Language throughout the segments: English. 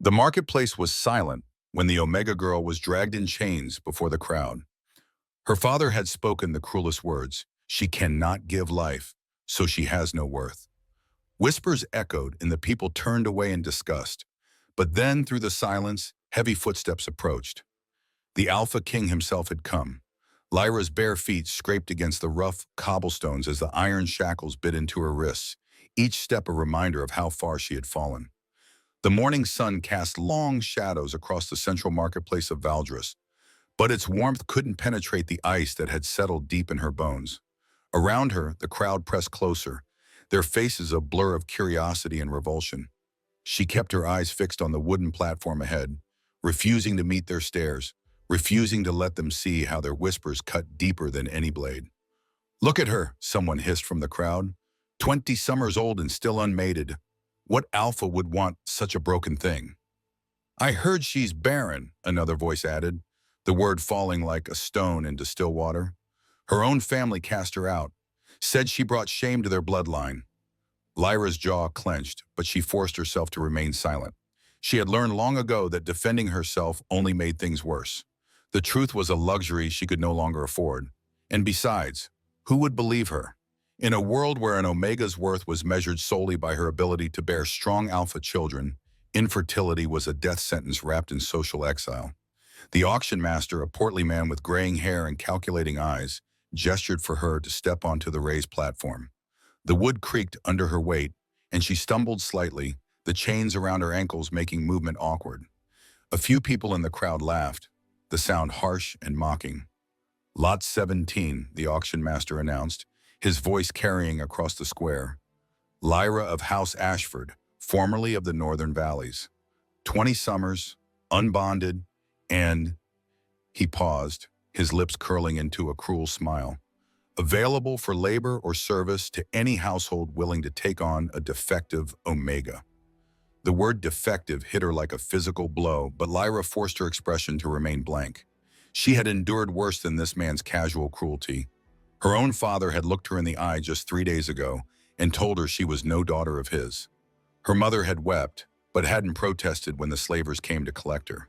The marketplace was silent when the Omega girl was dragged in chains before the crowd. Her father had spoken the cruelest words: "She cannot give life, so she has no worth." Whispers echoed and the people turned away in disgust. But then, through the silence, heavy footsteps approached. The Alpha King himself had come. Lyra's bare feet scraped against the rough cobblestones as the iron shackles bit into her wrists, each step a reminder of how far she had fallen. The morning sun cast long shadows across the central marketplace of Valdres, but its warmth couldn't penetrate the ice that had settled deep in her bones. Around her, the crowd pressed closer, their faces a blur of curiosity and revulsion. She kept her eyes fixed on the wooden platform ahead, refusing to meet their stares, refusing to let them see how their whispers cut deeper than any blade. "Look at her," someone hissed from the crowd. 20 summers old and still unmated. What alpha would want such a broken thing? "I heard she's barren," another voice added, the word falling like a stone into still water. Her own family cast her out, said she brought shame to their bloodline. Lyra's jaw clenched, but she forced herself to remain silent. She had learned long ago that defending herself only made things worse. The truth was a luxury she could no longer afford. And besides, who would believe her? In a world where an Omega's worth was measured solely by her ability to bear strong alpha children, infertility was a death sentence wrapped in social exile. The auction master, a portly man with graying hair and calculating eyes, gestured for her to step onto the raised platform. The wood creaked under her weight, and she stumbled slightly, the chains around her ankles making movement awkward. A few people in the crowd laughed, the sound harsh and mocking. "Lot 17, the auction master announced, his voice carrying across the square. "Lyra of House Ashford, formerly of the Northern Valleys. 20 summers, unbonded, and—" He paused, his lips curling into a cruel smile. "Available for labor or service to any household willing to take on a defective Omega." The word defective hit her like a physical blow, but Lyra forced her expression to remain blank. She had endured worse than this man's casual cruelty. Her own father had looked her in the eye just 3 days ago and told her she was no daughter of his. Her mother had wept, but hadn't protested when the slavers came to collect her.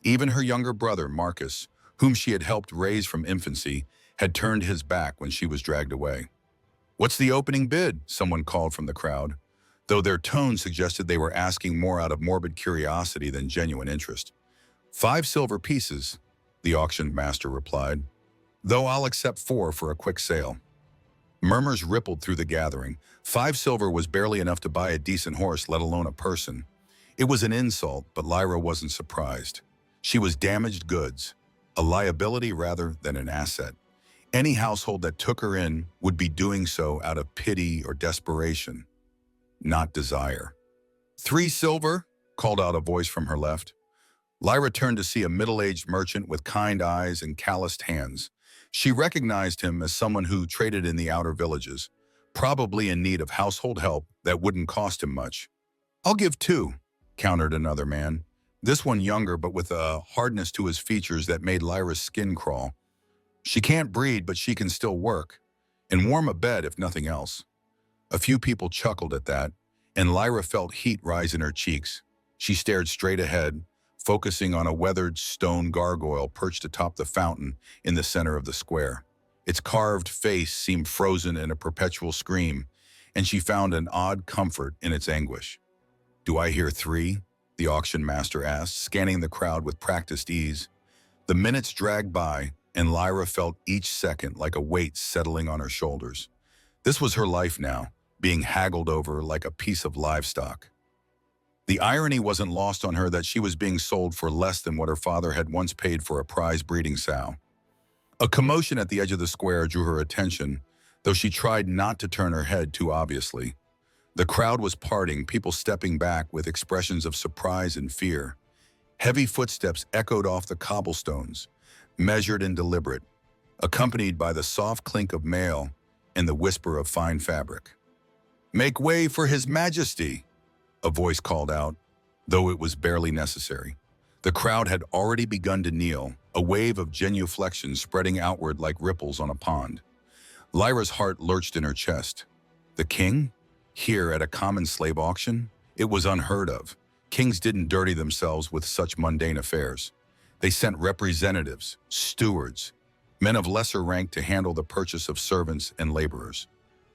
Even her younger brother, Marcus, whom she had helped raise from infancy, had turned his back when she was dragged away. "What's the opening bid?" someone called from the crowd, though their tone suggested they were asking more out of morbid curiosity than genuine interest. "5 silver pieces," the auction master replied, "though I'll accept 4 for a quick sale." Murmurs rippled through the gathering. 5 silver was barely enough to buy a decent horse, let alone a person. It was an insult, but Lyra wasn't surprised. She was damaged goods, a liability rather than an asset. Any household that took her in would be doing so out of pity or desperation, not desire. 3 silver, called out a voice from her left. Lyra turned to see a middle-aged merchant with kind eyes and calloused hands. She recognized him as someone who traded in the outer villages, probably in need of household help that wouldn't cost him much. "I'll give 2, countered another man, this one younger but with a hardness to his features that made Lyra's skin crawl. "She can't breed, but she can still work, and warm a bed if nothing else." A few people chuckled at that, and Lyra felt heat rise in her cheeks. She stared straight ahead, focusing on a weathered stone gargoyle perched atop the fountain in the center of the square. Its carved face seemed frozen in a perpetual scream, and she found an odd comfort in its anguish. "Do I hear 3?" the auction master asked, scanning the crowd with practiced ease. The minutes dragged by, and Lyra felt each second like a weight settling on her shoulders. This was her life now, being haggled over like a piece of livestock. The irony wasn't lost on her that she was being sold for less than what her father had once paid for a prize breeding sow. A commotion at the edge of the square drew her attention, though she tried not to turn her head too obviously. The crowd was parting, people stepping back with expressions of surprise and fear. Heavy footsteps echoed off the cobblestones, measured and deliberate, accompanied by the soft clink of mail and the whisper of fine fabric. "Make way for His Majesty," a voice called out, though it was barely necessary. The crowd had already begun to kneel, a wave of genuflection spreading outward like ripples on a pond. Lyra's heart lurched in her chest. The king? Here at a common slave auction? It was unheard of. Kings didn't dirty themselves with such mundane affairs. They sent representatives, stewards, men of lesser rank to handle the purchase of servants and laborers.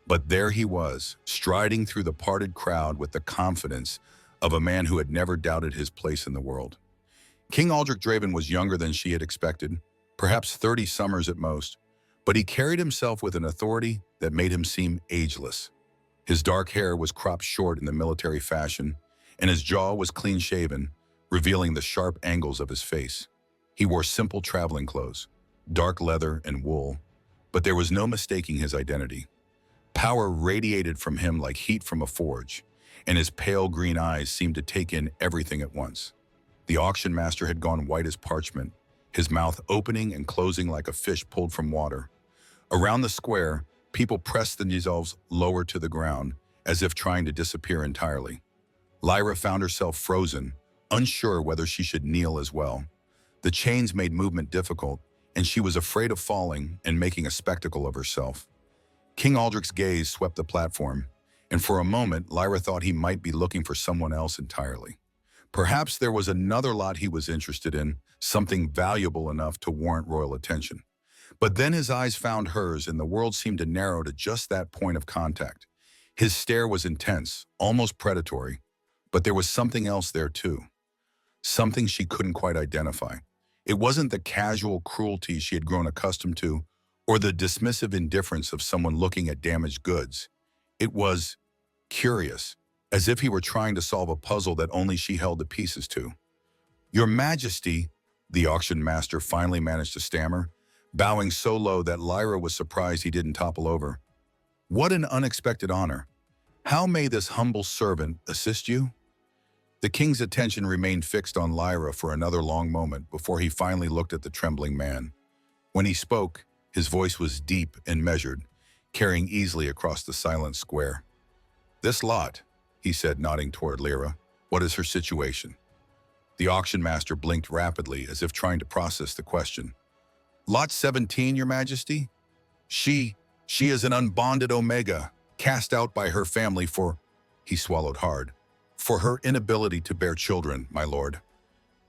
But there he was, striding through the parted crowd with the confidence of a man who had never doubted his place in the world. King Aldrich Draven was younger than she had expected, perhaps 30 summers at most, but he carried himself with an authority that made him seem ageless. His dark hair was cropped short in the military fashion, and his jaw was clean-shaven, revealing the sharp angles of his face. He wore simple traveling clothes, dark leather and wool, but there was no mistaking his identity. Power radiated from him like heat from a forge, and his pale green eyes seemed to take in everything at once. The auction master had gone white as parchment, his mouth opening and closing like a fish pulled from water. Around the square, people pressed themselves lower to the ground, as if trying to disappear entirely. Lyra found herself frozen, unsure whether she should kneel as well. The chains made movement difficult, and she was afraid of falling and making a spectacle of herself. King Aldrich's gaze swept the platform, and for a moment, Lyra thought he might be looking for someone else entirely. Perhaps there was another lot he was interested in, something valuable enough to warrant royal attention. But then his eyes found hers, and the world seemed to narrow to just that point of contact. His stare was intense, almost predatory, but there was something else there too. Something she couldn't quite identify. It wasn't the casual cruelty she had grown accustomed to, or the dismissive indifference of someone looking at damaged goods. It was curious, as if he were trying to solve a puzzle that only she held the pieces to. "Your Majesty," the auction master finally managed to stammer, bowing so low that Lyra was surprised he didn't topple over. "What an unexpected honor. How may this humble servant assist you?" The king's attention remained fixed on Lyra for another long moment before he finally looked at the trembling man. When he spoke, his voice was deep and measured, carrying easily across the silent square. "This lot," he said, nodding toward Lyra. "What is her situation?" The auction master blinked rapidly, as if trying to process the question. "Lot 17, Your Majesty? She is an unbonded Omega, cast out by her family for," he swallowed hard, "for her inability to bear children, my lord.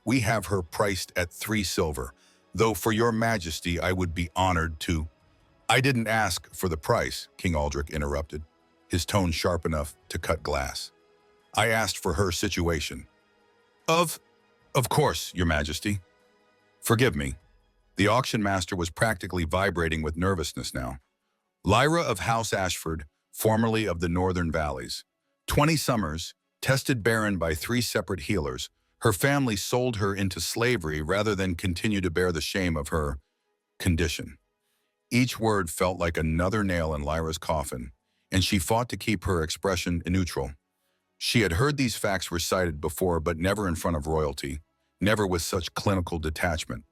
We have her priced at 3 silver, though for Your Majesty I would be honored to—" "I didn't ask for the price," King Aldrich interrupted, his tone sharp enough to cut glass. "I asked for her situation." Of course, Your Majesty. Forgive me." The auction master was practically vibrating with nervousness now. Lyra of House Ashford, formerly of the Northern Valleys. 20 summers, tested barren by 3 separate healers, her family sold her into slavery rather than continue to bear the shame of her condition. Each word felt like another nail in Lyra's coffin, and she fought to keep her expression neutral. She had heard these facts recited before, but never in front of royalty, never with such clinical detachment.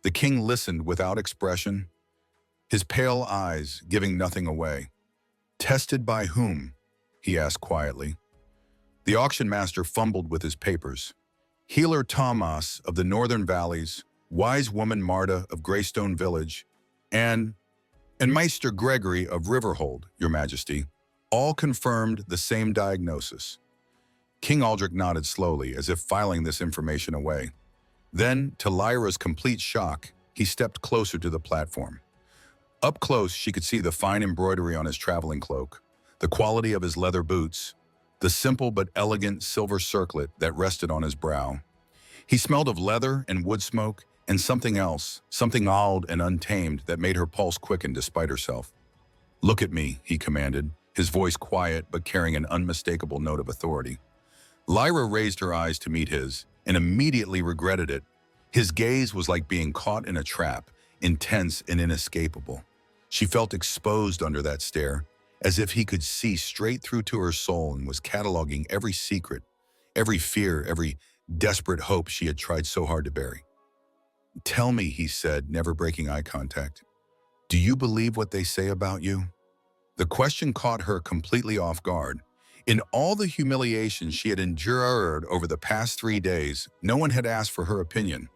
The king listened without expression, his pale eyes giving nothing away. "Tested by whom?" he asked quietly. The auction master fumbled with his papers. "Healer Thomas of the Northern Valleys, wise woman Marta of Greystone Village, and Meister Gregory of Riverhold, Your Majesty, all confirmed the same diagnosis." King Aldrich nodded slowly, as if filing this information away. Then, to Lyra's complete shock, he stepped closer to the platform. Up close, she could see the fine embroidery on his traveling cloak, the quality of his leather boots, the simple but elegant silver circlet that rested on his brow. He smelled of leather and wood smoke and something else, something odd and untamed that made her pulse quicken despite herself. "Look at me," he commanded, his voice quiet but carrying an unmistakable note of authority. Lyra raised her eyes to meet his, and immediately regretted it. His gaze was like being caught in a trap, intense and inescapable. She felt exposed under that stare, as if he could see straight through to her soul and was cataloging every secret, every fear, every desperate hope she had tried so hard to bury. "Tell me," he said, never breaking eye contact, "do you believe what they say about you?" The question caught her completely off guard. In all the humiliation she had endured over the past 3 days, no one had asked for her opinion.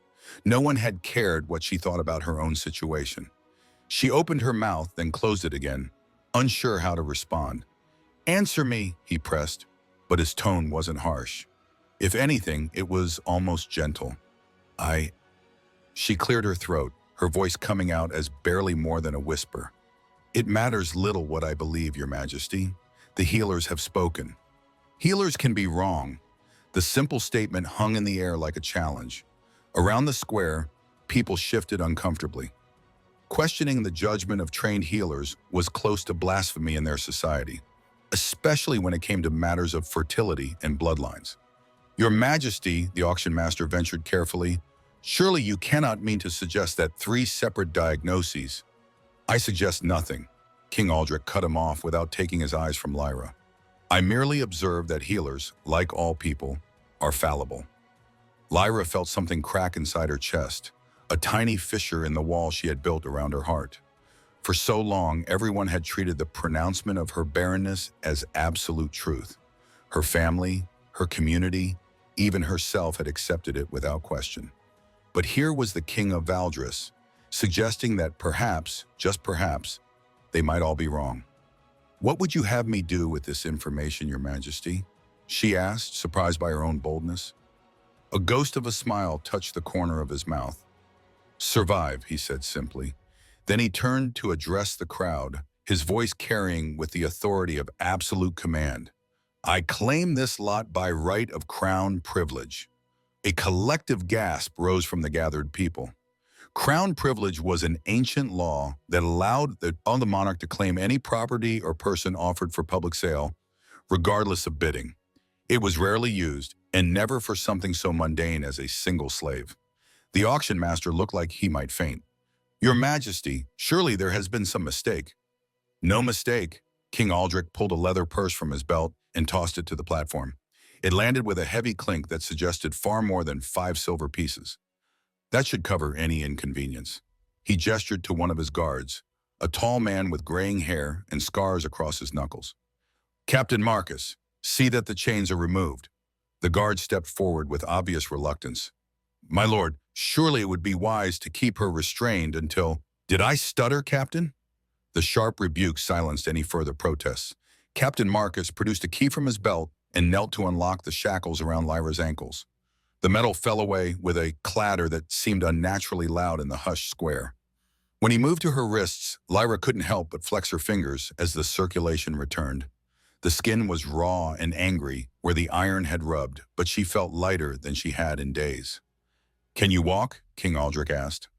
No one had cared what she thought about her own situation. She opened her mouth, then closed it again, unsure how to respond. "Answer me," he pressed, but his tone wasn't harsh. If anything, it was almost gentle. I... She cleared her throat, her voice coming out as barely more than a whisper. It matters little what I believe, Your Majesty. The healers have spoken. Healers can be wrong. The simple statement hung in the air like a challenge. Around the square, people shifted uncomfortably. Questioning the judgment of trained healers was close to blasphemy in their society, especially when it came to matters of fertility and bloodlines. Your Majesty, the auction master ventured carefully, surely you cannot mean to suggest that 3 separate diagnoses. I suggest nothing. King Aldrich cut him off without taking his eyes from Lyra. I merely observe that healers, like all people, are fallible. Lyra felt something crack inside her chest, a tiny fissure in the wall she had built around her heart. For so long, everyone had treated the pronouncement of her barrenness as absolute truth. Her family, her community, even herself had accepted it without question. But here was the King of Valdris, suggesting that perhaps, just perhaps, they might all be wrong. What would you have me do with this information, Your Majesty? She asked, surprised by her own boldness. A ghost of a smile touched the corner of his mouth. Survive, he said simply. Then he turned to address the crowd, his voice carrying with the authority of absolute command. I claim this lot by right of crown privilege. A collective gasp rose from the gathered people. Crown privilege was an ancient law that allowed the monarch to claim any property or person offered for public sale, regardless of bidding. It was rarely used, and never for something so mundane as a single slave. The auction master looked like he might faint. Your Majesty, surely there has been some mistake. No mistake. King Aldrich pulled a leather purse from his belt and tossed it to the platform. It landed with a heavy clink that suggested far more than 5 silver pieces. That should cover any inconvenience. He gestured to one of his guards, a tall man with graying hair and scars across his knuckles. Captain Marcus, see that the chains are removed. The guard stepped forward with obvious reluctance. My lord, surely it would be wise to keep her restrained until... Did I stutter, Captain? The sharp rebuke silenced any further protests. Captain Marcus produced a key from his belt and knelt to unlock the shackles around Lyra's ankles. The metal fell away with a clatter that seemed unnaturally loud in the hushed square. When he moved to her wrists, Lyra couldn't help but flex her fingers as the circulation returned. The skin was raw and angry where the iron had rubbed, but she felt lighter than she had in days. Can you walk? King Aldrich asked.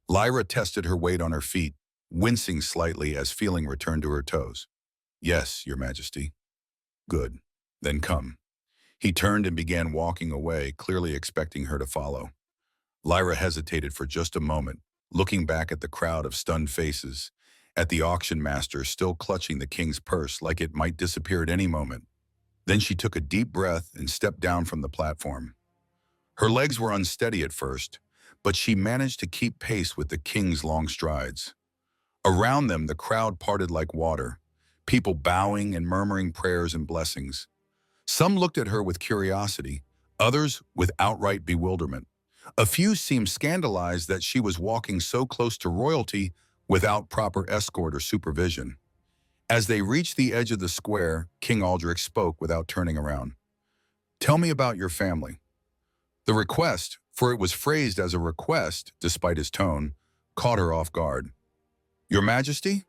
Lyra tested her weight on her feet, wincing slightly as feeling returned to her toes. Yes, Your Majesty. Good. Then come. He turned and began walking away, clearly expecting her to follow. Lyra hesitated for just a moment, looking back at the crowd of stunned faces, at the auction master still clutching the king's purse like it might disappear at any moment. Then she took a deep breath and stepped down from the platform. Her legs were unsteady at first, but she managed to keep pace with the king's long strides. Around them, the crowd parted like water, people bowing and murmuring prayers and blessings. Some looked at her with curiosity, others with outright bewilderment. A few seemed scandalized that she was walking so close to royalty without proper escort or supervision. As they reached the edge of the square, King Aldrich spoke without turning around. Tell me about your family. The request, for it was phrased as a request despite his tone, caught her off guard. Your Majesty?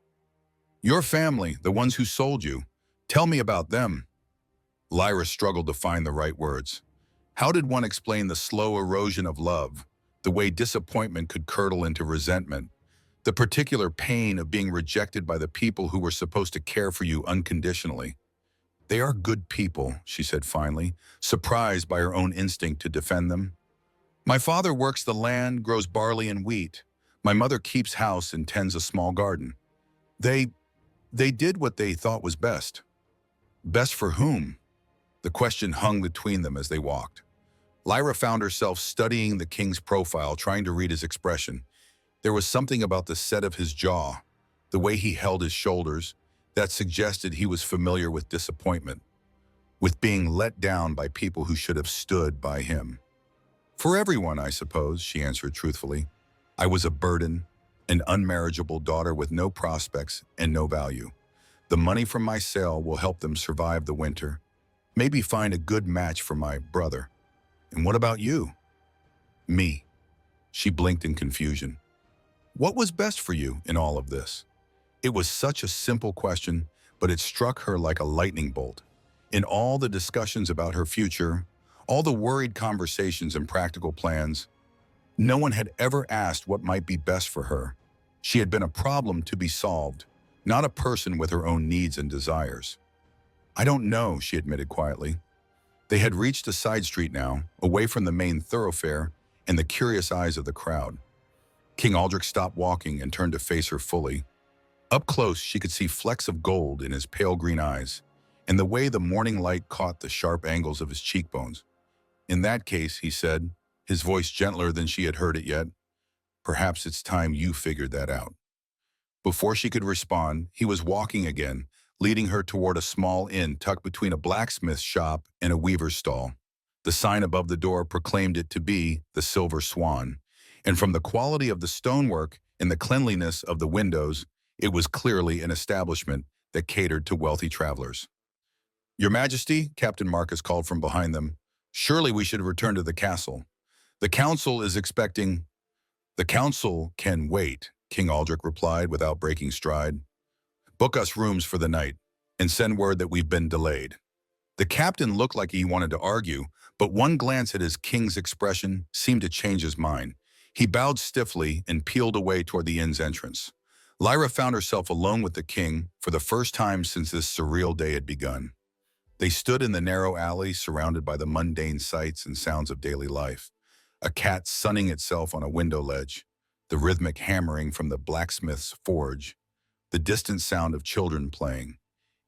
Your family, the ones who sold you. Tell me about them. Lyra struggled to find the right words. How did one explain the slow erosion of love, the way disappointment could curdle into resentment, the particular pain of being rejected by the people who were supposed to care for you unconditionally? They are good people, she said finally, surprised by her own instinct to defend them. My father works the land, grows barley and wheat. My mother keeps house and tends a small garden. They did what they thought was best. Best for whom? The question hung between them as they walked. Lyra found herself studying the king's profile, trying to read his expression. There was something about the set of his jaw, the way he held his shoulders, that suggested he was familiar with disappointment, with being let down by people who should have stood by him. For everyone, I suppose, she answered truthfully. I was a burden, an unmarriageable daughter with no prospects and no value. The money from my sale will help them survive the winter. Maybe find a good match for my brother. And what about you? Me. She blinked in confusion. What was best for you in all of this? It was such a simple question, but it struck her like a lightning bolt. In all the discussions about her future, all the worried conversations and practical plans, no one had ever asked what might be best for her. She had been a problem to be solved, not a person with her own needs and desires. I don't know, she admitted quietly. They had reached a side street now, away from the main thoroughfare and the curious eyes of the crowd. King Aldrich stopped walking and turned to face her fully. Up close, she could see flecks of gold in his pale green eyes, and the way the morning light caught the sharp angles of his cheekbones. In that case, he said, his voice gentler than she had heard it yet, perhaps it's time you figured that out. Before she could respond, he was walking again, leading her toward a small inn tucked between a blacksmith's shop and a weaver's stall. The sign above the door proclaimed it to be the Silver Swan, and from the quality of the stonework and the cleanliness of the windows, it was clearly an establishment that catered to wealthy travelers. Your Majesty, Captain Marcus called from behind them, surely we should return to the castle. The council is expecting. The council can wait, King Aldrich replied without breaking stride. Book us rooms for the night and send word that we've been delayed. The captain looked like he wanted to argue, but one glance at his king's expression seemed to change his mind. He bowed stiffly and peeled away toward the inn's entrance. Lyra found herself alone with the king for the first time since this surreal day had begun. They stood in the narrow alley surrounded by the mundane sights and sounds of daily life. A cat sunning itself on a window ledge, the rhythmic hammering from the blacksmith's forge, the distant sound of children playing.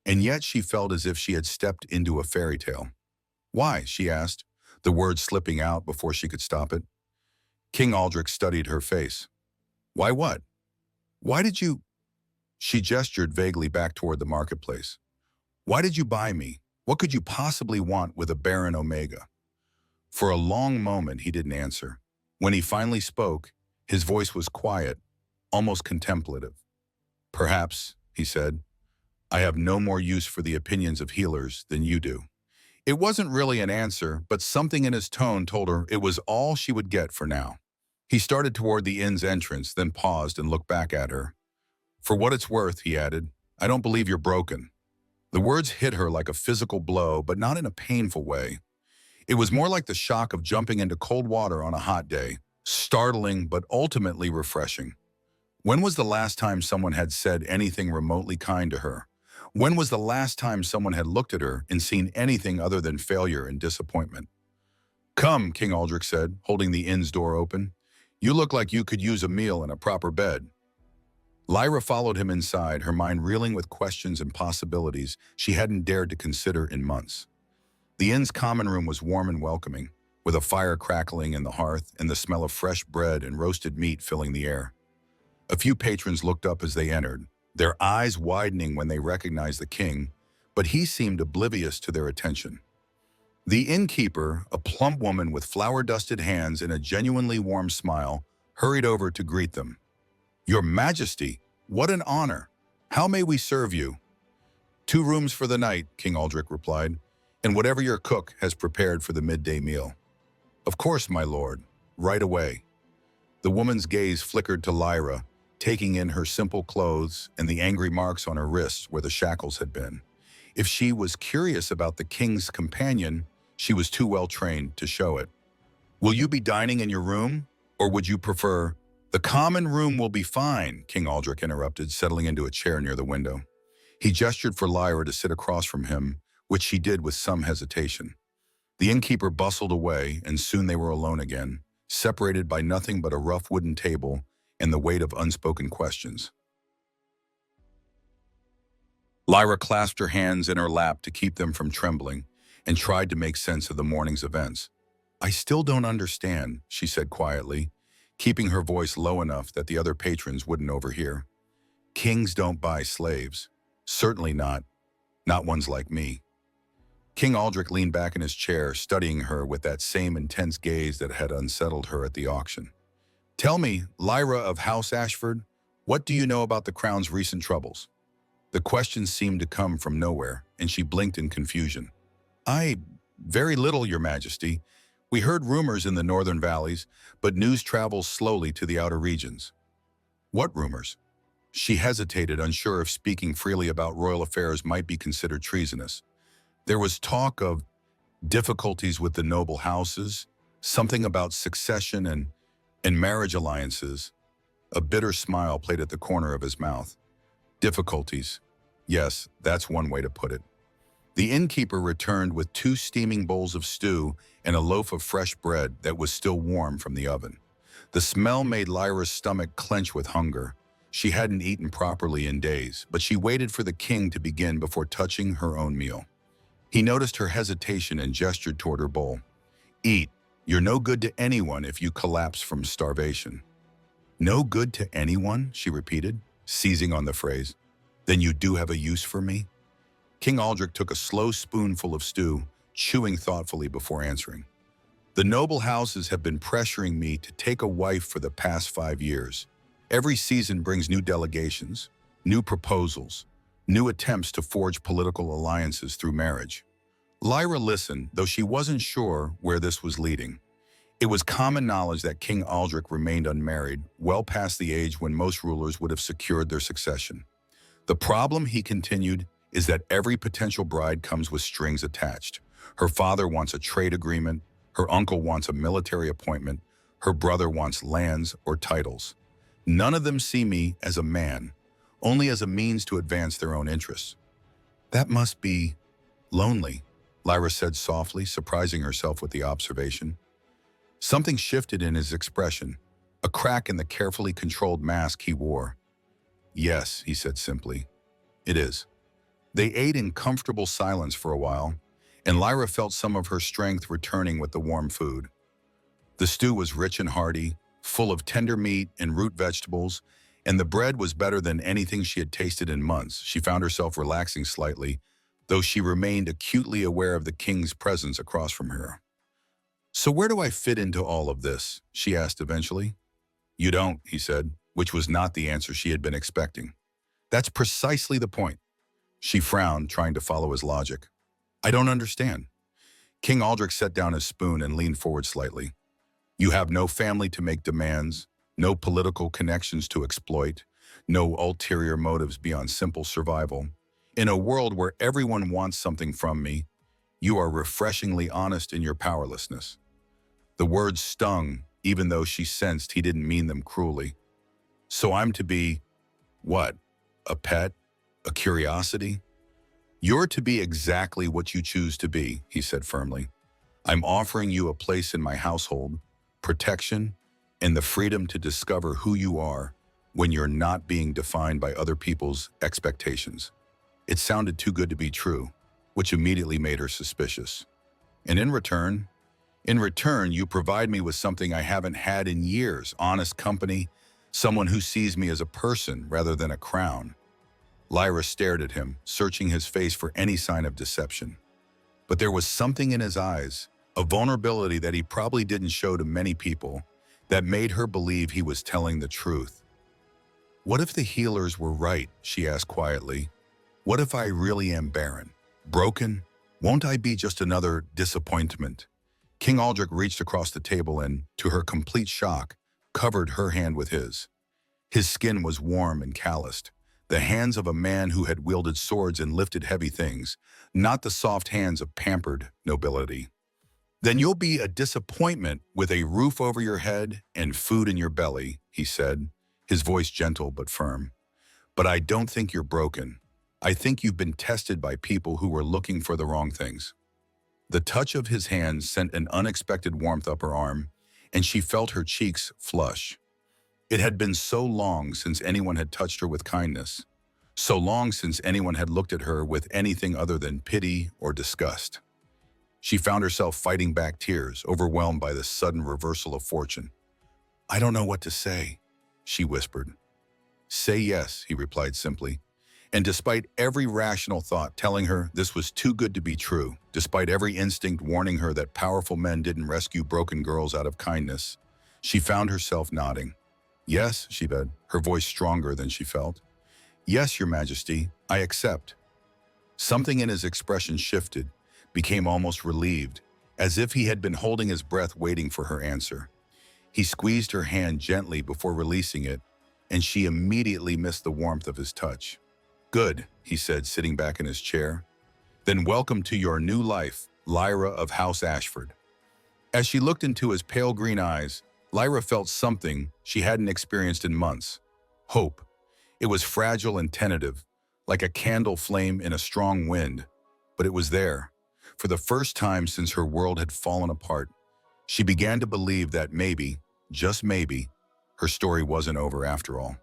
And yet she felt as if she had stepped into a fairy tale. Why? She asked, the words slipping out before she could stop it. King Aldrich studied her face. Why what? Why did you? She gestured vaguely back toward the marketplace. Why did you buy me? What could you possibly want with a Baron Omega? For a long moment he didn't answer. When he finally spoke, his voice was quiet, almost contemplative. Perhaps, he said, I have no more use for the opinions of healers than you do. It wasn't really an answer, but something in his tone told her it was all she would get for now. He started toward the inn's entrance, then paused and looked back at her. For what it's worth, he added, I don't believe you're broken. The words hit her like a physical blow, but not in a painful way. It was more like the shock of jumping into cold water on a hot day, startling but ultimately refreshing. When was the last time someone had said anything remotely kind to her? When was the last time someone had looked at her and seen anything other than failure and disappointment? Come, King Aldrich said, holding the inn's door open. You look like you could use a meal and a proper bed. Lyra followed him inside, her mind reeling with questions and possibilities she hadn't dared to consider in months. The inn's common room was warm and welcoming, with a fire crackling in the hearth and the smell of fresh bread and roasted meat filling the air. A few patrons looked up as they entered, their eyes widening when they recognized the king, but he seemed oblivious to their attention. The innkeeper, a plump woman with flour-dusted hands and a genuinely warm smile, hurried over to greet them. Your Majesty, what an honor! How may we serve you? 2 rooms for the night, King Aldrich replied, and whatever your cook has prepared for the midday meal. Of course, my lord, right away. The woman's gaze flickered to Lyra, taking in her simple clothes and the angry marks on her wrists where the shackles had been. If she was curious about the king's companion, she was too well trained to show it. Will you be dining in your room, or would you prefer? The common room will be fine, King Aldrich interrupted, settling into a chair near the window. He gestured for Lyra to sit across from him, which she did with some hesitation. The innkeeper bustled away, and soon they were alone again, separated by nothing but a rough wooden table and the weight of unspoken questions. Lyra clasped her hands in her lap to keep them from trembling and tried to make sense of the morning's events. I still don't understand, she said quietly, keeping her voice low enough that the other patrons wouldn't overhear. Kings don't buy slaves. Certainly not ones like me. King Aldrich leaned back in his chair, studying her with that same intense gaze that had unsettled her at the auction. Tell me, Lyra of House Ashford, what do you know about the crown's recent troubles? The question seemed to come from nowhere, and she blinked in confusion. I, very little, Your Majesty. We heard rumors in the northern valleys, but news travels slowly to the outer regions. What rumors? She hesitated, unsure if speaking freely about royal affairs might be considered treasonous. There was talk of difficulties with the noble houses, something about succession and marriage alliances. A bitter smile played at the corner of his mouth. Difficulties. Yes, that's one way to put it. The innkeeper returned with 2 steaming bowls of stew and a loaf of fresh bread that was still warm from the oven. The smell made Lyra's stomach clench with hunger. She hadn't eaten properly in days, but she waited for the king to begin before touching her own meal. He noticed her hesitation and gestured toward her bowl. Eat. You're no good to anyone if you collapse from starvation. No good to anyone, she repeated, seizing on the phrase. Then you do have a use for me? King Aldrich took a slow spoonful of stew, chewing thoughtfully before answering. The noble houses have been pressuring me to take a wife for the past 5 years. Every season brings new delegations, new proposals, new attempts to forge political alliances through marriage. Lyra listened, though she wasn't sure where this was leading. It was common knowledge that King Aldrich remained unmarried, well past the age when most rulers would have secured their succession. The problem, he continued, is that every potential bride comes with strings attached. Her father wants a trade agreement, her uncle wants a military appointment, her brother wants lands or titles. None of them see me as a man, only as a means to advance their own interests. That must be lonely, Lyra said softly, surprising herself with the observation. Something shifted in his expression, a crack in the carefully controlled mask he wore. Yes, he said simply, it is. They ate in comfortable silence for a while, and Lyra felt some of her strength returning with the warm food. The stew was rich and hearty, full of tender meat and root vegetables, and the bread was better than anything she had tasted in months. She found herself relaxing slightly, though she remained acutely aware of the king's presence across from her. So where do I fit into all of this? She asked eventually. You don't, he said, which was not the answer she had been expecting. That's precisely the point. She frowned, trying to follow his logic. I don't understand. King Aldrich set down his spoon and leaned forward slightly. You have no family to make demands, no political connections to exploit, no ulterior motives beyond simple survival. In a world where everyone wants something from me, you are refreshingly honest in your powerlessness. The words stung, even though she sensed he didn't mean them cruelly. So I'm to be, what, a pet? A curiosity? You're to be exactly what you choose to be, he said firmly. I'm offering you a place in my household, protection, and the freedom to discover who you are when you're not being defined by other people's expectations. It sounded too good to be true, which immediately made her suspicious. And in return, you provide me with something I haven't had in years, honest company, someone who sees me as a person rather than a crown. Lyra stared at him, searching his face for any sign of deception. But there was something in his eyes, a vulnerability that he probably didn't show to many people, that made her believe he was telling the truth. What if the healers were right, she asked quietly. What if I really am barren? Broken? Won't I be just another disappointment? King Aldrich reached across the table and, to her complete shock, covered her hand with his. His skin was warm and calloused. The hands of a man who had wielded swords and lifted heavy things, not the soft hands of pampered nobility. Then you'll be a disappointment with a roof over your head and food in your belly, he said, his voice gentle but firm. But I don't think you're broken. I think you've been tested by people who were looking for the wrong things. The touch of his hand sent an unexpected warmth up her arm, and she felt her cheeks flush. It had been so long since anyone had touched her with kindness, so long since anyone had looked at her with anything other than pity or disgust. She found herself fighting back tears, overwhelmed by this sudden reversal of fortune. I don't know what to say, she whispered. Say yes, he replied simply. And despite every rational thought telling her this was too good to be true, despite every instinct warning her that powerful men didn't rescue broken girls out of kindness, she found herself nodding. Yes, she said, her voice stronger than she felt. Yes, Your Majesty, I accept. Something in his expression shifted, became almost relieved, as if he had been holding his breath waiting for her answer. He squeezed her hand gently before releasing it, and she immediately missed the warmth of his touch. "Good," he said, sitting back in his chair. "Then welcome to your new life, Lyra of House Ashford." As she looked into his pale green eyes, Lyra felt something she hadn't experienced in months: hope. It was fragile and tentative, like a candle flame in a strong wind, but it was there. For the first time since her world had fallen apart, she began to believe that maybe, just maybe, her story wasn't over after all.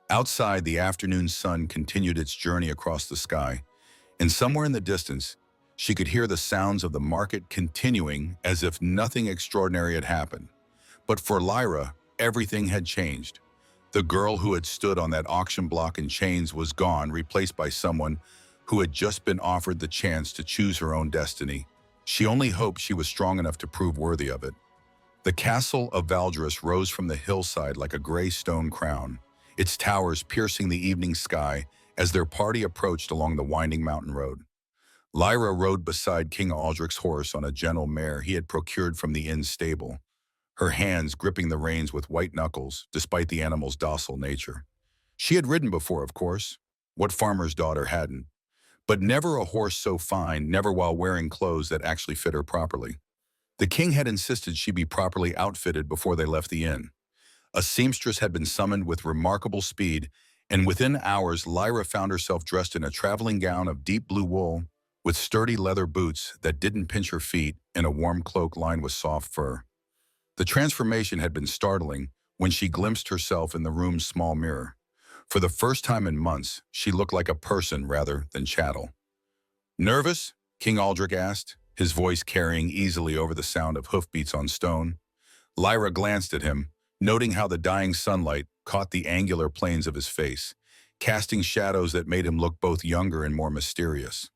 Outside, the afternoon sun continued its journey across the sky, and somewhere in the distance, she could hear the sounds of the market continuing as if nothing extraordinary had happened. But for Lyra, everything had changed. The girl who had stood on that auction block in chains was gone, replaced by someone who had just been offered the chance to choose her own destiny. She only hoped she was strong enough to prove worthy of it. The castle of Valdres rose from the hillside like a gray stone crown, its towers piercing the evening sky as their party approached along the winding mountain road. Lyra rode beside King Aldrich's horse on a gentle mare he had procured from the inn stable, her hands gripping the reins with white knuckles, despite the animal's docile nature. She had ridden before, of course. What farmer's daughter hadn't? But never a horse so fine, never while wearing clothes that actually fit her properly. The king had insisted she be properly outfitted before they left the inn. A seamstress had been summoned with remarkable speed, and within hours Lyra found herself dressed in a traveling gown of deep blue wool, with sturdy leather boots that didn't pinch her feet and a warm cloak lined with soft fur. The transformation had been startling when she glimpsed herself in the room's small mirror. For the first time in months, she looked like a person rather than chattel. "Nervous?" King Aldrich asked, his voice carrying easily over the sound of hoofbeats on stone. Lyra glanced at him, noting how the dying sunlight caught the angular planes of his face, casting shadows that made him look both younger and more mysterious.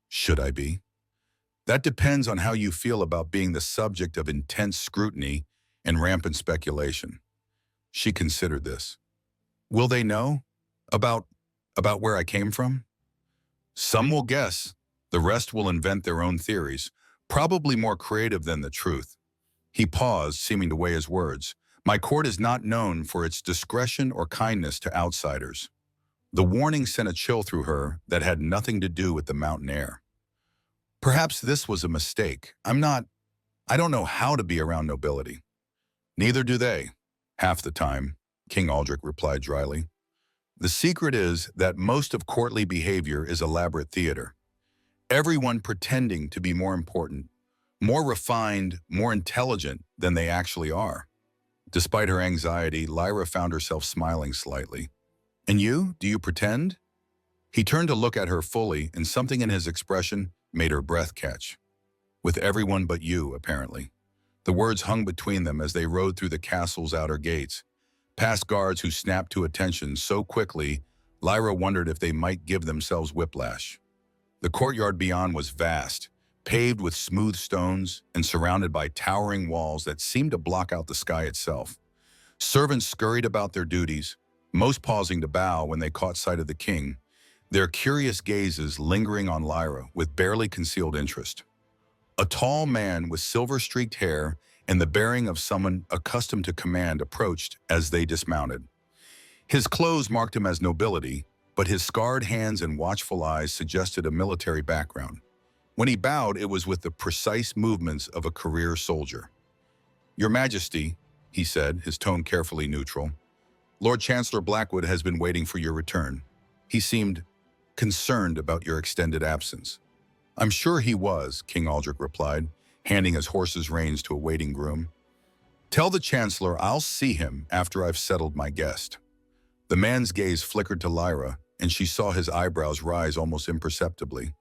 "Should I be?" "That depends on how you feel about being the subject of intense scrutiny and rampant speculation." She considered this. "Will they know? About where I came from?" "Some will guess. The rest will invent their own theories, probably more creative than the truth." He paused, seeming to weigh his words. "My court is not known for its discretion or kindness to outsiders." The warning sent a chill through her that had nothing to do with the mountain air. "Perhaps this was a mistake. I don't know how to be around nobility." "Neither do they, half the time," King Aldrich replied dryly. "The secret is that most of courtly behavior is elaborate theater. Everyone pretending to be more important, more refined, more intelligent than they actually are." Despite her anxiety, Lyra found herself smiling slightly. "And you? Do you pretend?" He turned to look at her fully, and something in his expression made her breath catch. "With everyone but you, apparently." The words hung between them as they rode through the castle's outer gates, past guards who snapped to attention so quickly, Lyra wondered if they might give themselves whiplash. The courtyard beyond was vast, paved with smooth stones and surrounded by towering walls that seemed to block out the sky itself. Servants scurried about their duties, most pausing to bow when they caught sight of the king, their curious gazes lingering on Lyra with barely concealed interest. A tall man with silver-streaked hair and the bearing of someone accustomed to command approached as they dismounted. His clothes marked him as nobility, but his scarred hands and watchful eyes suggested a military background. When he bowed, it was with the precise movements of a career soldier. "Your Majesty," he said, his tone carefully neutral, "Lord Chancellor Blackwood has been waiting for your return. He seemed concerned about your extended absence." "I'm sure he was," King Aldrich replied, handing his horse's reins to a waiting groom. "Tell the Chancellor I'll see him after I've settled my guest." The man's gaze flickered to Lyra, and she saw his eyebrows rise almost imperceptibly.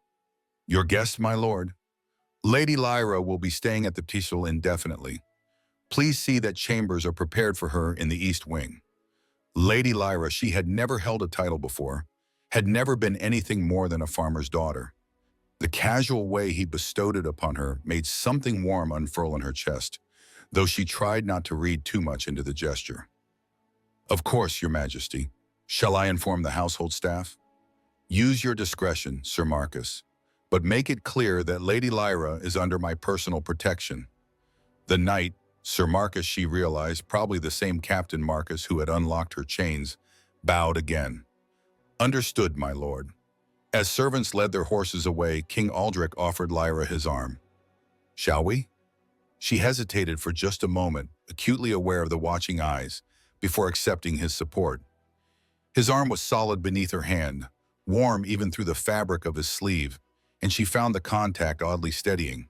"Your guest, my lord? Lady Lyra will be staying at the Tissel indefinitely. Please see that chambers are prepared for her in the East Wing." Lady Lyra, she had never held a title before, had never been anything more than a farmer's daughter. The casual way he bestowed it upon her made something warm unfurl in her chest, though she tried not to read too much into the gesture. "Of course, Your Majesty. Shall I inform the household staff?" "Use your discretion, Sir Marcus. but make it clear that Lady Lyra is under my personal protection." The knight, Sir Marcus, she realized, probably the same Captain Marcus who had unlocked her chains, bowed again. "Understood, my lord." As servants led their horses away, King Aldrich offered Lyra his arm. "Shall we?" She hesitated for just a moment, acutely aware of the watching eyes, before accepting his support. His arm was solid beneath her hand, warm even through the fabric of his sleeve, and she found the contact oddly steadying.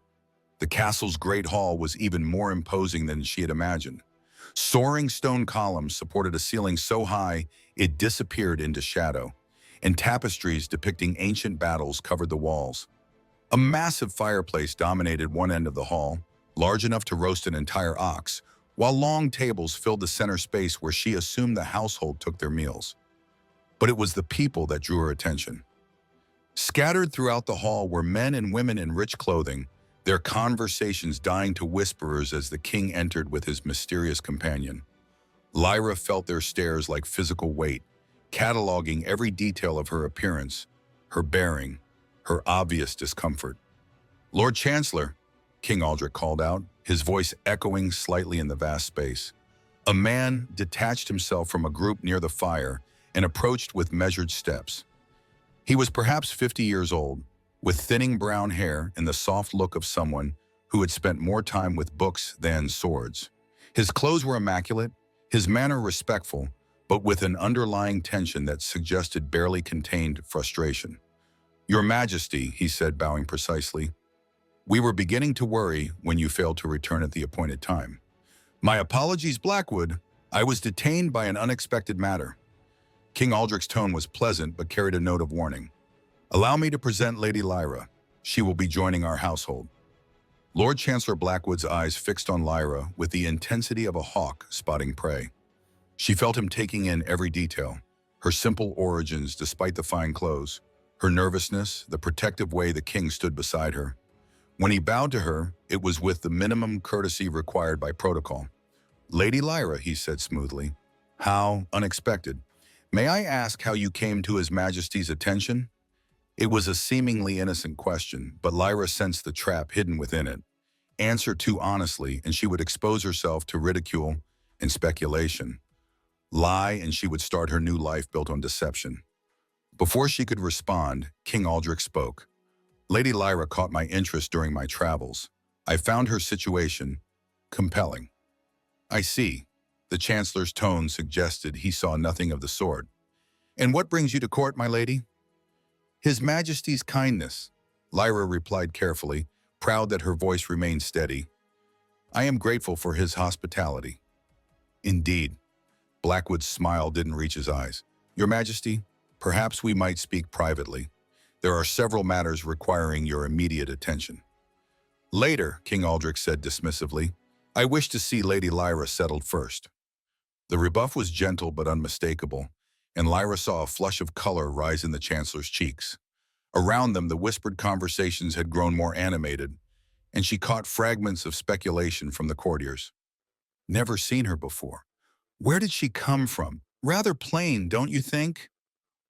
The castle's great hall was even more imposing than she had imagined. Soaring stone columns supported a ceiling so high it disappeared into shadow, and tapestries depicting ancient battles covered the walls. A massive fireplace dominated one end of the hall, large enough to roast an entire ox, while long tables filled the center space where she assumed the household took their meals. But it was the people that drew her attention. Scattered throughout the hall were men and women in rich clothing, their conversations dying to whispers as the king entered with his mysterious companion. Lyra felt their stares like physical weight, cataloging every detail of her appearance, her bearing, her obvious discomfort. "Lord Chancellor," King Aldrich called out, his voice echoing slightly in the vast space. A man detached himself from a group near the fire and approached with measured steps. He was perhaps 50 years old, with thinning brown hair and the soft look of someone who had spent more time with books than swords. His clothes were immaculate, his manner respectful, but with an underlying tension that suggested barely contained frustration. "Your Majesty," he said, bowing precisely, "we were beginning to worry when you failed to return at the appointed time." "My apologies, Blackwood. I was detained by an unexpected matter." King Aldrich's tone was pleasant but carried a note of warning. "Allow me to present Lady Lyra. She will be joining our household." Lord Chancellor Blackwood's eyes fixed on Lyra with the intensity of a hawk spotting prey. She felt him taking in every detail, her simple origins despite the fine clothes, her nervousness, the protective way the king stood beside her. When he bowed to her, it was with the minimum courtesy required by protocol. "Lady Lyra," he said smoothly. "How unexpected. May I ask how you came to His Majesty's attention?" It was a seemingly innocent question, but Lyra sensed the trap hidden within it. Answer too honestly, and she would expose herself to ridicule and speculation. Lie, and she would start her new life built on deception. Before she could respond, King Aldrich spoke. "Lady Lyra caught my interest during my travels. I found her situation compelling." "I see." The Chancellor's tone suggested he saw nothing of the sort. "And what brings you to court, my lady?" "His Majesty's kindness," Lyra replied carefully, proud that her voice remained steady. "I am grateful for his hospitality." "Indeed." Blackwood's smile didn't reach his eyes. "Your Majesty, perhaps we might speak privately. There are several matters requiring your immediate attention." "Later," King Aldrich said dismissively. "I wish to see Lady Lyra settled first." The rebuff was gentle but unmistakable, and Lyra saw a flush of color rise in the Chancellor's cheeks. Around them, the whispered conversations had grown more animated, and she caught fragments of speculation from the courtiers. "Never seen her before. Where did she come from? Rather plain, don't you think?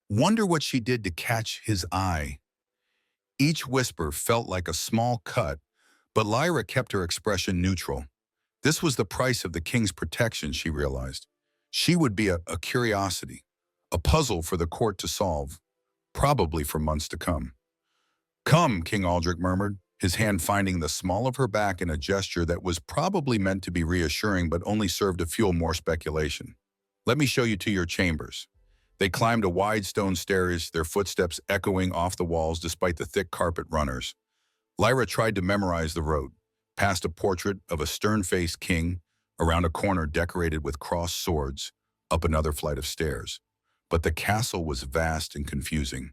Wonder what she did to catch his eye." Each whisper felt like a small cut, but Lyra kept her expression neutral. This was the price of the king's protection, she realized. She would be a curiosity, a puzzle for the court to solve, probably for months to come. "Come," King Aldrich murmured, his hand finding the small of her back in a gesture that was probably meant to be reassuring but only served to fuel more speculation. "Let me show you to your chambers." They climbed a wide stone stairs, their footsteps echoing off the walls despite the thick carpet runners. Lyra tried to memorize the road, past a portrait of a stern-faced king, around a corner decorated with crossed swords, up another flight of stairs. But the castle was vast and confusing,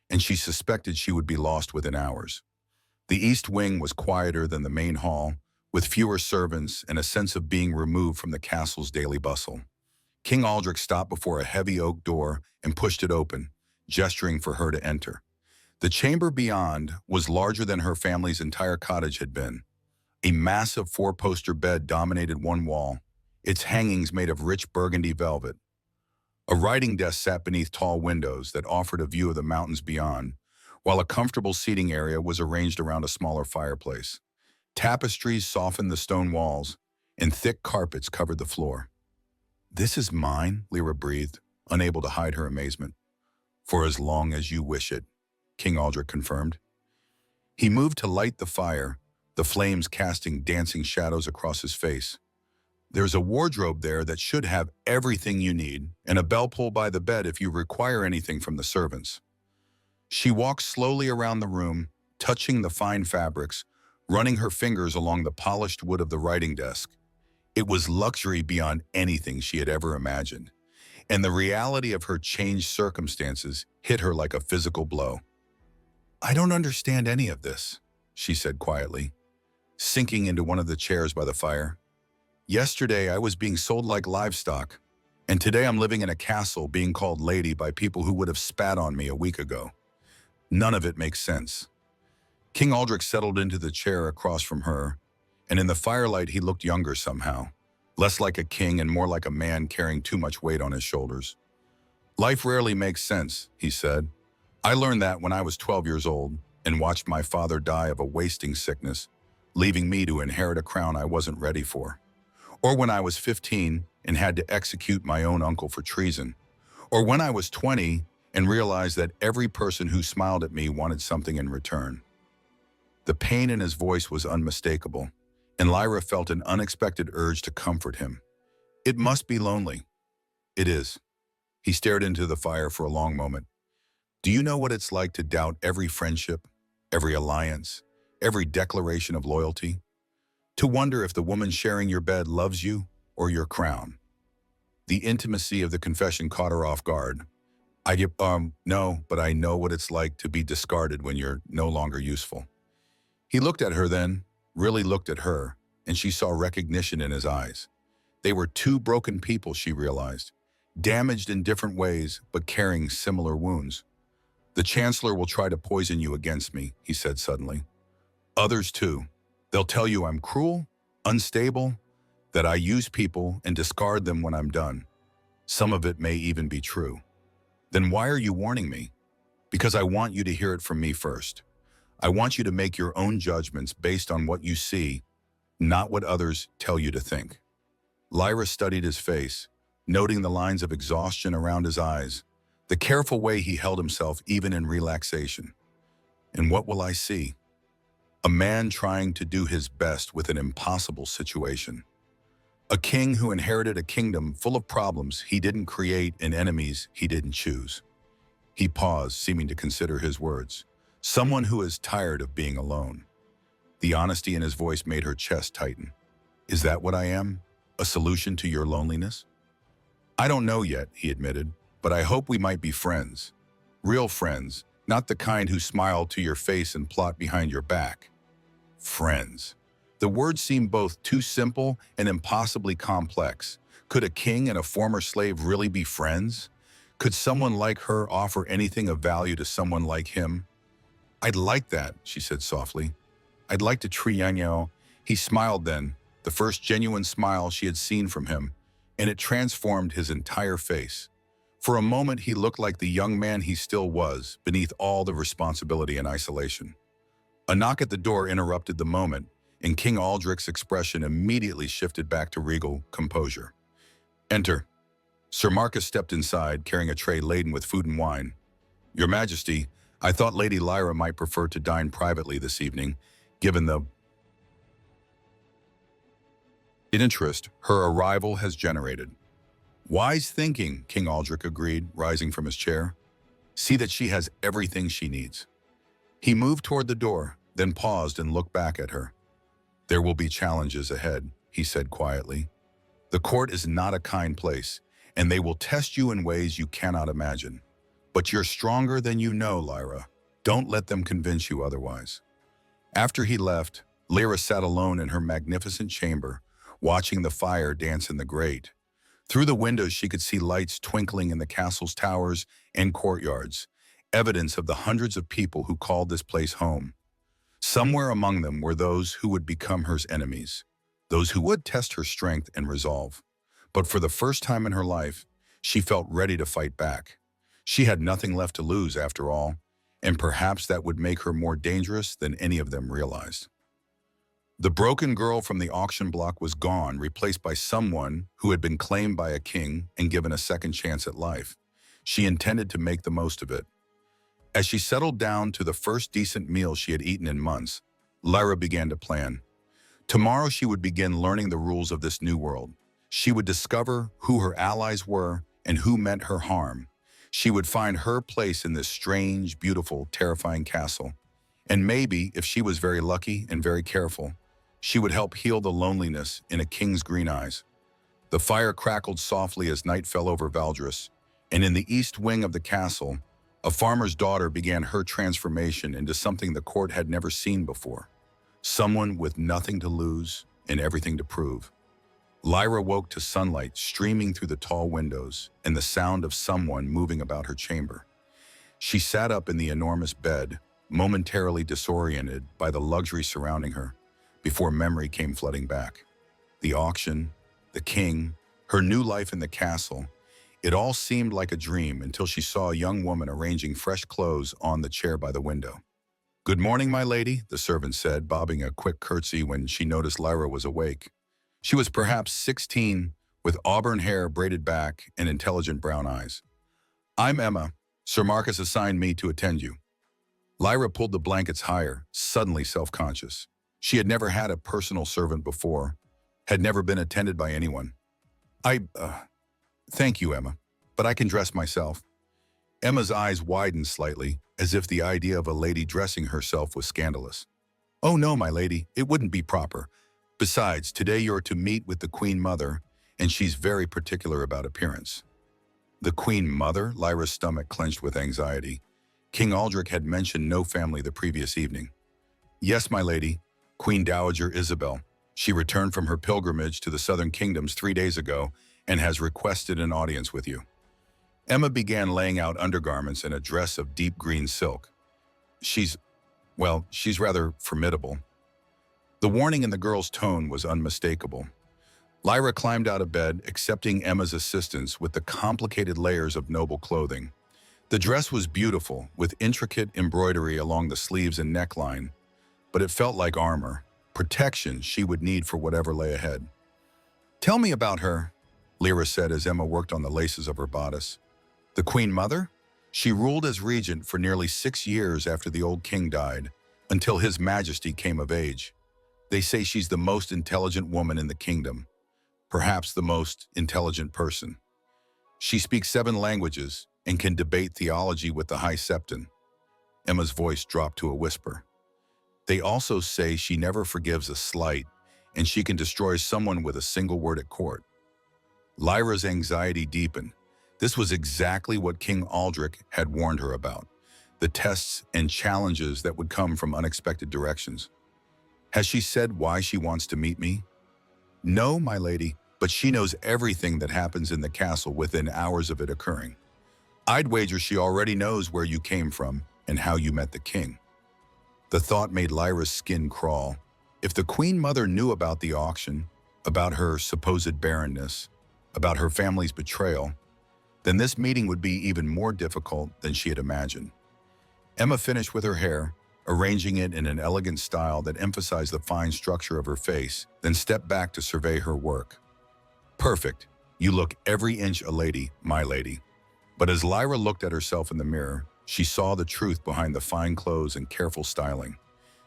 and she suspected she would be lost within hours. The east wing was quieter than the main hall, with fewer servants and a sense of being removed from the castle's daily bustle. King Aldrich stopped before a heavy oak door and pushed it open, gesturing for her to enter. The chamber beyond was larger than her family's entire cottage had been. A massive four-poster bed dominated one wall, its hangings made of rich burgundy velvet. A writing desk sat beneath tall windows that offered a view of the mountains beyond, while a comfortable seating area was arranged around a smaller fireplace. Tapestries softened the stone walls, and thick carpets covered the floor. "This is mine," Lyra breathed, unable to hide her amazement. "For as long as you wish it," King Aldrich confirmed. He moved to light the fire, the flames casting dancing shadows across his face. "There's a wardrobe there that should have everything you need, and a bell pull by the bed if you require anything from the servants." She walked slowly around the room, touching the fine fabrics, running her fingers along the polished wood of the writing desk. It was luxury beyond anything she had ever imagined, and the reality of her changed circumstances hit her like a physical blow. "I don't understand any of this," she said quietly, sinking into one of the chairs by the fire. "Yesterday I was being sold like livestock, and today I'm living in a castle being called lady by people who would have spat on me a week ago. None of it makes sense." King Aldrich settled into the chair across from her, and in the firelight he looked younger somehow, less like a king and more like a man carrying too much weight on his shoulders. "Life rarely makes sense," he said. "I learned that when I was 12 years old and watched my father die of a wasting sickness, leaving me to inherit a crown I wasn't ready for. Or when I was 15 and had to execute my own uncle for treason. Or when I was 20 and realized that every person who smiled at me wanted something in return." The pain in his voice was unmistakable, and Lyra felt an unexpected urge to comfort him. "It must be lonely." "It is." He stared into the fire for a long moment. "Do you know what it's like to doubt every friendship, every alliance, every declaration of loyalty? To wonder if the woman sharing your bed loves you or your crown?" The intimacy of the confession caught her off guard. No, but I know what it's like to be discarded when you're no longer useful." He looked at her then, really looked at her, and she saw recognition in his eyes. They were two broken people, she realized, damaged in different ways, but carrying similar wounds. "The Chancellor will try to poison you against me," he said suddenly. "Others too. They'll tell you I'm cruel, unstable, that I use people and discard them when I'm done. Some of it may even be true. Then why are you warning me? Because I want you to hear it from me first. I want you to make your own judgments based on what you see, not what others tell you to think." Lyra studied his face, noting the lines of exhaustion around his eyes, the careful way he held himself even in relaxation. "And what will I see? A man trying to do his best with an impossible situation. A king who inherited a kingdom full of problems he didn't create and enemies he didn't choose." He paused, seeming to consider his words. "Someone who is tired of being alone." The honesty in his voice made her chest tighten. "Is that what I am? A solution to your loneliness?" "I don't know yet," he admitted, "but I hope we might be friends. Real friends, not the kind who smile to your face and plot behind your back." Friends. The word seemed both too simple and impossibly complex. Could a king and a former slave really be friends? Could someone like her offer anything of value to someone like him? "I'd like that," she said softly. "I'd like to triano." He smiled then, the first genuine smile she had seen from him, and it transformed his entire face. For a moment he looked like the young man he still was, beneath all the responsibility and isolation. A knock at the door interrupted the moment, and King Aldrich's expression immediately shifted back to regal composure. "Enter." Sir Marcus stepped inside, carrying a tray laden with food and wine. "Your Majesty, I thought Lady Lyra might prefer to dine privately this evening, given the interest her arrival has generated." "Wise thinking," King Aldrich agreed, rising from his chair. "See that she has everything she needs." He moved toward the door, then paused and looked back at her. "There will be challenges ahead," he said quietly. "The court is not a kind place, and they will test you in ways you cannot imagine. But you're stronger than you know, Lyra. Don't let them convince you otherwise." After he left, Lyra sat alone in her magnificent chamber, watching the fire dance in the grate. Through the windows she could see lights twinkling in the castle's towers and courtyards, evidence of the hundreds of people who called this place home. Somewhere among them were those who would become her enemies, those who would test her strength and resolve. But for the first time in her life, she felt ready to fight back. She had nothing left to lose, after all, and perhaps that would make her more dangerous than any of them realized. The broken girl from the auction block was gone, replaced by someone who had been claimed by a king and given a second chance at life. She intended to make the most of it. As she settled down to the first decent meal she had eaten in months, Lyra began to plan. Tomorrow she would begin learning the rules of this new world. She would discover who her allies were and who meant her harm. She would find her place in this strange, beautiful, terrifying castle. And maybe, if she was very lucky and very careful, she would help heal the loneliness in a king's green eyes. The fire crackled softly as night fell over Valdris, and in the east wing of the castle, a farmer's daughter began her transformation into something the court had never seen before. Someone with nothing to lose and everything to prove. Lyra woke to sunlight streaming through the tall windows and the sound of someone moving about her chamber. She sat up in the enormous bed, momentarily disoriented by the luxury surrounding her, before memory came flooding back. The auction, the king, her new life in the castle, it all seemed like a dream until she saw a young woman arranging fresh clothes on the chair by the window. "Good morning, my lady," the servant said, bobbing a quick curtsy when she noticed Lyra was awake. She was perhaps 16, with auburn hair braided back and intelligent brown eyes. "I'm Emma. Sir Marcus assigned me to attend you." Lyra pulled the blankets higher, suddenly self-conscious. She had never had a personal servant before, had never been attended by anyone. Thank you, Emma, but I can dress myself." Emma's eyes widened slightly, as if the idea of a lady dressing herself was scandalous. "Oh no, my lady, it wouldn't be proper. Besides, today you're to meet with the Queen Mother, and she's very particular about appearance." The Queen Mother? Lyra's stomach clenched with anxiety. King Aldrich had mentioned no family the previous evening. "Yes, my lady, Queen Dowager Isabel. She returned from her pilgrimage to the southern kingdoms 3 days ago and has requested an audience with you." Emma began laying out undergarments and a dress of deep green silk. She's rather formidable." The warning in the girl's tone was unmistakable. Lyra climbed out of bed, accepting Emma's assistance with the complicated layers of noble clothing. The dress was beautiful, with intricate embroidery along the sleeves and neckline, but it felt like armor, protection she would need for whatever lay ahead. "Tell me about her," Lyra said as Emma worked on the laces of her bodice. "The Queen Mother? She ruled as regent for nearly 6 years after the old king died, until His Majesty came of age. They say she's the most intelligent woman in the kingdom, perhaps the most intelligent person. She speaks 7 languages and can debate theology with the High Septon." Emma's voice dropped to a whisper. "They also say she never forgives a slight, and she can destroy someone with a single word at court." Lyra's anxiety deepened. This was exactly what King Aldrich had warned her about, the tests and challenges that would come from unexpected directions. "Has she said why she wants to meet me?" "No, my lady, but she knows everything that happens in the castle within hours of it occurring. I'd wager she already knows where you came from and how you met the king." The thought made Lyra's skin crawl. If the Queen Mother knew about the auction, about her supposed barrenness, about her family's betrayal, then this meeting would be even more difficult than she had imagined. Emma finished with her hair, arranging it in an elegant style that emphasized the fine structure of her face, then stepped back to survey her work. "Perfect. You look every inch a lady, my lady." But as Lyra looked at herself in the mirror, she saw the truth behind the fine clothes and careful styling.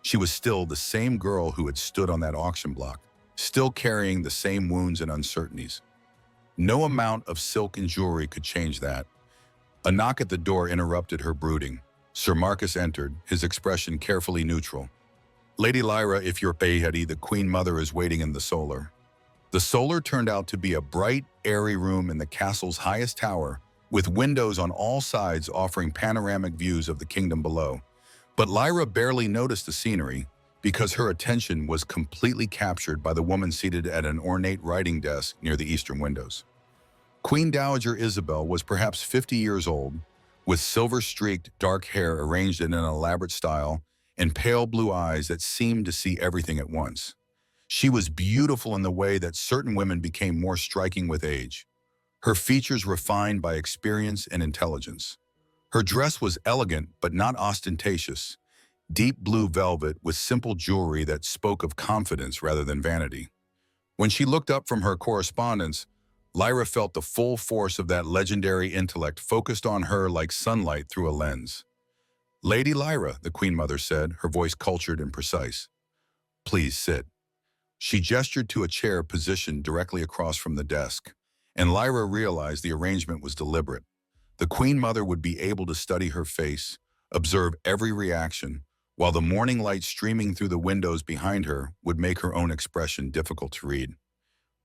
She was still the same girl who had stood on that auction block, still carrying the same wounds and uncertainties. No amount of silk and jewelry could change that. A knock at the door interrupted her brooding. Sir Marcus entered, his expression carefully neutral. "Lady Lyra, if you're Bayhedi, the Queen Mother is waiting in the solar." The solar turned out to be a bright, airy room in the castle's highest tower, with windows on all sides offering panoramic views of the kingdom below. But Lyra barely noticed the scenery, because her attention was completely captured by the woman seated at an ornate writing desk near the eastern windows. Queen Dowager Isabel was perhaps 50 years old, with silver-streaked dark hair arranged in an elaborate style and pale blue eyes that seemed to see everything at once. She was beautiful in the way that certain women became more striking with age, her features refined by experience and intelligence. Her dress was elegant but not ostentatious, deep blue velvet with simple jewelry that spoke of confidence rather than vanity. When she looked up from her correspondence, Lyra felt the full force of that legendary intellect focused on her like sunlight through a lens. "Lady Lyra," the Queen Mother said, her voice cultured and precise. "Please sit." She gestured to a chair positioned directly across from the desk, and Lyra realized the arrangement was deliberate. The Queen Mother would be able to study her face, observe every reaction, while the morning light streaming through the windows behind her would make her own expression difficult to read.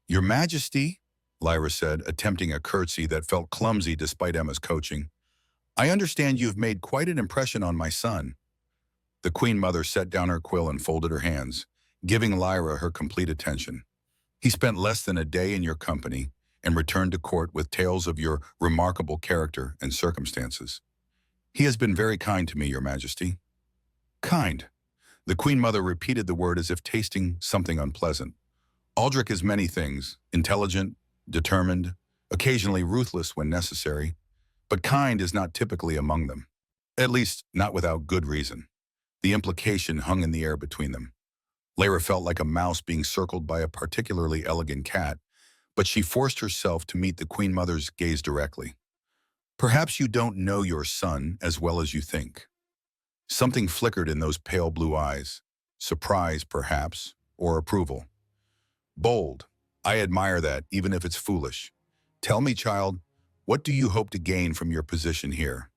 "Your Majesty," Lyra said, attempting a curtsy that felt clumsy despite Emma's coaching, "I understand you've made quite an impression on my son." The Queen Mother set down her quill and folded her hands, giving Lyra her complete attention. "He spent less than a day in your company and returned to court with tales of your remarkable character and circumstances. He has been very kind to me, Your Majesty." "Kind." The Queen Mother repeated the word as if tasting something unpleasant. "Aldrich is many things, intelligent, determined, occasionally ruthless when necessary, but kind is not typically among them. At least, not without good reason." The implication hung in the air between them. Lyra felt like a mouse being circled by a particularly elegant cat, but she forced herself to meet the Queen Mother's gaze directly. "Perhaps you don't know your son as well as you think." Something flickered in those pale blue eyes. Surprise, perhaps, or approval. "Bold. I admire that, even if it's foolish. Tell me, child, what do you hope to gain from your position here?"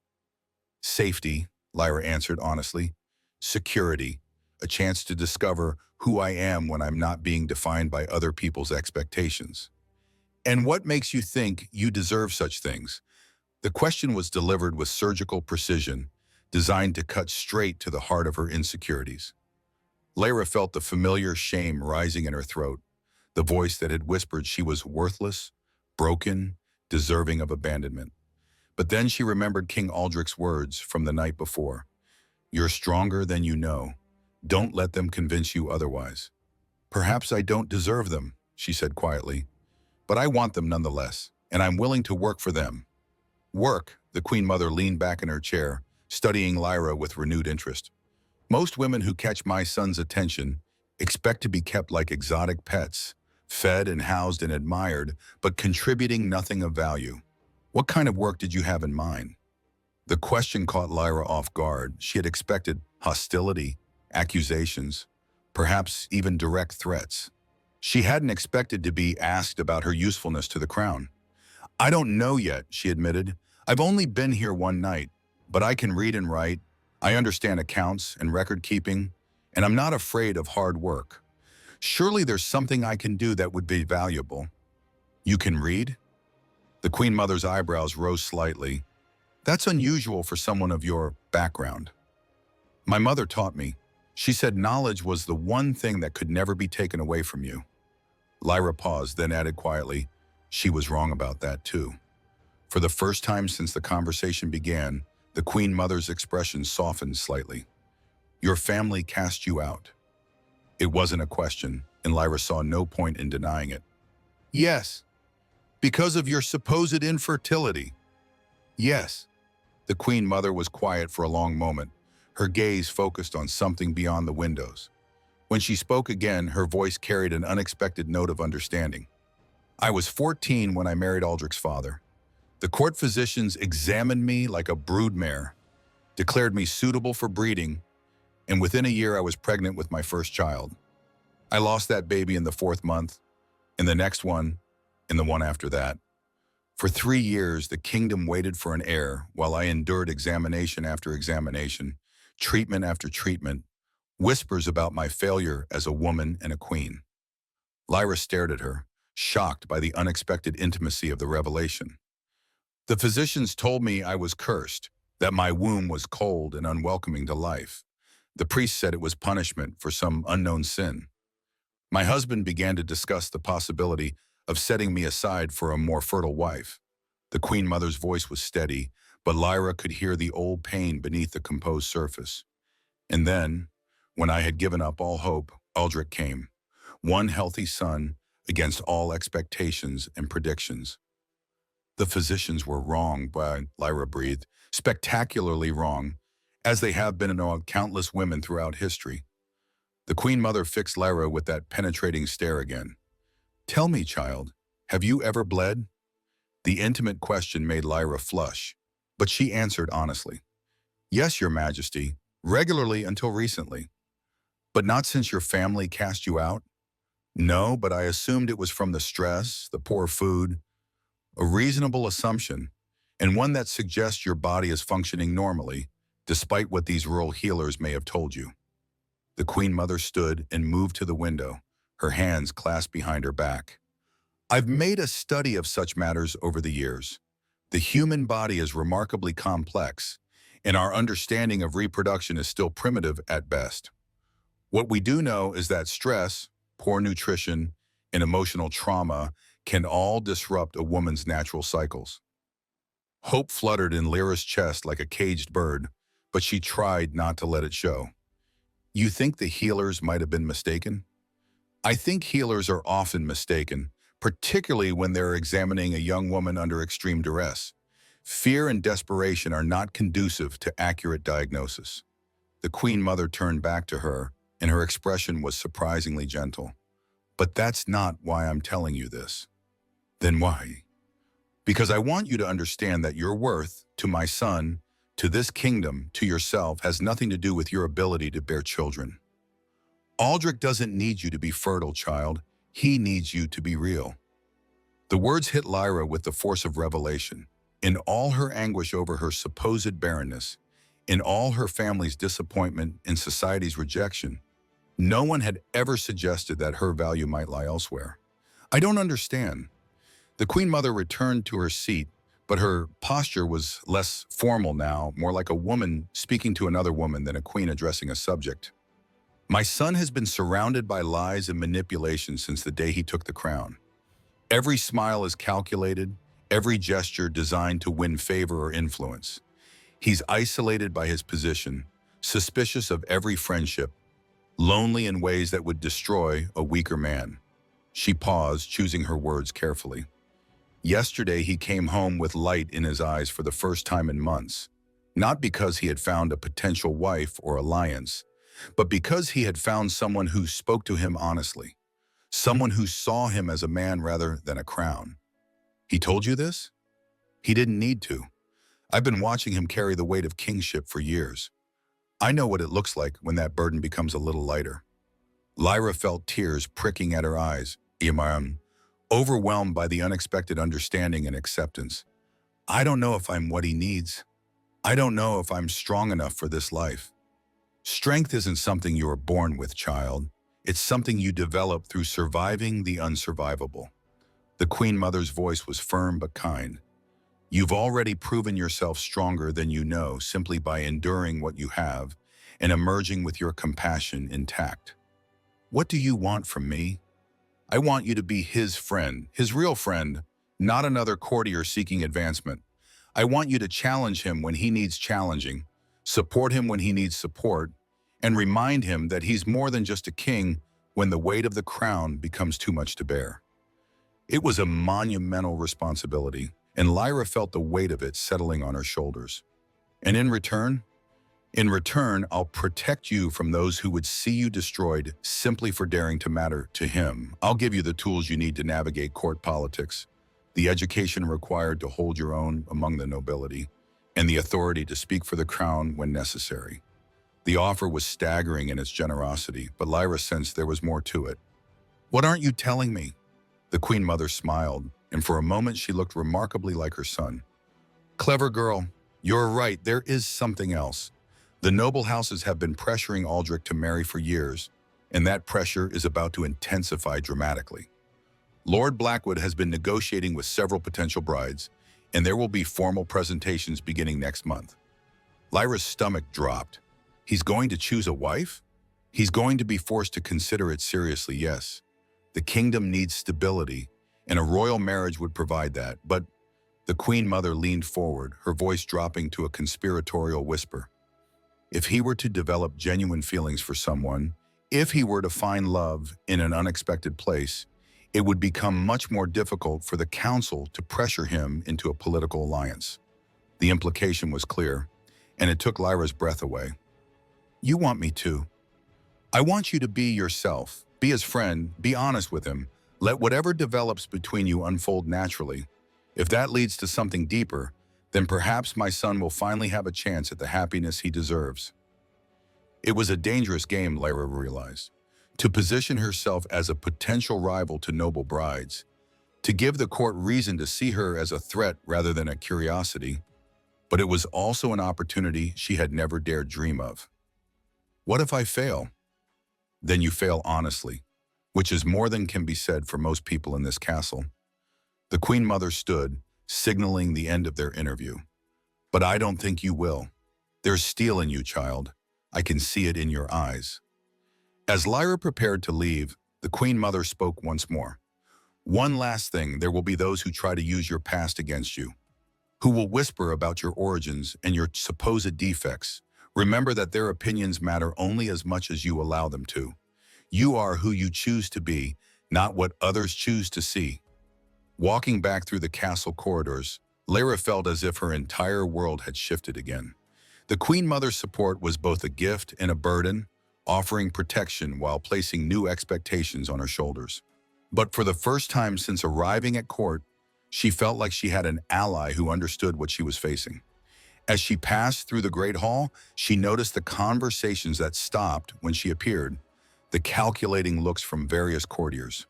"Safety," Lyra answered honestly. "Security. A chance to discover who I am when I'm not being defined by other people's expectations." "And what makes you think you deserve such things?" The question was delivered with surgical precision, designed to cut straight to the heart of her insecurities. Lyra felt the familiar shame rising in her throat, the voice that had whispered she was worthless, broken, deserving of abandonment. But then she remembered King Aldrich's words from the night before. "You're stronger than you know. Don't let them convince you otherwise." "Perhaps I don't deserve them," she said quietly, "but I want them nonetheless, and I'm willing to work for them." "Work," the Queen Mother leaned back in her chair, studying Lyra with renewed interest. "Most women who catch my son's attention expect to be kept like exotic pets, fed and housed and admired, but contributing nothing of value. What kind of work did you have in mind?" The question caught Lyra off guard. She had expected hostility, accusations, perhaps even direct threats. She hadn't expected to be asked about her usefulness to the crown. "I don't know yet," she admitted. "I've only been here one night, but I can read and write. I understand accounts and record keeping, and I'm not afraid of hard work. Surely there's something I can do that would be valuable." "You can read?" The Queen Mother's eyebrows rose slightly. "That's unusual for someone of your background." "My mother taught me. She said knowledge was the one thing that could never be taken away from you." Lyra paused, then added quietly, "She was wrong about that too." For the first time since the conversation began, the Queen Mother's expression softened slightly. "Your family cast you out." It wasn't a question, and Lyra saw no point in denying it. "Yes." "Because of your supposed infertility." "Yes." The Queen Mother was quiet for a long moment, her gaze focused on something beyond the windows. When she spoke again, her voice carried an unexpected note of understanding. "I was 14 when I married Aldrich's father. The court physicians examined me like a broodmare, declared me suitable for breeding, and within a year I was pregnant with my first child. I lost that baby in the 4th month, in the next one, in the one after that. For 3 years, the kingdom waited for an heir while I endured examination after examination, treatment after treatment, whispers about my failure as a woman and a queen." Lyra stared at her, shocked by the unexpected intimacy of the revelation. "The physicians told me I was cursed, that my womb was cold and unwelcoming to life. The priest said it was punishment for some unknown sin. My husband began to discuss the possibility of setting me aside for a more fertile wife." The Queen Mother's voice was steady, but Lyra could hear the old pain beneath the composed surface. "And then, when I had given up all hope, Aldrich came. One healthy son against all expectations and predictions." The physicians were wrong, Lyra breathed, spectacularly wrong, as they have been in countless women throughout history. The Queen Mother fixed Lyra with that penetrating stare again. Tell me, child, have you ever bled? The intimate question made Lyra flush, but she answered honestly. Yes, Your Majesty, regularly until recently. But not since your family cast you out? No, but I assumed it was from the stress, the poor food, a reasonable assumption, and one that suggests your body is functioning normally, despite what these rural healers may have told you. The Queen Mother stood and moved to the window, her hands clasped behind her back. I've made a study of such matters over the years. The human body is remarkably complex, and our understanding of reproduction is still primitive at best. What we do know is that stress, poor nutrition, and emotional trauma can all disrupt a woman's natural cycles. Hope fluttered in Lyra's chest like a caged bird, but she tried not to let it show. You think the healers might have been mistaken? I think healers are often mistaken, particularly when they're examining a young woman under extreme duress. Fear and desperation are not conducive to accurate diagnosis. The Queen Mother turned back to her, and her expression was surprisingly gentle. But that's not why I'm telling you this. Then why? Because I want you to understand that your worth, to my son, to this kingdom, to yourself, has nothing to do with your ability to bear children. Aldrich doesn't need you to be fertile, child. He needs you to be real. The words hit Lyra with the force of revelation. In all her anguish over her supposed barrenness, in all her family's disappointment and society's rejection, no one had ever suggested that her value might lie elsewhere. I don't understand. The Queen Mother returned to her seat, but her posture was less formal now, more like a woman speaking to another woman than a queen addressing a subject. My son has been surrounded by lies and manipulation since the day he took the crown. Every smile is calculated, every gesture designed to win favor or influence. He's isolated by his position, suspicious of every friendship, lonely in ways that would destroy a weaker man. She paused, choosing her words carefully. Yesterday, he came home with light in his eyes for the first time in months, not because he had found a potential wife or alliance, but because he had found someone who spoke to him honestly, someone who saw him as a man rather than a crown. He told you this? He didn't need to. I've been watching him carry the weight of kingship for years. I know what it looks like when that burden becomes a little lighter. Lyra felt tears pricking at her eyes, overwhelmed by the unexpected understanding and acceptance. I don't know if I'm what he needs. I don't know if I'm strong enough for this life. Strength isn't something you are born with, child. It's something you develop through surviving the unsurvivable. The Queen Mother's voice was firm but kind. You've already proven yourself stronger than you know simply by enduring what you have and emerging with your compassion intact. What do you want from me? I want you to be his friend, his real friend, not another courtier seeking advancement. I want you to challenge him when he needs challenging, support him when he needs support, and remind him that he's more than just a king when the weight of the crown becomes too much to bear. It was a monumental responsibility, and Lyra felt the weight of it settling on her shoulders. And in return, I'll protect you from those who would see you destroyed simply for daring to matter to him. I'll give you the tools you need to navigate court politics, the education required to hold your own among the nobility, and the authority to speak for the crown when necessary. The offer was staggering in its generosity, but Lyra sensed there was more to it. What aren't you telling me? The Queen Mother smiled, and for a moment she looked remarkably like her son. Clever girl, you're right, there is something else. The noble houses have been pressuring Aldrich to marry for years, and that pressure is about to intensify dramatically. Lord Blackwood has been negotiating with several potential brides, and there will be formal presentations beginning next month. Lyra's stomach dropped. He's going to choose a wife? He's going to be forced to consider it seriously, yes. The kingdom needs stability, and a royal marriage would provide that, but the Queen Mother leaned forward, her voice dropping to a conspiratorial whisper. If he were to develop genuine feelings for someone, if he were to find love in an unexpected place, it would become much more difficult for the council to pressure him into a political alliance. The implication was clear, and it took Lyra's breath away. You want me to. I want you to be yourself, be his friend, be honest with him. Let whatever develops between you unfold naturally. If that leads to something deeper, then perhaps my son will finally have a chance at the happiness he deserves. It was a dangerous game, Lyra realized. To position herself as a potential rival to noble brides, to give the court reason to see her as a threat rather than a curiosity, but it was also an opportunity she had never dared dream of. What if I fail? Then you fail honestly, which is more than can be said for most people in this castle. The Queen Mother stood, signaling the end of their interview. But I don't think you will. There's steel in you, child. I can see it in your eyes. As Lyra prepared to leave, the Queen Mother spoke once more. One last thing, there will be those who try to use your past against you, who will whisper about your origins and your supposed defects. Remember that their opinions matter only as much as you allow them to. You are who you choose to be, not what others choose to see. Walking back through the castle corridors, Lyra felt as if her entire world had shifted again. The Queen Mother's support was both a gift and a burden, offering protection while placing new expectations on her shoulders. But for the first time since arriving at court, she felt like she had an ally who understood what she was facing. As she passed through the Great Hall, she noticed the conversations that stopped when she appeared, the calculating looks from various courtiers.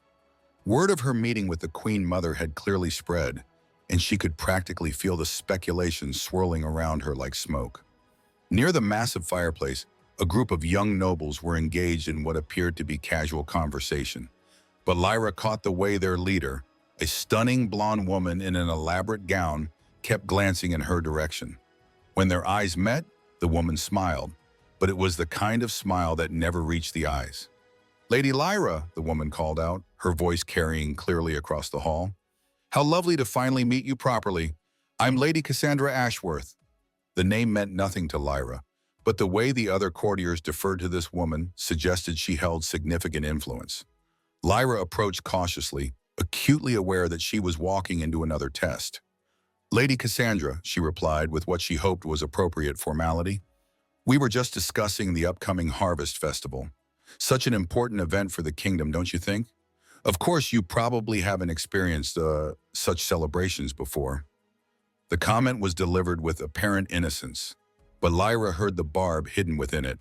Word of her meeting with the Queen Mother had clearly spread, and she could practically feel the speculations swirling around her like smoke. Near the massive fireplace, a group of young nobles were engaged in what appeared to be casual conversation. But Lyra caught the way their leader, a stunning blonde woman in an elaborate gown, kept glancing in her direction. When their eyes met, the woman smiled, but it was the kind of smile that never reached the eyes. "Lady Lyra," the woman called out, her voice carrying clearly across the hall. "How lovely to finally meet you properly. I'm Lady Cassandra Ashworth." The name meant nothing to Lyra, but the way the other courtiers deferred to this woman suggested she held significant influence. Lyra approached cautiously, acutely aware that she was walking into another test. "Lady Cassandra," she replied with what she hoped was appropriate formality. "We were just discussing the upcoming Harvest Festival. Such an important event for the kingdom, don't you think? Of course, you probably haven't experienced such celebrations before." The comment was delivered with apparent innocence, but Lyra heard the barb hidden within it.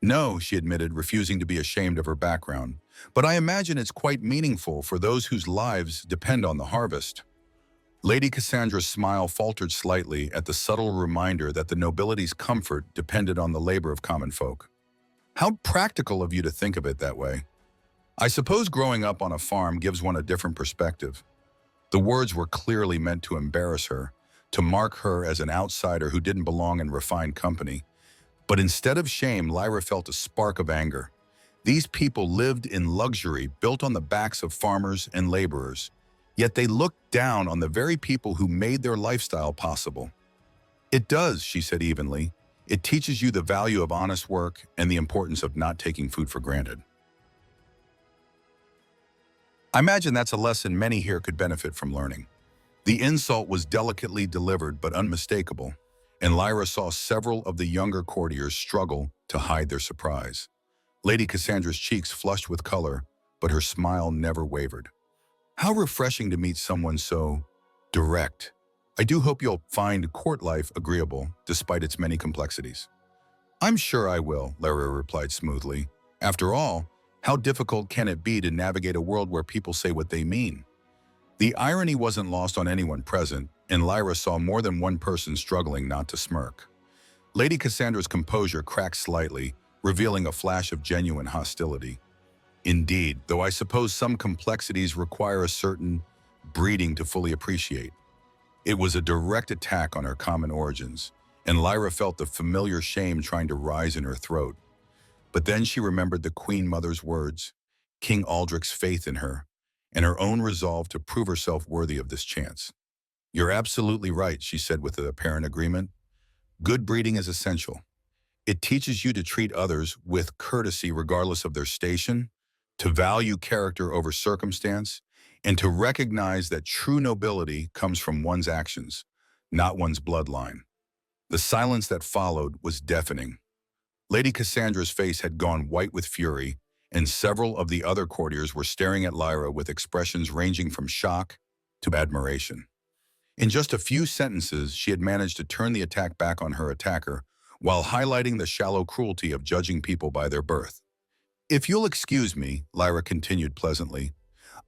"No," she admitted, refusing to be ashamed of her background, "but I imagine it's quite meaningful for those whose lives depend on the harvest." Lady Cassandra's smile faltered slightly at the subtle reminder that the nobility's comfort depended on the labor of common folk. "How practical of you to think of it that way. I suppose growing up on a farm gives one a different perspective." The words were clearly meant to embarrass her, to mark her as an outsider who didn't belong in refined company. But instead of shame, Lyra felt a spark of anger. These people lived in luxury built on the backs of farmers and laborers, yet they looked down on the very people who made their lifestyle possible. "It does," she said evenly. "It teaches you the value of honest work and the importance of not taking food for granted." I imagine that's a lesson many here could benefit from learning. The insult was delicately delivered but unmistakable, and Lyra saw several of the younger courtiers struggle to hide their surprise. Lady Cassandra's cheeks flushed with color, but her smile never wavered. "How refreshing to meet someone so direct. I do hope you'll find court life agreeable, despite its many complexities." "I'm sure I will," Lyra replied smoothly. "After all, how difficult can it be to navigate a world where people say what they mean?" The irony wasn't lost on anyone present, and Lyra saw more than one person struggling not to smirk. Lady Cassandra's composure cracked slightly, revealing a flash of genuine hostility. "Indeed, though I suppose some complexities require a certain breeding to fully appreciate." It was a direct attack on her common origins, and Lyra felt the familiar shame trying to rise in her throat. But then she remembered the Queen Mother's words, King Aldrich's faith in her, and her own resolve to prove herself worthy of this chance. "You're absolutely right," she said with apparent agreement. "Good breeding is essential. It teaches you to treat others with courtesy regardless of their station, to value character over circumstance, and to recognize that true nobility comes from one's actions, not one's bloodline. The silence that followed was deafening. Lady Cassandra's face had gone white with fury, and several of the other courtiers were staring at Lyra with expressions ranging from shock to admiration. In just a few sentences, she had managed to turn the attack back on her attacker, while highlighting the shallow cruelty of judging people by their birth. "If you'll excuse me," Lyra continued pleasantly,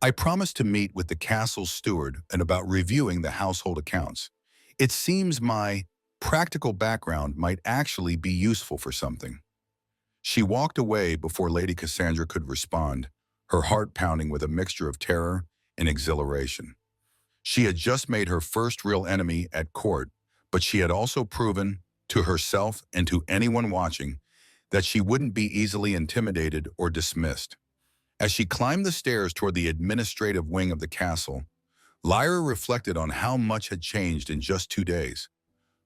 "I promised to meet with the castle's steward and about reviewing the household accounts. It seems my practical background might actually be useful for something." She walked away before Lady Cassandra could respond, her heart pounding with a mixture of terror and exhilaration. She had just made her first real enemy at court, but she had also proven, to herself and to anyone watching, that she wouldn't be easily intimidated or dismissed. As she climbed the stairs toward the administrative wing of the castle, Lyra reflected on how much had changed in just 2 days.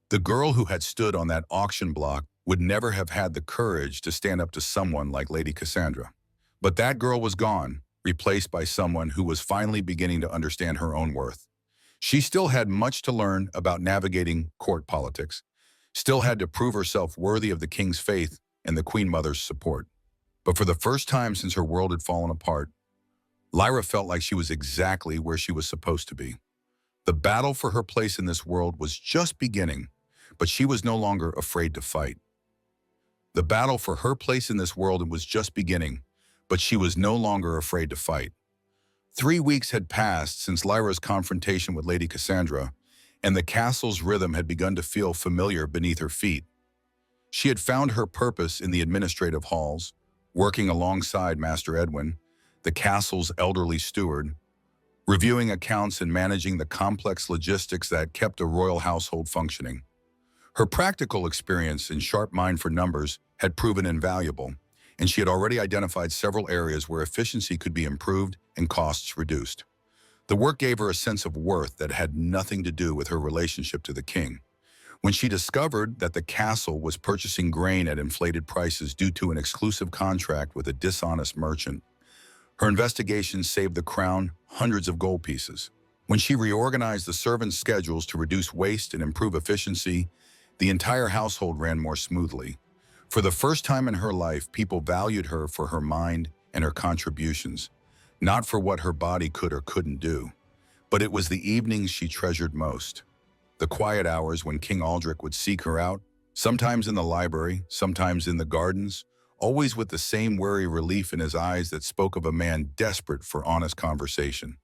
The girl who had stood on that auction block would never have had the courage to stand up to someone like Lady Cassandra. But that girl was gone, replaced by someone who was finally beginning to understand her own worth. She still had much to learn about navigating court politics, still had to prove herself worthy of the king's faith and the Queen Mother's support. But for the first time since her world had fallen apart, Lyra felt like she was exactly where she was supposed to be. The battle for her place in this world was just beginning, but she was no longer afraid to fight. The battle for her place in this world was just beginning, but she was no longer afraid to fight. 3 weeks had passed since Lyra's confrontation with Lady Cassandra, and the castle's rhythm had begun to feel familiar beneath her feet. She had found her purpose in the administrative halls, working alongside Master Edwin, the castle's elderly steward, reviewing accounts and managing the complex logistics that kept a royal household functioning. Her practical experience and sharp mind for numbers had proven invaluable, and she had already identified several areas where efficiency could be improved and costs reduced. The work gave her a sense of worth that had nothing to do with her relationship to the king. When she discovered that the castle was purchasing grain at inflated prices due to an exclusive contract with a dishonest merchant, her investigation saved the crown hundreds of gold pieces. When she reorganized the servants' schedules to reduce waste and improve efficiency, the entire household ran more smoothly. For the first time in her life, people valued her for her mind and her contributions, not for what her body could or couldn't do. But it was the evenings she treasured most. The quiet hours when King Aldrich would seek her out, sometimes in the library, sometimes in the gardens, always with the same weary relief in his eyes that spoke of a man desperate for honest conversation.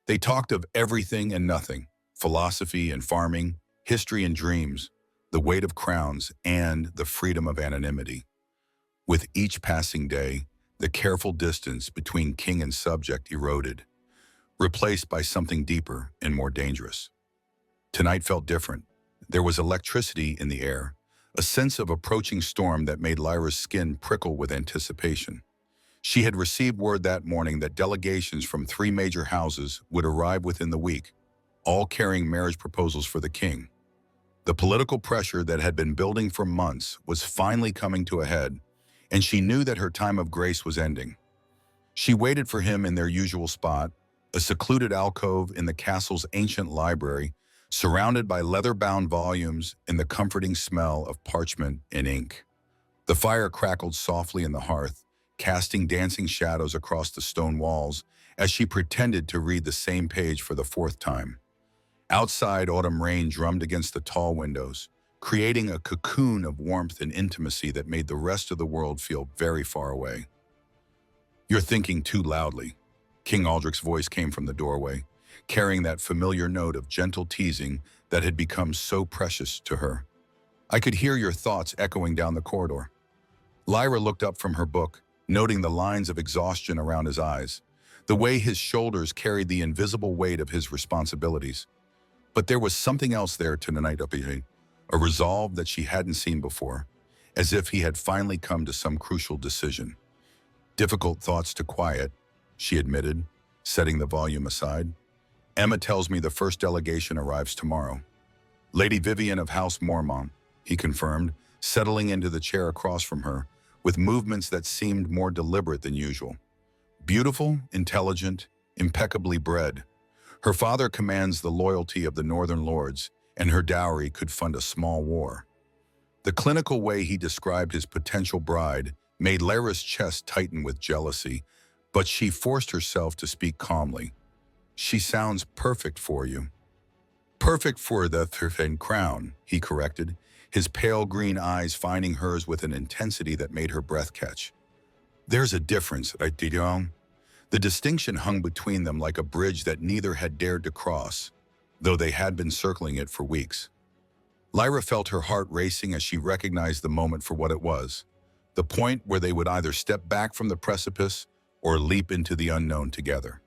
They talked of everything and nothing, philosophy and farming, history and dreams, the weight of crowns, and the freedom of anonymity. With each passing day, the careful distance between king and subject eroded, replaced by something deeper and more dangerous. Tonight felt different. There was electricity in the air, a sense of approaching storm that made Lyra's skin prickle with anticipation. She had received word that morning that delegations from 3 major houses would arrive within the week, all carrying marriage proposals for the king. The political pressure that had been building for months was finally coming to a head, and she knew that her time of grace was ending. She waited for him in their usual spot, a secluded alcove in the castle's ancient library, surrounded by leather-bound volumes and the comforting smell of parchment and ink. The fire crackled softly in the hearth, casting dancing shadows across the stone walls as she pretended to read the same page for the 4th time. Outside, autumn rain drummed against the tall windows, creating a cocoon of warmth and intimacy that made the rest of the world feel very far away. "You're thinking too loudly." King Aldrich's voice came from the doorway, carrying that familiar note of gentle teasing that had become so precious to her. "I could hear your thoughts echoing down the corridor." Lyra looked up from her book, noting the lines of exhaustion around his eyes, the way his shoulders carried the invisible weight of his responsibilities. But there was something else there tonight, a resolve that she hadn't seen before, as if he had finally come to some crucial decision. "Difficult thoughts to quiet," she admitted, setting the volume aside. "Emma tells me the first delegation arrives tomorrow." "Lady Vivian of House Mormont," he confirmed, settling into the chair across from her, with movements that seemed more deliberate than usual. Beautiful, intelligent, impeccably bred. Her father commands the loyalty of the northern lords, and her dowry could fund a small war. The clinical way he described his potential bride made Lyra's chest tighten with jealousy, but she forced herself to speak calmly. She sounds perfect for you. Perfect for the third crown, he corrected, his pale green eyes finding hers with an intensity that made her breath catch. There's a difference, right, Didion? The distinction hung between them like a bridge that neither had dared to cross, though they had been circling it for weeks. Lyra felt her heart racing as she recognized the moment for what it was, the point where they would either step back from the precipice or leap into the unknown together.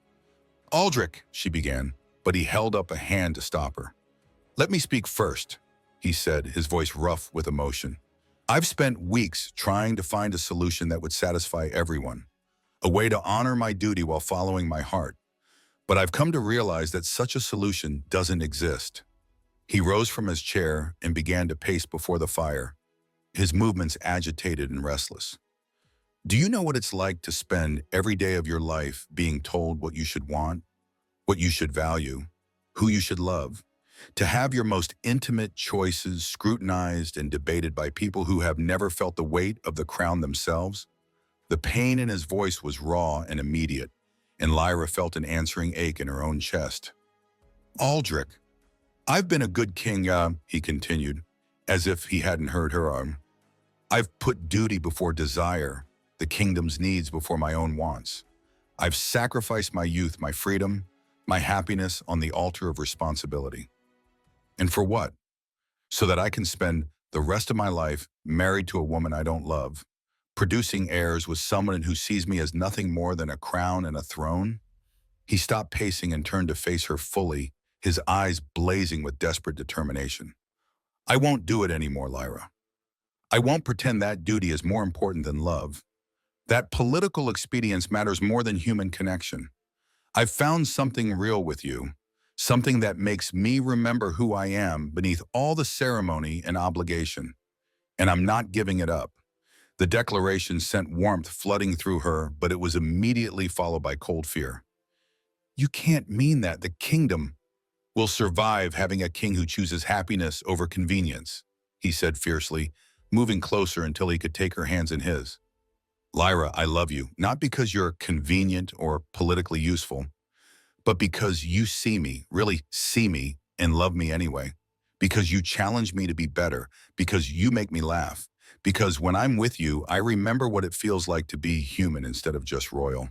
Aldrich, she began, but he held up a hand to stop her. Let me speak first, he said, his voice rough with emotion. I've spent weeks trying to find a solution that would satisfy everyone, a way to honor my duty while following my heart. But I've come to realize that such a solution doesn't exist. He rose from his chair and began to pace before the fire, his movements agitated and restless. Do you know what it's like to spend every day of your life being told what you should want, what you should value, who you should love? To have your most intimate choices scrutinized and debated by people who have never felt the weight of the crown themselves? The pain in his voice was raw and immediate, and Lyra felt an answering ache in her own chest. Aldrich, I've been a good king, he continued, as if he hadn't heard her arm. I've put duty before desire, the kingdom's needs before my own wants. I've sacrificed my youth, my freedom, my happiness on the altar of responsibility. And for what? So that I can spend the rest of my life married to a woman I don't love, producing heirs with someone who sees me as nothing more than a crown and a throne? He stopped pacing and turned to face her fully, his eyes blazing with desperate determination. I won't do it anymore, Lyra. I won't pretend that duty is more important than love. That political expedience matters more than human connection. I've found something real with you, something that makes me remember who I am beneath all the ceremony and obligation. And I'm not giving it up. The declaration sent warmth flooding through her, but it was immediately followed by cold fear. You can't mean that. The kingdom will survive having a king who chooses happiness over convenience, he said fiercely, moving closer until he could take her hands in his. Lyra, I love you, not because you're convenient or politically useful, but because you see me, really see me, and love me anyway. Because you challenge me to be better, because you make me laugh, because when I'm with you, I remember what it feels like to be human instead of just royal.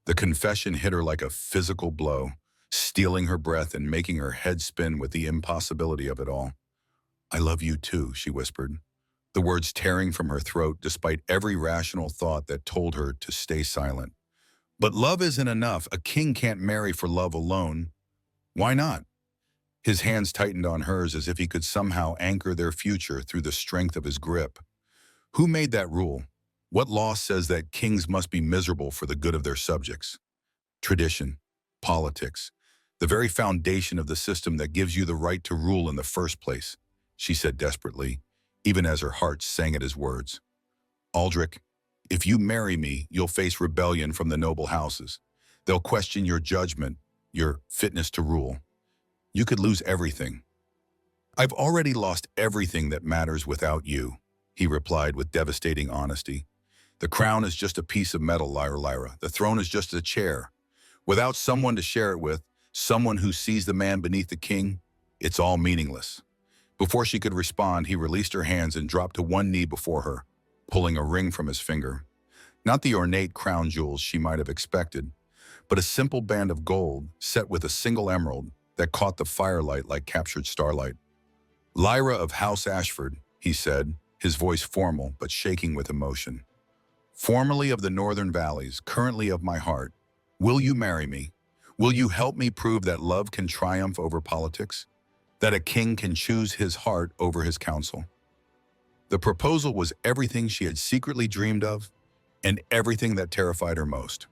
The confession hit her like a physical blow, stealing her breath and making her head spin with the impossibility of it all. I love you too, she whispered, the words tearing from her throat despite every rational thought that told her to stay silent. But love isn't enough. A king can't marry for love alone. Why not? His hands tightened on hers as if he could somehow anchor their future through the strength of his grip. Who made that rule? What law says that kings must be miserable for the good of their subjects? Tradition, politics, the very foundation of the system that gives you the right to rule in the first place, she said desperately, even as her heart sang at his words. Aldrich, if you marry me, you'll face rebellion from the noble houses. They'll question your judgment, your fitness to rule. You could lose everything. I've already lost everything that matters without you, he replied with devastating honesty. The crown is just a piece of metal, Lyra. The throne is just a chair. Without someone to share it with, someone who sees the man beneath the king, it's all meaningless. Before she could respond, he released her hands and dropped to one knee before her, pulling a ring from his finger. Not the ornate crown jewels she might have expected, but a simple band of gold set with a single emerald that caught the firelight like captured starlight. Lyra of House Ashford, he said, his voice formal but shaking with emotion. Formerly of the Northern Valleys, currently of my heart, will you marry me? Will you help me prove that love can triumph over politics? That a king can choose his heart over his counsel? The proposal was everything she had secretly dreamed of and everything that terrified her most.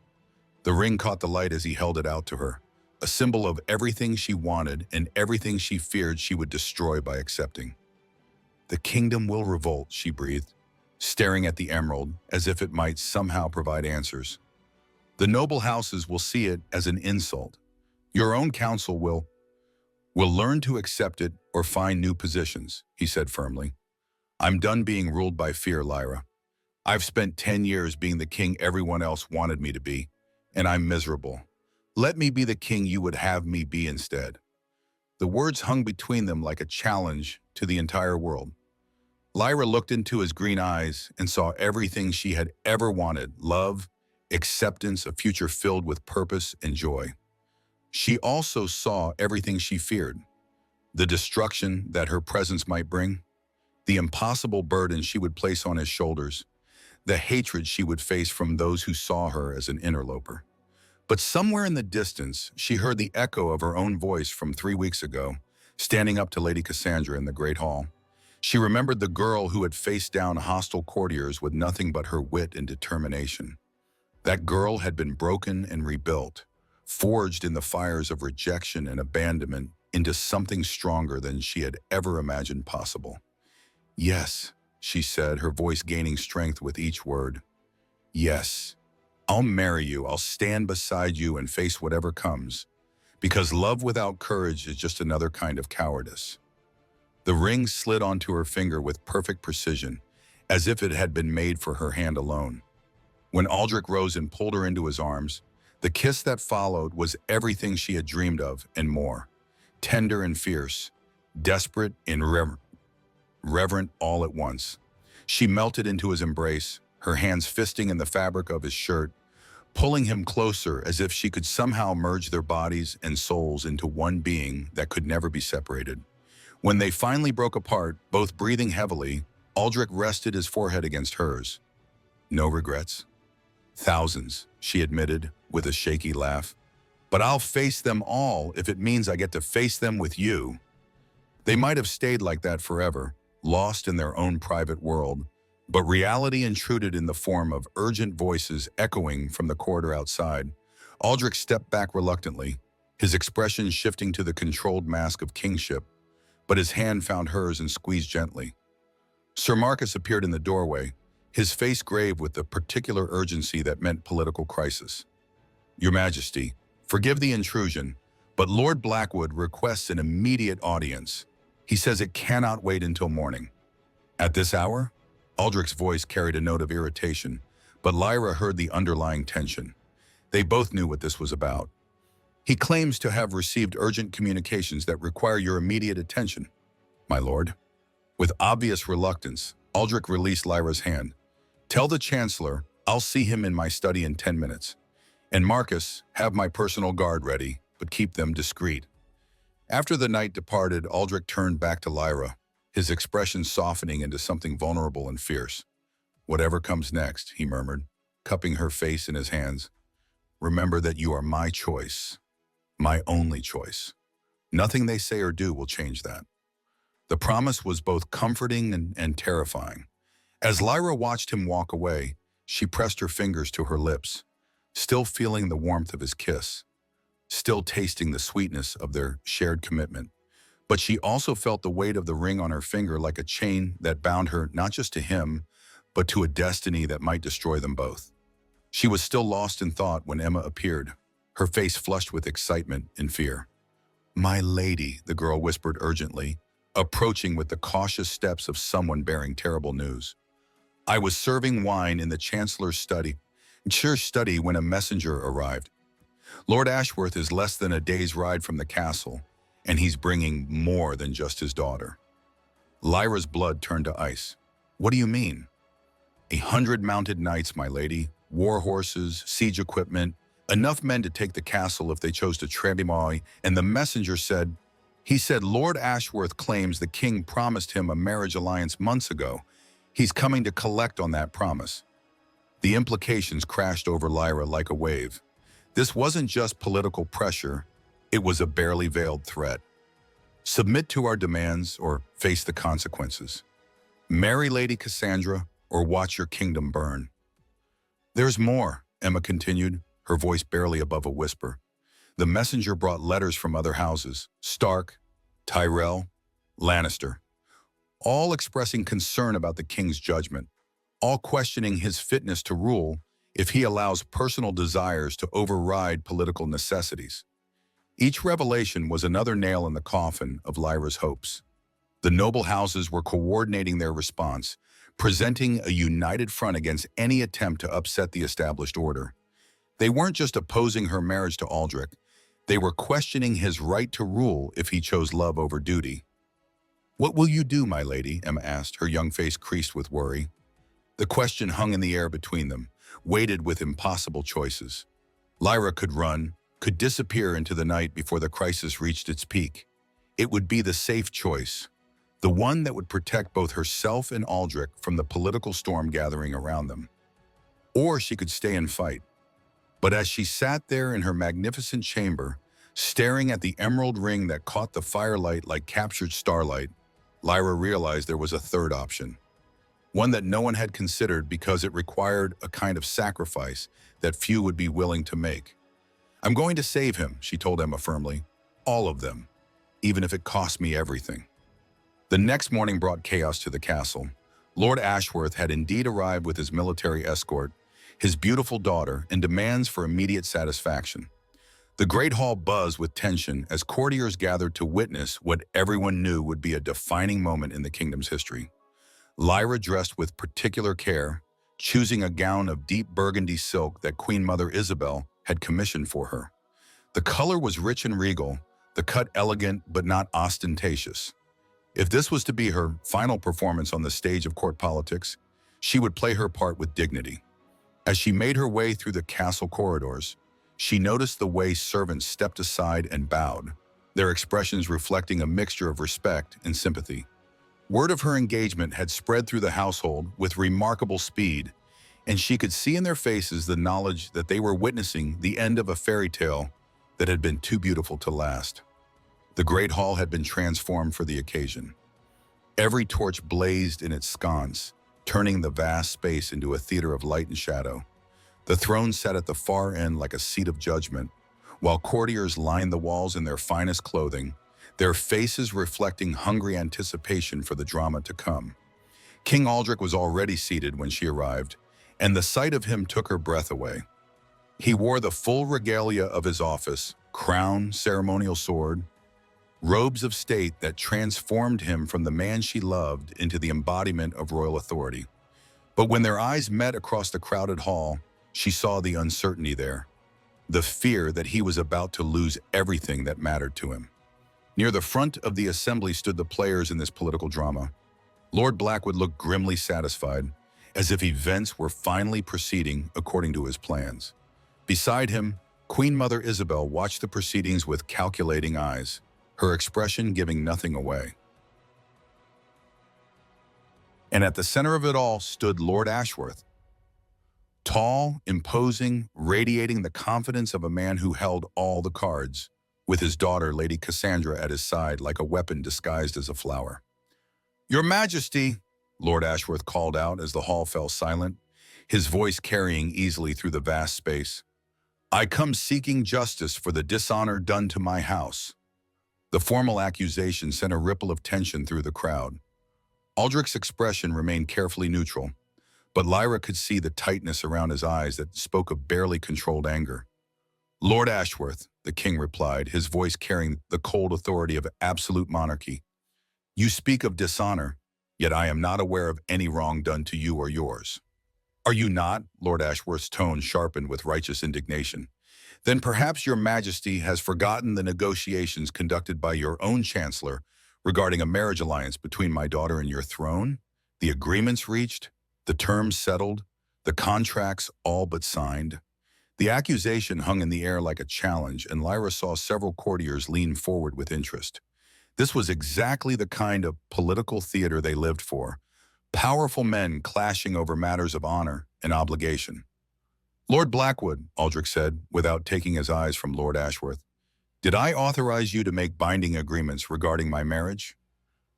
The ring caught the light as he held it out to her, a symbol of everything she wanted and everything she feared she would destroy by accepting. The kingdom will revolt, she breathed, staring at the emerald as if it might somehow provide answers. The noble houses will see it as an insult. Your own council will learn to accept it or find new positions, he said firmly. I'm done being ruled by fear, Lyra. I've spent 10 years being the king everyone else wanted me to be, and I'm miserable. Let me be the king you would have me be instead. The words hung between them like a challenge to the entire world. Lyra looked into his green eyes and saw everything she had ever wanted: love, acceptance, a future filled with purpose and joy. She also saw everything she feared: the destruction that her presence might bring, the impossible burden she would place on his shoulders, the hatred she would face from those who saw her as an interloper. But somewhere in the distance, she heard the echo of her own voice from 3 weeks ago, standing up to Lady Cassandra in the Great Hall. She remembered the girl who had faced down hostile courtiers with nothing but her wit and determination. That girl had been broken and rebuilt, forged in the fires of rejection and abandonment into something stronger than she had ever imagined possible. Yes, she said, her voice gaining strength with each word. Yes, I'll marry you, I'll stand beside you and face whatever comes, because love without courage is just another kind of cowardice. The ring slid onto her finger with perfect precision, as if it had been made for her hand alone. When Aldrich rose and pulled her into his arms, the kiss that followed was everything she had dreamed of and more. Tender and fierce, desperate and reverent all at once. She melted into his embrace, her hands fisting in the fabric of his shirt, pulling him closer as if she could somehow merge their bodies and souls into one being that could never be separated. When they finally broke apart, both breathing heavily, Aldrich rested his forehead against hers. No regrets? Thousands, she admitted with a shaky laugh. But I'll face them all if it means I get to face them with you. They might have stayed like that forever, lost in their own private world, but reality intruded in the form of urgent voices echoing from the corridor outside. Aldrich stepped back reluctantly, his expression shifting to the controlled mask of kingship, but his hand found hers and squeezed gently. Sir Marcus appeared in the doorway, his face grave with the particular urgency that meant political crisis. Your Majesty, forgive the intrusion, but Lord Blackwood requests an immediate audience. He says it cannot wait until morning. At this hour? Aldrich's voice carried a note of irritation, but Lyra heard the underlying tension. They both knew what this was about. He claims to have received urgent communications that require your immediate attention, my lord. With obvious reluctance, Aldrich released Lyra's hand. Tell the Chancellor I'll see him in my study in 10 minutes. And Marcus, have my personal guard ready, but keep them discreet. After the knight departed, Aldrich turned back to Lyra, his expression softening into something vulnerable and fierce. Whatever comes next, he murmured, cupping her face in his hands. Remember that you are my choice, my only choice. Nothing they say or do will change that. The promise was both comforting and terrifying. As Lyra watched him walk away, she pressed her fingers to her lips, still feeling the warmth of his kiss, still tasting the sweetness of their shared commitment. But she also felt the weight of the ring on her finger like a chain that bound her not just to him, but to a destiny that might destroy them both. She was still lost in thought when Emma appeared, her face flushed with excitement and fear. My lady, the girl whispered urgently, approaching with the cautious steps of someone bearing terrible news. I was serving wine in the Chancellor's study when a messenger arrived. Lord Ashworth is less than a day's ride from the castle, and he's bringing more than just his daughter. Lyra's blood turned to ice. What do you mean? 100 mounted knights, my lady, war horses, siege equipment, enough men to take the castle if they chose to Trebimoy, and the messenger said, Lord Ashworth claims the king promised him a marriage alliance months ago. He's coming to collect on that promise. The implications crashed over Lyra like a wave. This wasn't just political pressure, it was a barely veiled threat. Submit to our demands or face the consequences. Marry Lady Cassandra or watch your kingdom burn. There's more, Emma continued, her voice barely above a whisper. The messenger brought letters from other houses, Stark, Tyrell, Lannister, all expressing concern about the king's judgment, all questioning his fitness to rule if he allows personal desires to override political necessities. Each revelation was another nail in the coffin of Lyra's hopes. The noble houses were coordinating their response, presenting a united front against any attempt to upset the established order. They weren't just opposing her marriage to Aldrich, they were questioning his right to rule if he chose love over duty. "What will you do, my lady?" Emma asked, her young face creased with worry. The question hung in the air between them, weighted with impossible choices. Lyra could run, could disappear into the night before the crisis reached its peak. It would be the safe choice, the one that would protect both herself and Aldrich from the political storm gathering around them. Or she could stay and fight. But as she sat there in her magnificent chamber, staring at the emerald ring that caught the firelight like captured starlight, Lyra realized there was a third option. One that no one had considered because it required a kind of sacrifice that few would be willing to make. "I'm going to save him," she told Emma firmly. "All of them, even if it costs me everything." The next morning brought chaos to the castle. Lord Ashworth had indeed arrived with his military escort, his beautiful daughter, and demands for immediate satisfaction. The great hall buzzed with tension as courtiers gathered to witness what everyone knew would be a defining moment in the kingdom's history. Lyra dressed with particular care, choosing a gown of deep burgundy silk that Queen Mother Isabel had commissioned for her. The color was rich and regal, the cut elegant but not ostentatious. If this was to be her final performance on the stage of court politics, she would play her part with dignity. As she made her way through the castle corridors, she noticed the way servants stepped aside and bowed, their expressions reflecting a mixture of respect and sympathy. Word of her engagement had spread through the household with remarkable speed, and she could see in their faces the knowledge that they were witnessing the end of a fairy tale that had been too beautiful to last. The great hall had been transformed for the occasion. Every torch blazed in its sconce, turning the vast space into a theater of light and shadow. The throne sat at the far end like a seat of judgment, while courtiers lined the walls in their finest clothing, their faces reflecting hungry anticipation for the drama to come. King Aldrich was already seated when she arrived, and the sight of him took her breath away. He wore the full regalia of his office, crown, ceremonial sword, robes of state that transformed him from the man she loved into the embodiment of royal authority. But when their eyes met across the crowded hall, she saw the uncertainty there, the fear that he was about to lose everything that mattered to him. Near the front of the assembly stood the players in this political drama. Lord Blackwood looked grimly satisfied, as if events were finally proceeding according to his plans. Beside him, Queen Mother Isabel watched the proceedings with calculating eyes, her expression giving nothing away. And at the center of it all stood Lord Ashworth. Tall, imposing, radiating the confidence of a man who held all the cards, with his daughter, Lady Cassandra, at his side like a weapon disguised as a flower. "Your Majesty," Lord Ashworth called out as the hall fell silent, his voice carrying easily through the vast space. "I come seeking justice for the dishonor done to my house." The formal accusation sent a ripple of tension through the crowd. Aldrich's expression remained carefully neutral, but Lyra could see the tightness around his eyes that spoke of barely controlled anger. "Lord Ashworth," the king replied, his voice carrying the cold authority of absolute monarchy, "you speak of dishonor, yet I am not aware of any wrong done to you or yours." "Are you not?" Lord Ashworth's tone sharpened with righteous indignation. "Then perhaps your Majesty has forgotten the negotiations conducted by your own chancellor regarding a marriage alliance between my daughter and your throne, the agreements reached, the terms settled, the contracts all but signed." The accusation hung in the air like a challenge, and Lyra saw several courtiers lean forward with interest. This was exactly the kind of political theater they lived for, powerful men clashing over matters of honor and obligation. "Lord Blackwood," Aldrich said, without taking his eyes from Lord Ashworth, "did I authorize you to make binding agreements regarding my marriage?"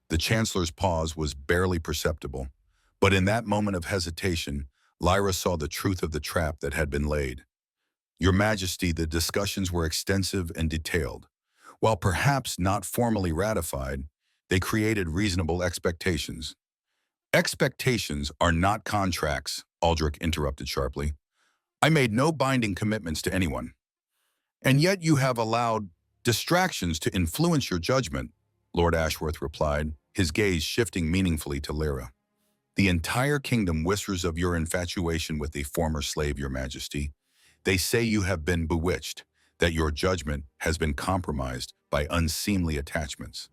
The Chancellor's pause was barely perceptible, but in that moment of hesitation, Lyra saw the truth of the trap that had been laid. "Your Majesty, the discussions were extensive and detailed. While perhaps not formally ratified, they created reasonable expectations." "Expectations are not contracts," Aldrich interrupted sharply. I made no binding commitments to anyone. And yet you have allowed distractions to influence your judgment, Lord Ashworth replied, his gaze shifting meaningfully to Lyra. The entire kingdom whispers of your infatuation with a former slave, your majesty. They say you have been bewitched, that your judgment has been compromised by unseemly attachments.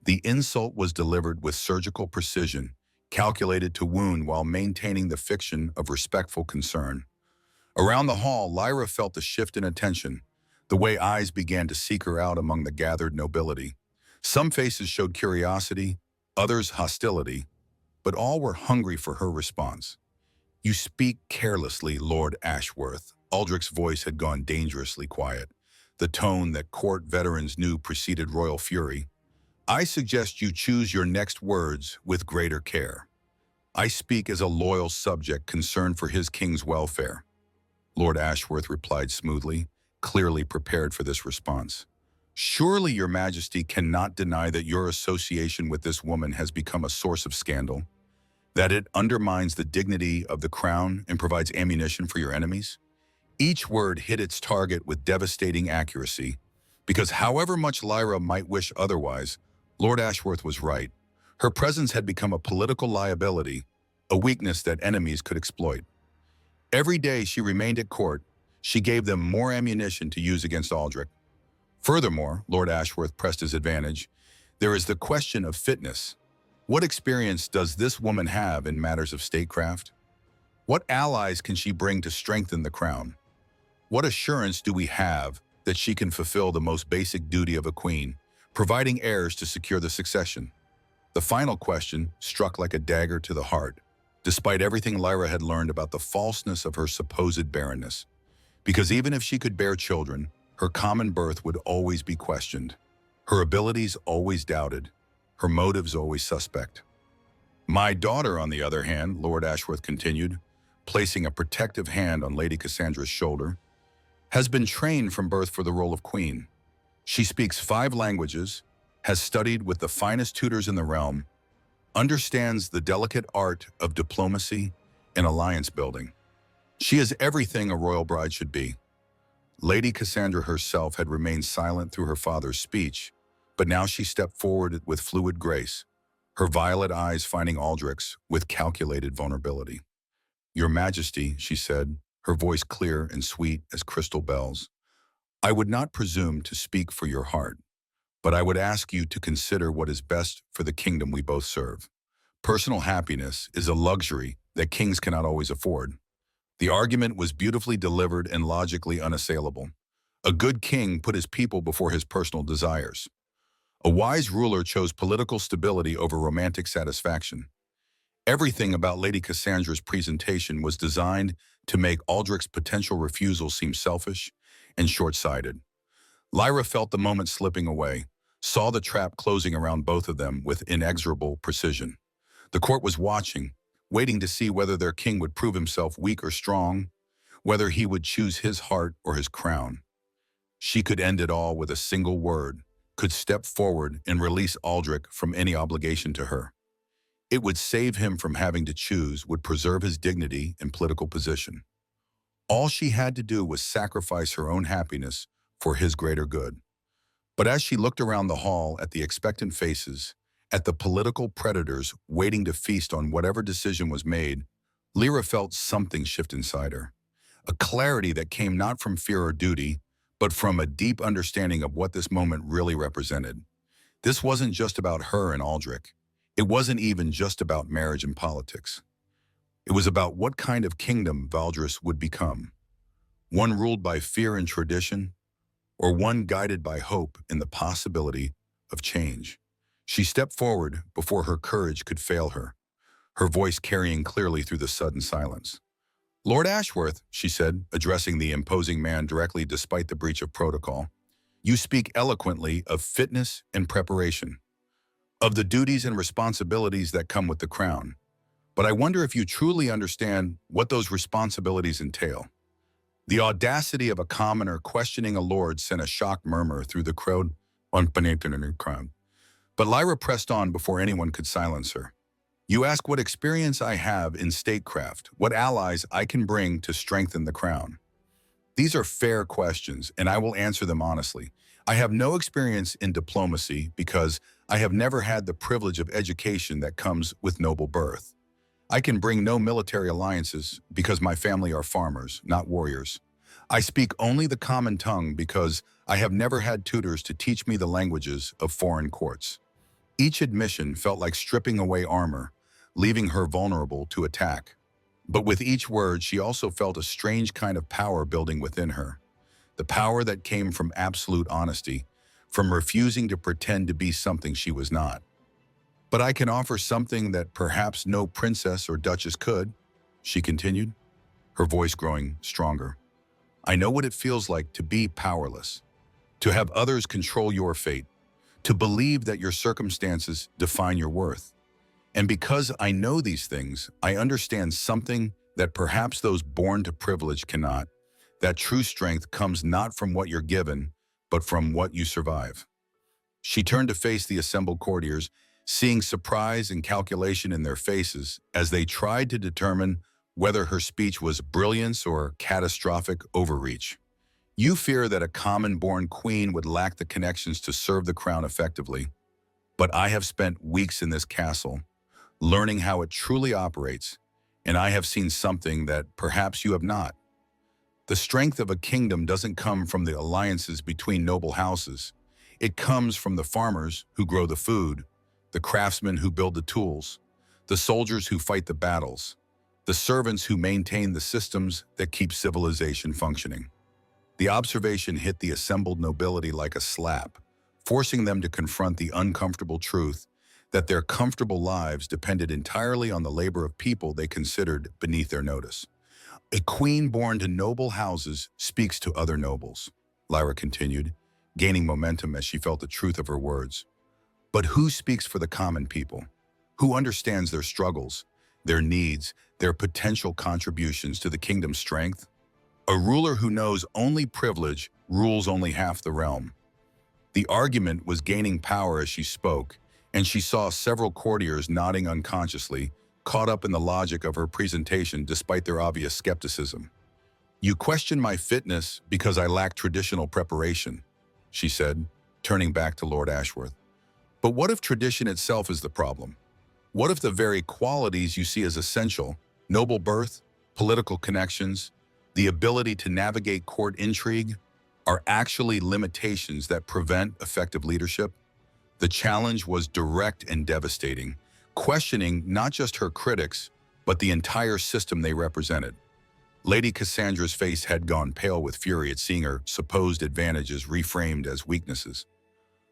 The insult was delivered with surgical precision, calculated to wound while maintaining the fiction of respectful concern. Around the hall, Lyra felt a shift in attention, the way eyes began to seek her out among the gathered nobility. Some faces showed curiosity, others hostility, but all were hungry for her response. You speak carelessly, Lord Ashworth. Aldrich's voice had gone dangerously quiet, the tone that court veterans knew preceded royal fury. I suggest you choose your next words with greater care. I speak as a loyal subject concerned for his king's welfare. Lord Ashworth replied smoothly, clearly prepared for this response. Surely your majesty cannot deny that your association with this woman has become a source of scandal, that it undermines the dignity of the crown and provides ammunition for your enemies? Each word hit its target with devastating accuracy, because however much Lyra might wish otherwise, Lord Ashworth was right. Her presence had become a political liability, a weakness that enemies could exploit. Every day she remained at court, she gave them more ammunition to use against Aldrich. Furthermore, Lord Ashworth pressed his advantage, there is the question of fitness. What experience does this woman have in matters of statecraft? What allies can she bring to strengthen the crown? What assurance do we have that she can fulfill the most basic duty of a queen, providing heirs to secure the succession? The final question struck like a dagger to the heart, despite everything Lyra had learned about the falseness of her supposed barrenness. Because even if she could bear children, her common birth would always be questioned, her abilities always doubted, her motives always suspect. My daughter, on the other hand, Lord Ashworth continued, placing a protective hand on Lady Cassandra's shoulder, has been trained from birth for the role of queen. She speaks 5 languages, has studied with the finest tutors in the realm, understands the delicate art of diplomacy and alliance building. She is everything a royal bride should be. Lady Cassandra herself had remained silent through her father's speech, but now she stepped forward with fluid grace, her violet eyes finding Aldrich's with calculated vulnerability. Your Majesty, she said, her voice clear and sweet as crystal bells, I would not presume to speak for your heart, but I would ask you to consider what is best for the kingdom we both serve. Personal happiness is a luxury that kings cannot always afford. The argument was beautifully delivered and logically unassailable. A good king put his people before his personal desires. A wise ruler chose political stability over romantic satisfaction. Everything about Lady Cassandra's presentation was designed to make Aldrich's potential refusal seem selfish and short-sighted. Lyra felt the moment slipping away, saw the trap closing around both of them with inexorable precision. The court was watching, waiting to see whether their king would prove himself weak or strong, whether he would choose his heart or his crown. She could end it all with a single word, could step forward and release Aldrich from any obligation to her. It would save him from having to choose, would preserve his dignity and political position. All she had to do was sacrifice her own happiness for his greater good. But as she looked around the hall at the expectant faces, at the political predators waiting to feast on whatever decision was made, Lyra felt something shift inside her. A clarity that came not from fear or duty, but from a deep understanding of what this moment really represented. This wasn't just about her and Aldrich. It wasn't even just about marriage and politics. It was about what kind of kingdom Valdres would become. One ruled by fear and tradition, or one guided by hope in the possibility of change. She stepped forward before her courage could fail her, her voice carrying clearly through the sudden silence. Lord Ashworth, she said, addressing the imposing man directly despite the breach of protocol, you speak eloquently of fitness and preparation, of the duties and responsibilities that come with the crown. But I wonder if you truly understand what those responsibilities entail. The audacity of a commoner questioning a lord sent a shocked murmur through the crowd. But Lyra pressed on before anyone could silence her. You ask what experience I have in statecraft, what allies I can bring to strengthen the crown. These are fair questions, and I will answer them honestly. I have no experience in diplomacy because I have never had the privilege of education that comes with noble birth. I can bring no military alliances because my family are farmers, not warriors. I speak only the common tongue because I have never had tutors to teach me the languages of foreign courts. Each admission felt like stripping away armor, leaving her vulnerable to attack. But with each word, she also felt a strange kind of power building within her. The power that came from absolute honesty, from refusing to pretend to be something she was not. But I can offer something that perhaps no princess or duchess could, she continued, her voice growing stronger. I know what it feels like to be powerless, to have others control your fate, to believe that your circumstances define your worth. And because I know these things, I understand something that perhaps those born to privilege cannot. That true strength comes not from what you're given, but from what you survive. She turned to face the assembled courtiers, seeing surprise and calculation in their faces as they tried to determine whether her speech was brilliance or catastrophic overreach. You fear that a common-born queen would lack the connections to serve the crown effectively, but I have spent weeks in this castle, learning how it truly operates, and I have seen something that perhaps you have not. The strength of a kingdom doesn't come from the alliances between noble houses. It comes from the farmers who grow the food, the craftsmen who build the tools, the soldiers who fight the battles, the servants who maintain the systems that keep civilization functioning. The observation hit the assembled nobility like a slap, forcing them to confront the uncomfortable truth that their comfortable lives depended entirely on the labor of people they considered beneath their notice. A queen born to noble houses speaks to other nobles, Lyra continued, gaining momentum as she felt the truth of her words. But who speaks for the common people? Who understands their struggles, their needs, their potential contributions to the kingdom's strength? A ruler who knows only privilege rules only half the realm. The argument was gaining power as she spoke, and she saw several courtiers nodding unconsciously, caught up in the logic of her presentation despite their obvious skepticism. You question my fitness because I lack traditional preparation, she said, turning back to Lord Ashworth. But what if tradition itself is the problem? What if the very qualities you see as essential, noble birth, political connections, the ability to navigate court intrigue, are actually limitations that prevent effective leadership? The challenge was direct and devastating, questioning not just her critics, but the entire system they represented. Lady Cassandra's face had gone pale with fury at seeing her supposed advantages reframed as weaknesses.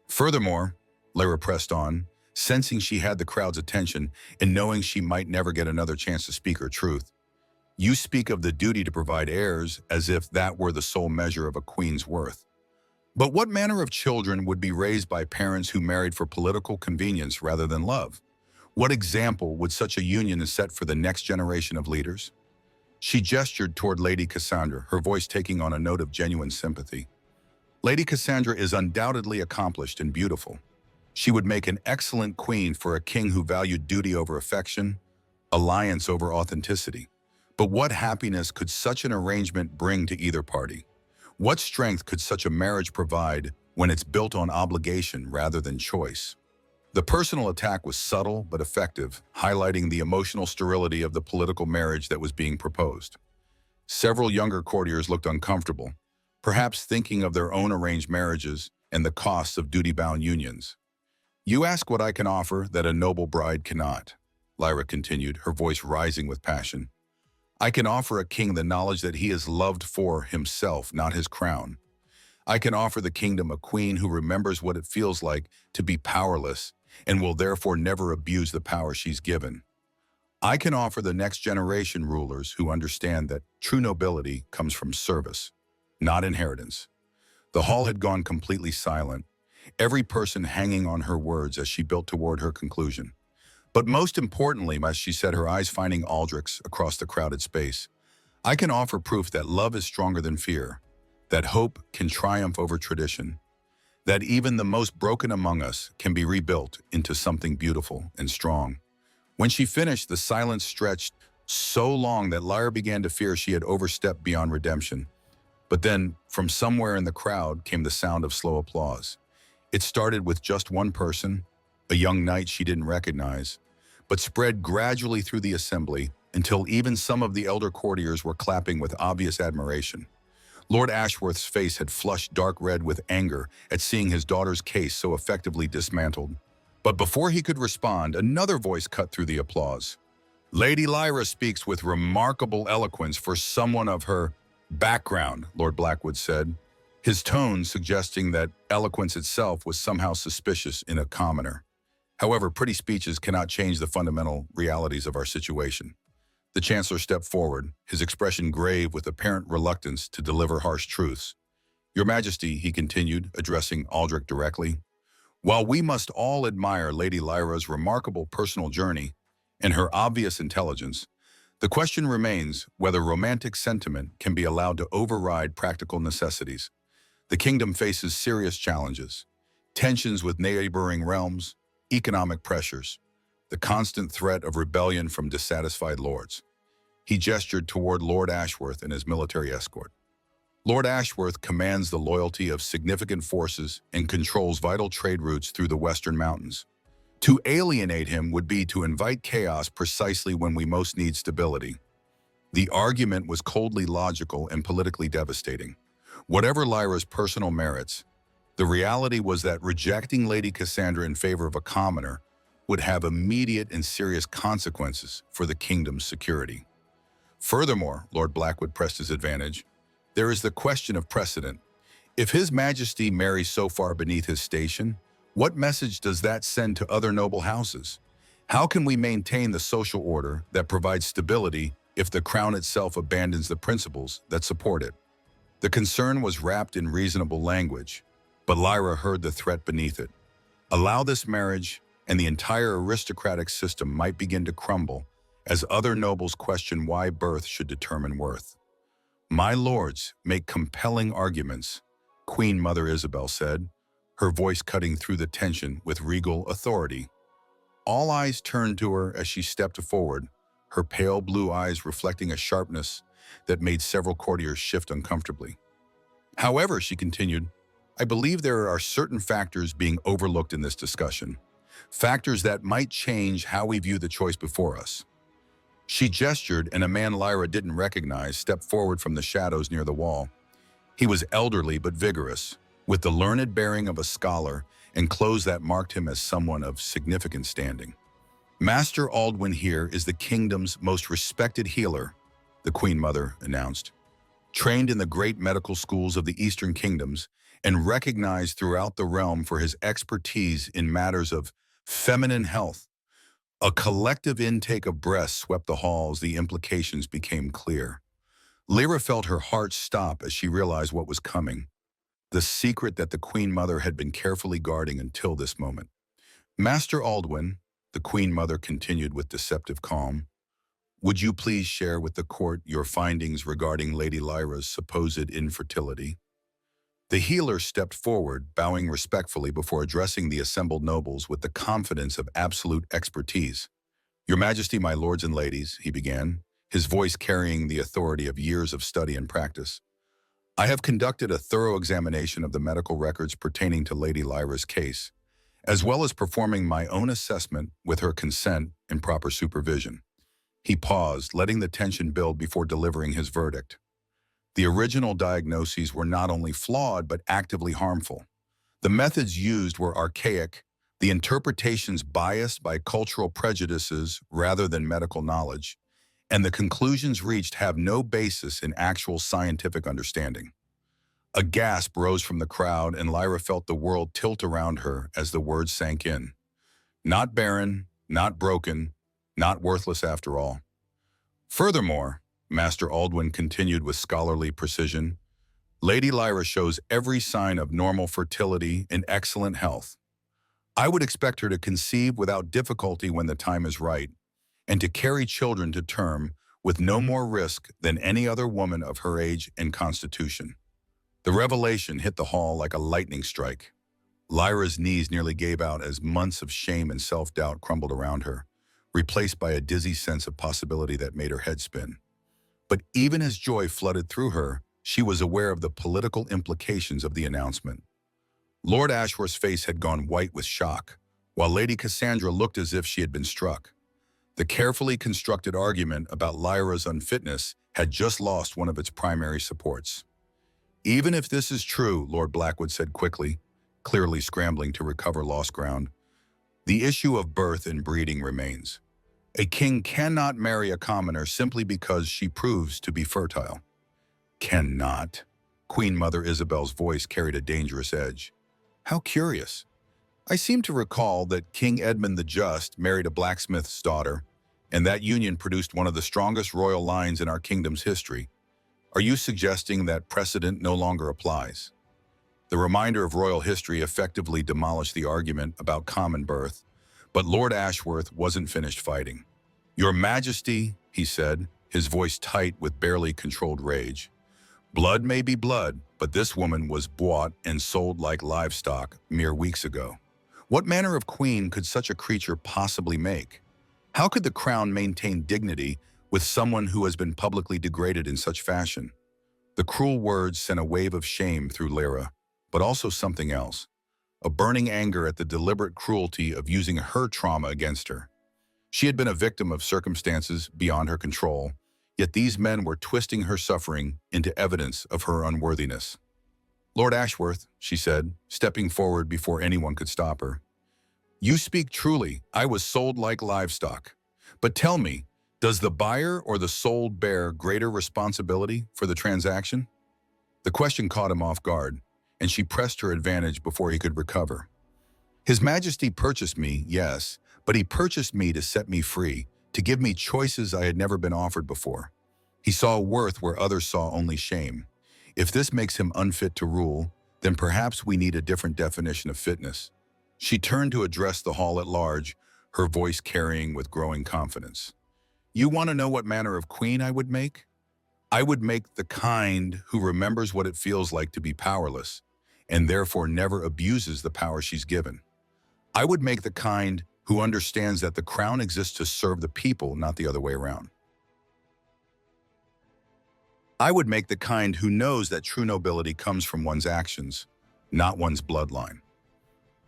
Furthermore, Lyra pressed on, sensing she had the crowd's attention and knowing she might never get another chance to speak her truth. You speak of the duty to provide heirs as if that were the sole measure of a queen's worth. But what manner of children would be raised by parents who married for political convenience rather than love? What example would such a union set for the next generation of leaders? She gestured toward Lady Cassandra, her voice taking on a note of genuine sympathy. Lady Cassandra is undoubtedly accomplished and beautiful. She would make an excellent queen for a king who valued duty over affection, alliance over authenticity. But what happiness could such an arrangement bring to either party? What strength could such a marriage provide when it's built on obligation rather than choice? The personal attack was subtle but effective, highlighting the emotional sterility of the political marriage that was being proposed. Several younger courtiers looked uncomfortable, perhaps thinking of their own arranged marriages and the costs of duty-bound unions. You ask what I can offer that a noble bride cannot, Lyra continued, her voice rising with passion. I can offer a king the knowledge that he is loved for himself, not his crown. I can offer the kingdom a queen who remembers what it feels like to be powerless and will therefore never abuse the power she's given. I can offer the next generation rulers who understand that true nobility comes from service, not inheritance. The hall had gone completely silent, every person hanging on her words as she built toward her conclusion. But most importantly, as she said, her eyes finding Aldrich's across the crowded space, I can offer proof that love is stronger than fear, that hope can triumph over tradition, that even the most broken among us can be rebuilt into something beautiful and strong. When she finished, the silence stretched so long that Lyra began to fear she had overstepped beyond redemption. But then, from somewhere in the crowd, came the sound of slow applause. It started with just one person, a young knight she didn't recognize, but spread gradually through the assembly until even some of the elder courtiers were clapping with obvious admiration. Lord Ashworth's face had flushed dark red with anger at seeing his daughter's case so effectively dismantled. But before he could respond, another voice cut through the applause. Lady Lyra speaks with remarkable eloquence for someone of her background, Lord Blackwood said, his tone suggesting that eloquence itself was somehow suspicious in a commoner. However, pretty speeches cannot change the fundamental realities of our situation. The Chancellor stepped forward, his expression grave with apparent reluctance to deliver harsh truths. Your Majesty, he continued, addressing Aldrich directly, while we must all admire Lady Lyra's remarkable personal journey and her obvious intelligence, the question remains whether romantic sentiment can be allowed to override practical necessities. The kingdom faces serious challenges, tensions with neighboring realms, economic pressures, the constant threat of rebellion from dissatisfied lords. He gestured toward Lord Ashworth and his military escort. Lord Ashworth commands the loyalty of significant forces and controls vital trade routes through the Western Mountains. To alienate him would be to invite chaos precisely when we most need stability. The argument was coldly logical and politically devastating. Whatever Lyra's personal merits, the reality was that rejecting Lady Cassandra in favor of a commoner would have immediate and serious consequences for the kingdom's security. Furthermore, Lord Blackwood pressed his advantage, there is the question of precedent. If His Majesty marries so far beneath his station, what message does that send to other noble houses? How can we maintain the social order that provides stability if the crown itself abandons the principles that support it? The concern was wrapped in reasonable language, but Lyra heard the threat beneath it. Allow this marriage, and the entire aristocratic system might begin to crumble as other nobles question why birth should determine worth. My lords make compelling arguments, Queen Mother Isabel said, her voice cutting through the tension with regal authority. All eyes turned to her as she stepped forward, her pale blue eyes reflecting a sharpness that made several courtiers shift uncomfortably. However, she continued, I believe there are certain factors being overlooked in this discussion, factors that might change how we view the choice before us. She gestured, and a man Lyra didn't recognize stepped forward from the shadows near the wall. He was elderly but vigorous, with the learned bearing of a scholar and clothes that marked him as someone of significant standing. Master Aldwin here is the kingdom's most respected healer, the Queen Mother announced. Trained in the great medical schools of the Eastern Kingdoms and recognized throughout the realm for his expertise in matters of feminine health. A collective intake of breaths swept the halls. The implications became clear. Lyra felt her heart stop as she realized what was coming, the secret that the Queen Mother had been carefully guarding until this moment. Master Aldwin, the Queen Mother continued with deceptive calm, would you please share with the court your findings regarding Lady Lyra's supposed infertility? The healer stepped forward, bowing respectfully before addressing the assembled nobles with the confidence of absolute expertise. Your Majesty, my lords and ladies, he began, his voice carrying the authority of years of study and practice. I have conducted a thorough examination of the medical records pertaining to Lady Lyra's case, as well as performing my own assessment with her consent and proper supervision. He paused, letting the tension build before delivering his verdict. The original diagnoses were not only flawed but actively harmful. The methods used were archaic, the interpretations biased by cultural prejudices rather than medical knowledge, and the conclusions reached have no basis in actual scientific understanding. A gasp rose from the crowd, and Lyra felt the world tilt around her as the words sank in. Not barren, not broken, not worthless after all. Furthermore, Master Aldwin continued with scholarly precision, Lady Lyra shows every sign of normal fertility and excellent health. I would expect her to conceive without difficulty when the time is right, and to carry children to term with no more risk than any other woman of her age and constitution. The revelation hit the hall like a lightning strike. Lyra's knees nearly gave out as months of shame and self-doubt crumbled around her. replaced by a dizzy sense of possibility that made her head spin. But even as joy flooded through her, she was aware of the political implications of the announcement. Lord Ashworth's face had gone white with shock, while Lady Cassandra looked as if she had been struck. The carefully constructed argument about Lyra's unfitness had just lost one of its primary supports. "Even if this is true," Lord Blackwood said quickly, clearly scrambling to recover lost ground, "the issue of birth and breeding remains. A king cannot marry a commoner simply because she proves to be fertile." "Cannot?" Queen Mother Isabel's voice carried a dangerous edge. "How curious. I seem to recall that King Edmund the Just married a blacksmith's daughter, and that union produced one of the strongest royal lines in our kingdom's history. Are you suggesting that precedent no longer applies?" The reminder of royal history effectively demolished the argument about common birth, but Lord Ashworth wasn't finished fighting. "Your Majesty," he said, his voice tight with barely controlled rage, "blood may be blood, but this woman was bought and sold like livestock mere weeks ago. What manner of queen could such a creature possibly make? How could the crown maintain dignity with someone who has been publicly degraded in such fashion?" The cruel words sent a wave of shame through Lyra, but also something else, a burning anger at the deliberate cruelty of using her trauma against her. She had been a victim of circumstances beyond her control, yet these men were twisting her suffering into evidence of her unworthiness. "Lord Ashworth," she said, stepping forward before anyone could stop her, "you speak truly. I was sold like livestock. But tell me, does the buyer or the sold bear greater responsibility for the transaction?" The question caught him off guard, and she pressed her advantage before he could recover. "His Majesty purchased me, yes, but he purchased me to set me free, to give me choices I had never been offered before. He saw worth where others saw only shame. If this makes him unfit to rule, then perhaps we need a different definition of fitness." She turned to address the hall at large, her voice carrying with growing confidence. "You want to know what manner of queen I would make? I would make the kind who remembers what it feels like to be powerless, and therefore never abuses the power she's given. I would make the kind who understands that the crown exists to serve the people, not the other way around. I would make the kind who knows that true nobility comes from one's actions, not one's bloodline."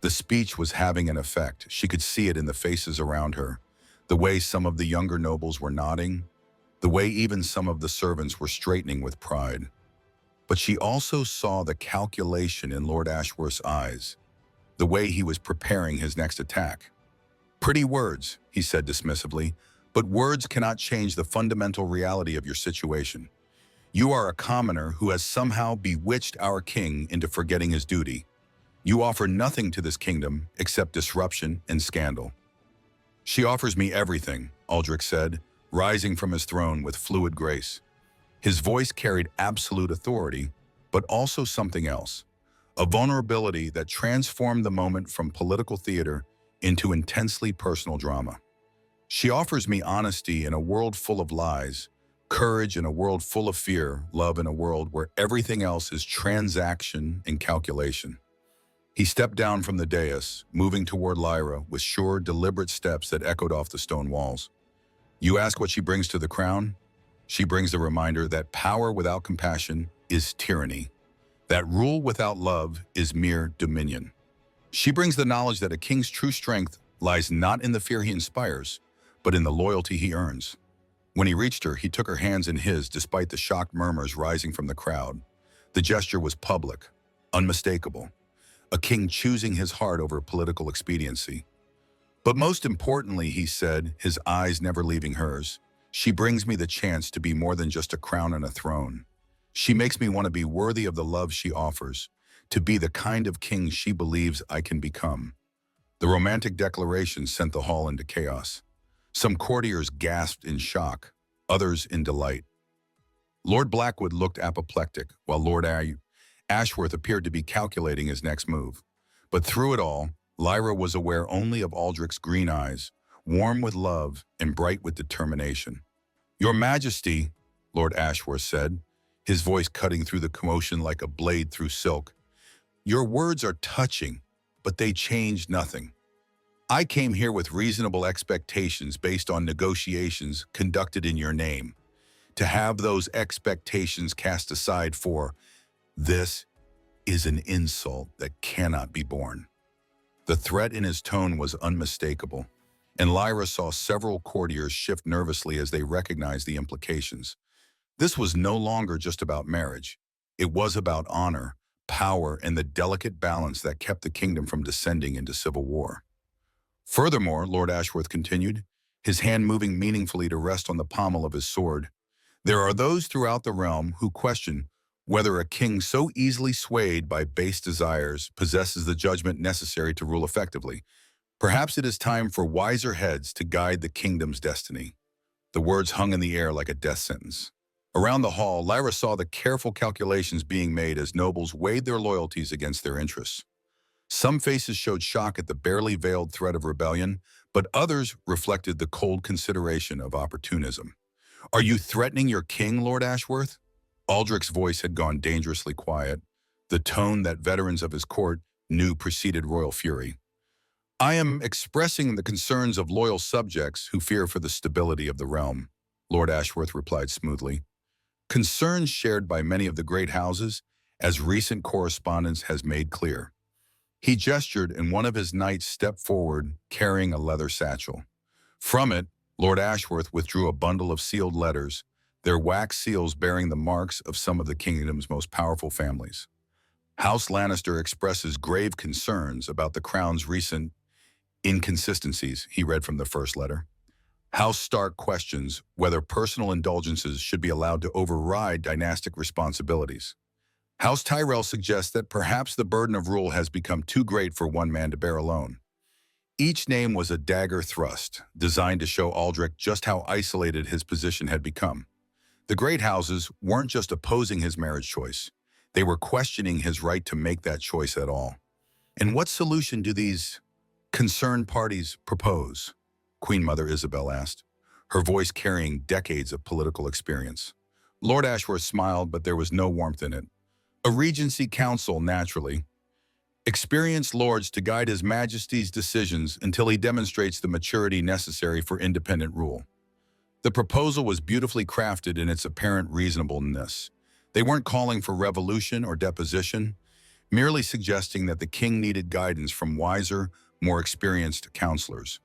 The speech was having an effect. She could see it in the faces around her, the way some of the younger nobles were nodding, the way even some of the servants were straightening with pride. But she also saw the calculation in Lord Ashworth's eyes, the way he was preparing his next attack. "Pretty words," he said dismissively, "but words cannot change the fundamental reality of your situation. You are a commoner who has somehow bewitched our king into forgetting his duty. You offer nothing to this kingdom except disruption and scandal." "She offers me everything," Aldrich said, rising from his throne with fluid grace. His voice carried absolute authority, but also something else, a vulnerability that transformed the moment from political theater into intensely personal drama. "She offers me honesty in a world full of lies, courage in a world full of fear, love in a world where everything else is transaction and calculation." He stepped down from the dais, moving toward Lyra with sure, deliberate steps that echoed off the stone walls. "You ask what she brings to the crown? She brings the reminder that power without compassion is tyranny, that rule without love is mere dominion. She brings the knowledge that a king's true strength lies not in the fear he inspires, but in the loyalty he earns." When he reached her, he took her hands in his despite the shocked murmurs rising from the crowd. The gesture was public, unmistakable, a king choosing his heart over political expediency. "But most importantly," he said, his eyes never leaving hers, "she brings me the chance to be more than just a crown and a throne. She makes me want to be worthy of the love she offers, to be the kind of king she believes I can become." The romantic declaration sent the hall into chaos. Some courtiers gasped in shock, others in delight. Lord Blackwood looked apoplectic, while Lord Ashworth appeared to be calculating his next move. But through it all, Lyra was aware only of Aldrich's green eyes, warm with love and bright with determination. "Your Majesty," Lord Ashworth said, his voice cutting through the commotion like a blade through silk, "your words are touching, but they change nothing. I came here with reasonable expectations based on negotiations conducted in your name. To have those expectations cast aside for this is an insult that cannot be borne. The threat in his tone was unmistakable, and Lyra saw several courtiers shift nervously as they recognized the implications. This was no longer just about marriage. It was about honor, power, and the delicate balance that kept the kingdom from descending into civil war. Furthermore, Lord Ashworth continued, his hand moving meaningfully to rest on the pommel of his sword, there are those throughout the realm who question whether a king so easily swayed by base desires possesses the judgment necessary to rule effectively. Perhaps it is time for wiser heads to guide the kingdom's destiny. The words hung in the air like a death sentence. Around the hall, Lyra saw the careful calculations being made as nobles weighed their loyalties against their interests. Some faces showed shock at the barely veiled threat of rebellion, but others reflected the cold consideration of opportunism. Are you threatening your king, Lord Ashworth? Aldrich's voice had gone dangerously quiet, the tone that veterans of his court knew preceded royal fury. I am expressing the concerns of loyal subjects who fear for the stability of the realm, Lord Ashworth replied smoothly. Concerns shared by many of the great houses, as recent correspondence has made clear. He gestured, and one of his knights stepped forward, carrying a leather satchel. From it, Lord Ashworth withdrew a bundle of sealed letters, their wax seals bearing the marks of some of the kingdom's most powerful families. House Lannister expresses grave concerns about the crown's recent inconsistencies, he read from the first letter. House Stark questions whether personal indulgences should be allowed to override dynastic responsibilities. House Tyrell suggests that perhaps the burden of rule has become too great for one man to bear alone. Each name was a dagger thrust, designed to show Aldrich just how isolated his position had become. The great houses weren't just opposing his marriage choice, they were questioning his right to make that choice at all. And what solution do these concerned parties propose? Queen Mother Isabel asked, her voice carrying decades of political experience. Lord Ashworth smiled, but there was no warmth in it. A Regency Council, naturally. Experienced lords to guide His Majesty's decisions until he demonstrates the maturity necessary for independent rule. The proposal was beautifully crafted in its apparent reasonableness. They weren't calling for revolution or deposition, merely suggesting that the king needed guidance from wiser, more experienced counselors.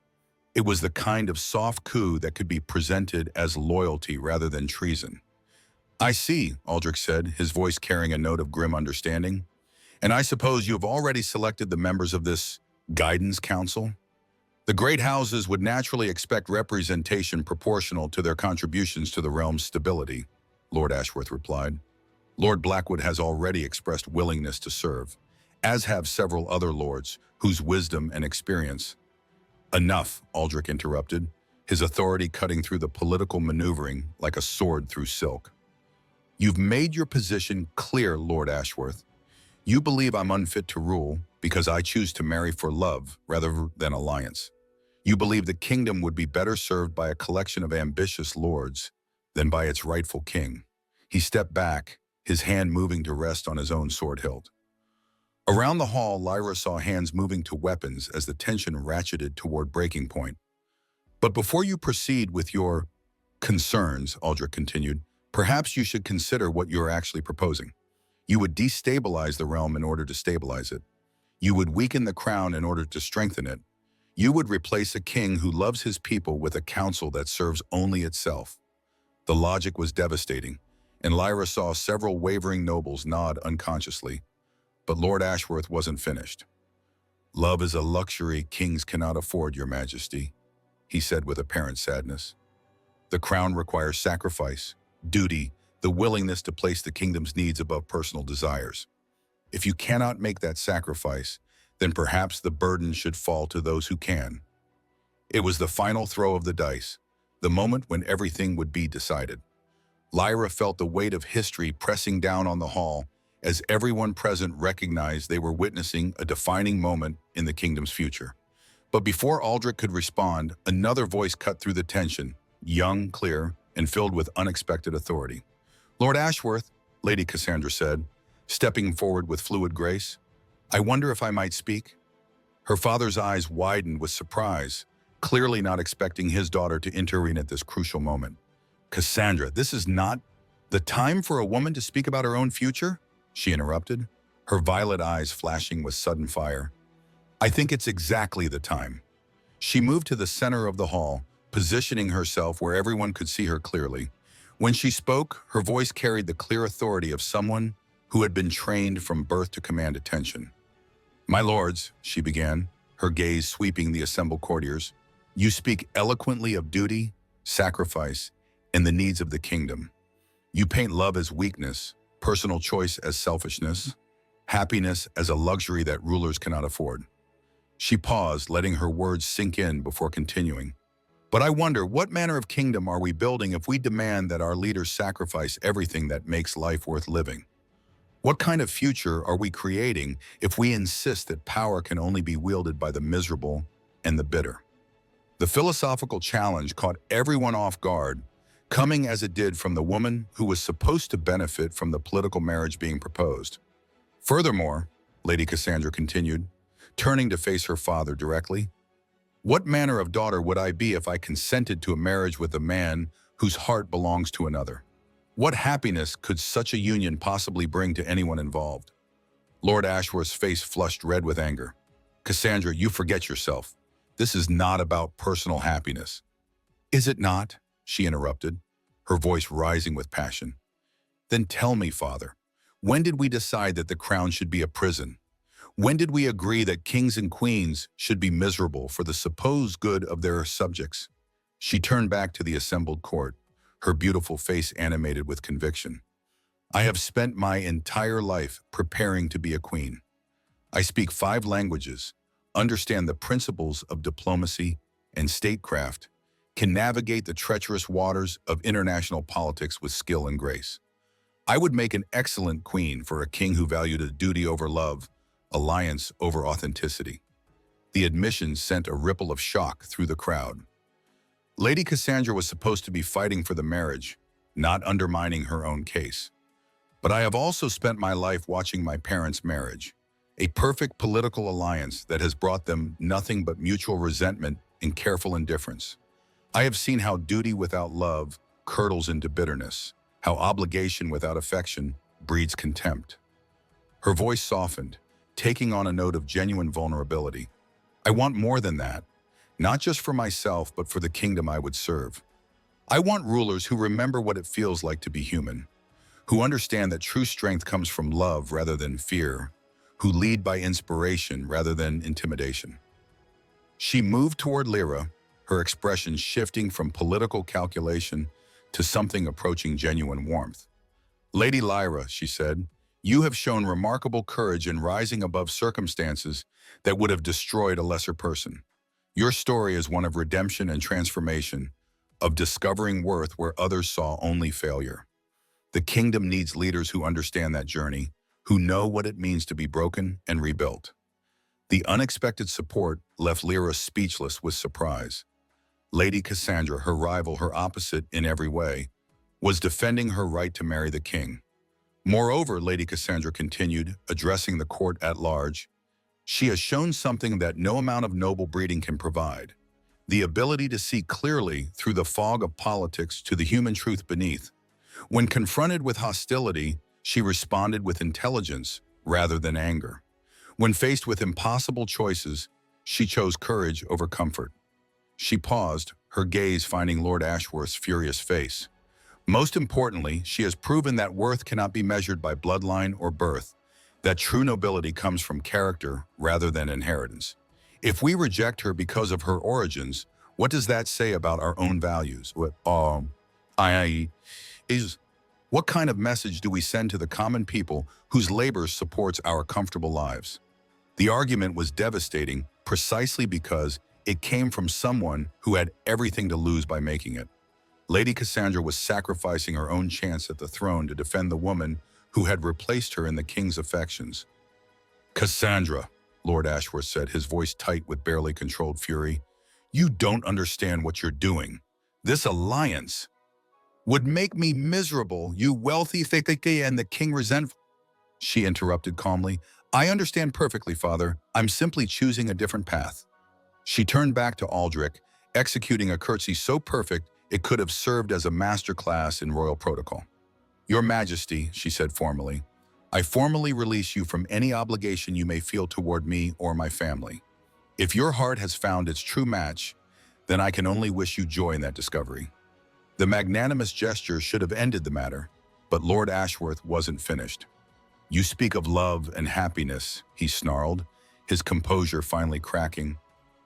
It was the kind of soft coup that could be presented as loyalty rather than treason. I see, Aldrich said, his voice carrying a note of grim understanding. And I suppose you have already selected the members of this guidance council? The great houses would naturally expect representation proportional to their contributions to the realm's stability, Lord Ashworth replied. Lord Blackwood has already expressed willingness to serve, as have several other lords whose wisdom and experience. Enough, Aldrich interrupted, his authority cutting through the political maneuvering like a sword through silk. You've made your position clear, Lord Ashworth. You believe I'm unfit to rule because I choose to marry for love rather than alliance. You believe the kingdom would be better served by a collection of ambitious lords than by its rightful king. He stepped back, his hand moving to rest on his own sword hilt. Around the hall, Lyra saw hands moving to weapons as the tension ratcheted toward breaking point. But before you proceed with your concerns, Aldrich continued, perhaps you should consider what you're actually proposing. You would destabilize the realm in order to stabilize it. You would weaken the crown in order to strengthen it. You would replace a king who loves his people with a council that serves only itself. The logic was devastating, and Lyra saw several wavering nobles nod unconsciously. But Lord Ashworth wasn't finished. Love is a luxury kings cannot afford, Your Majesty, he said with apparent sadness. The crown requires sacrifice, duty, the willingness to place the kingdom's needs above personal desires. If you cannot make that sacrifice, then perhaps the burden should fall to those who can. It was the final throw of the dice, the moment when everything would be decided. Lyra felt the weight of history pressing down on the hall as everyone present recognized they were witnessing a defining moment in the kingdom's future. But before Aldrich could respond, another voice cut through the tension, young, clear, and filled with unexpected authority. Lord Ashworth, Lady Cassandra said, stepping forward with fluid grace, I wonder if I might speak? Her father's eyes widened with surprise, clearly not expecting his daughter to intervene at this crucial moment. "Cassandra, this is not the time for a woman to speak about her own future," she interrupted, her violet eyes flashing with sudden fire. "I think it's exactly the time." She moved to the center of the hall, positioning herself where everyone could see her clearly. When she spoke, her voice carried the clear authority of someone who had been trained from birth to command attention. "My lords," she began, her gaze sweeping the assembled courtiers, "you speak eloquently of duty, sacrifice, and the needs of the kingdom. You paint love as weakness, personal choice as selfishness, happiness as a luxury that rulers cannot afford." She paused, letting her words sink in before continuing. "But I wonder, what manner of kingdom are we building if we demand that our leaders sacrifice everything that makes life worth living? What kind of future are we creating if we insist that power can only be wielded by the miserable and the bitter?" The philosophical challenge caught everyone off guard, coming as it did from the woman who was supposed to benefit from the political marriage being proposed. "Furthermore," Lady Cassandra continued, turning to face her father directly, "what manner of daughter would I be if I consented to a marriage with a man whose heart belongs to another? What happiness could such a union possibly bring to anyone involved?" Lord Ashworth's face flushed red with anger. "Cassandra, you forget yourself. This is not about personal happiness." "Is it not?" she interrupted, her voice rising with passion. "Then tell me, father, when did we decide that the crown should be a prison? When did we agree that kings and queens should be miserable for the supposed good of their subjects?" She turned back to the assembled court, her beautiful face animated with conviction. "I have spent my entire life preparing to be a queen. I speak 5 languages, understand the principles of diplomacy and statecraft, can navigate the treacherous waters of international politics with skill and grace. I would make an excellent queen for a king who valued a duty over love, alliance over authenticity." The admission sent a ripple of shock through the crowd. Lady Cassandra was supposed to be fighting for the marriage, not undermining her own case. "But I have also spent my life watching my parents' marriage, a perfect political alliance that has brought them nothing but mutual resentment and careful indifference. I have seen how duty without love curdles into bitterness, how obligation without affection breeds contempt." Her voice softened, taking on a note of genuine vulnerability. "I want more than that, not just for myself, but for the kingdom I would serve. I want rulers who remember what it feels like to be human, who understand that true strength comes from love rather than fear, who lead by inspiration rather than intimidation." She moved toward Lyra, her expression shifting from political calculation to something approaching genuine warmth. "Lady Lyra," she said, "you have shown remarkable courage in rising above circumstances that would have destroyed a lesser person. Your story is one of redemption and transformation, of discovering worth where others saw only failure. The kingdom needs leaders who understand that journey, who know what it means to be broken and rebuilt." The unexpected support left Lyra speechless with surprise. Lady Cassandra, her rival, her opposite in every way, was defending her right to marry the king. "Moreover," Lady Cassandra continued, addressing the court at large, "she has shown something that no amount of noble breeding can provide: the ability to see clearly through the fog of politics to the human truth beneath. When confronted with hostility, she responded with intelligence rather than anger. When faced with impossible choices, she chose courage over comfort." She paused, her gaze finding Lord Ashworth's furious face. "Most importantly, she has proven that worth cannot be measured by bloodline or birth, that true nobility comes from character rather than inheritance. If we reject her because of her origins, what does that say about our own values? What kind of message do we send to the common people whose labor supports our comfortable lives?" The argument was devastating precisely because it came from someone who had everything to lose by making it. Lady Cassandra was sacrificing her own chance at the throne to defend the woman who had replaced her in the king's affections. "Cassandra," Lord Ashworth said, his voice tight with barely controlled fury, "you don't understand what you're doing. This alliance would make me miserable, you wealthy thicky and the king resentful." She interrupted calmly, I understand perfectly, Father. I'm simply choosing a different path. She turned back to Aldrich, executing a curtsy so perfect it could have served as a master class in royal protocol. Your Majesty, she said formally, I formally release you from any obligation you may feel toward me or my family. If your heart has found its true match, then I can only wish you joy in that discovery. The magnanimous gesture should have ended the matter, but Lord Ashworth wasn't finished. You speak of love and happiness, he snarled, his composure finally cracking.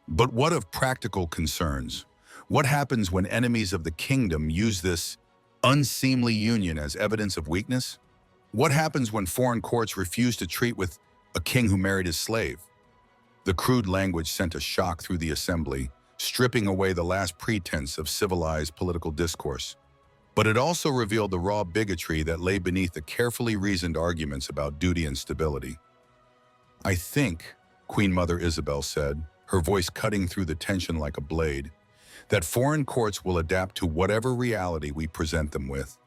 But what of practical concerns? What happens when enemies of the kingdom use this unseemly union as evidence of weakness? What happens when foreign courts refuse to treat with a king who married his slave? The crude language sent a shock through the assembly, stripping away the last pretense of civilized political discourse. But it also revealed the raw bigotry that lay beneath the carefully reasoned arguments about duty and stability. I think, Queen Mother Isabel said, her voice cutting through the tension like a blade, that foreign courts will adapt to whatever reality we present them with.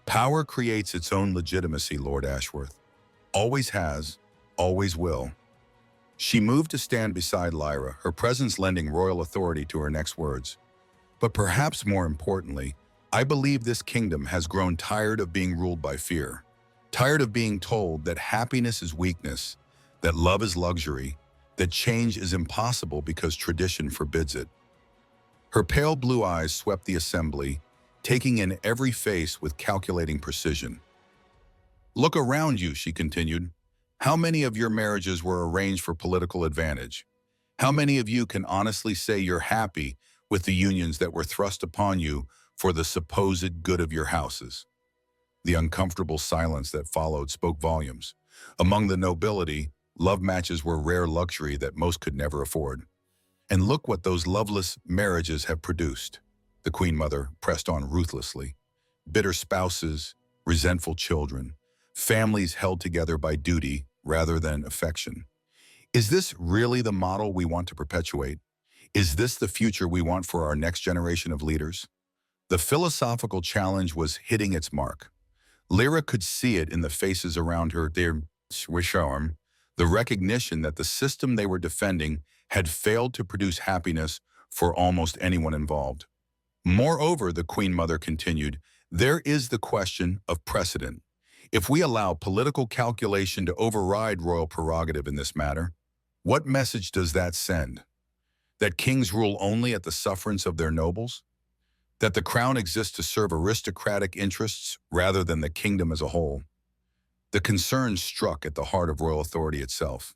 Power creates its own legitimacy, Lord Ashworth. Always has, always will. She moved to stand beside Lyra, her presence lending royal authority to her next words. But perhaps more importantly, I believe this kingdom has grown tired of being ruled by fear, tired of being told that happiness is weakness, that love is luxury, that change is impossible because tradition forbids it. Her pale blue eyes swept the assembly, taking in every face with calculating precision. Look around you, she continued. How many of your marriages were arranged for political advantage? How many of you can honestly say you're happy with the unions that were thrust upon you for the supposed good of your houses? The uncomfortable silence that followed spoke volumes. Among the nobility, love matches were rare luxury that most could never afford. And look what those loveless marriages have produced, the Queen Mother pressed on ruthlessly. Bitter spouses, resentful children, families held together by duty rather than affection. Is this really the model we want to perpetuate? Is this the future we want for our next generation of leaders? The philosophical challenge was hitting its mark. Lyra could see it in the faces around her, their charm, the recognition that the system they were defending had failed to produce happiness for almost anyone involved. Moreover, the Queen Mother continued, there is the question of precedent. If we allow political calculation to override royal prerogative in this matter, what message does that send? That kings rule only at the sufferance of their nobles? That the crown exists to serve aristocratic interests rather than the kingdom as a whole? The concern struck at the heart of royal authority itself.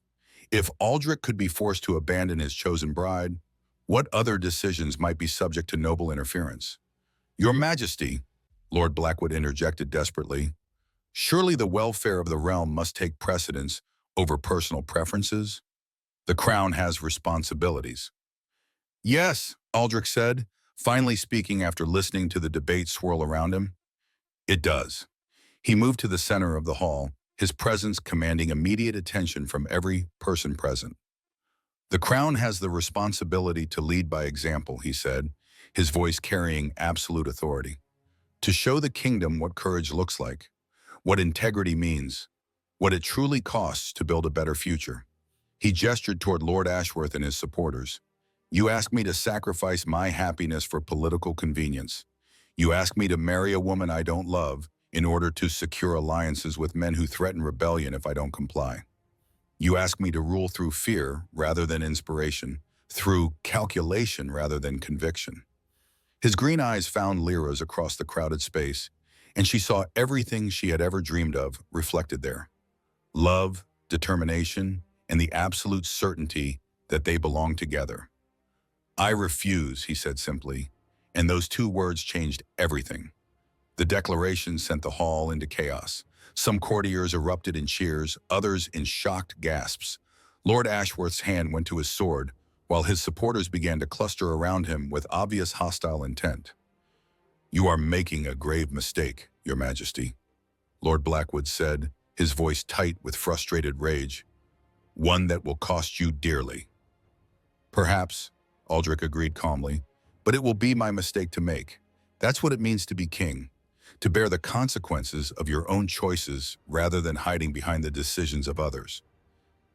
If Aldrich could be forced to abandon his chosen bride, what other decisions might be subject to noble interference? Your Majesty, Lord Blackwood interjected desperately, surely the welfare of the realm must take precedence over personal preferences? The crown has responsibilities. Yes, Aldrich said, finally speaking after listening to the debate swirl around him. It does. He moved to the center of the hall, his presence commanding immediate attention from every person present. The crown has the responsibility to lead by example, he said, his voice carrying absolute authority. To show the kingdom what courage looks like, what integrity means, what it truly costs to build a better future. He gestured toward Lord Ashworth and his supporters. You ask me to sacrifice my happiness for political convenience. You ask me to marry a woman I don't love in order to secure alliances with men who threaten rebellion if I don't comply. You ask me to rule through fear rather than inspiration, through calculation rather than conviction. His green eyes found Lyra's across the crowded space, and she saw everything she had ever dreamed of reflected there. Love, determination, and the absolute certainty that they belonged together. I refuse, he said simply, and those two words changed everything. The declaration sent the hall into chaos. Some courtiers erupted in cheers, others in shocked gasps. Lord Ashworth's hand went to his sword, while his supporters began to cluster around him with obvious hostile intent. You are making a grave mistake, Your Majesty, Lord Blackwood said, his voice tight with frustrated rage. One that will cost you dearly. Perhaps, Aldrich agreed calmly, but it will be my mistake to make. That's what it means to be king, to bear the consequences of your own choices rather than hiding behind the decisions of others.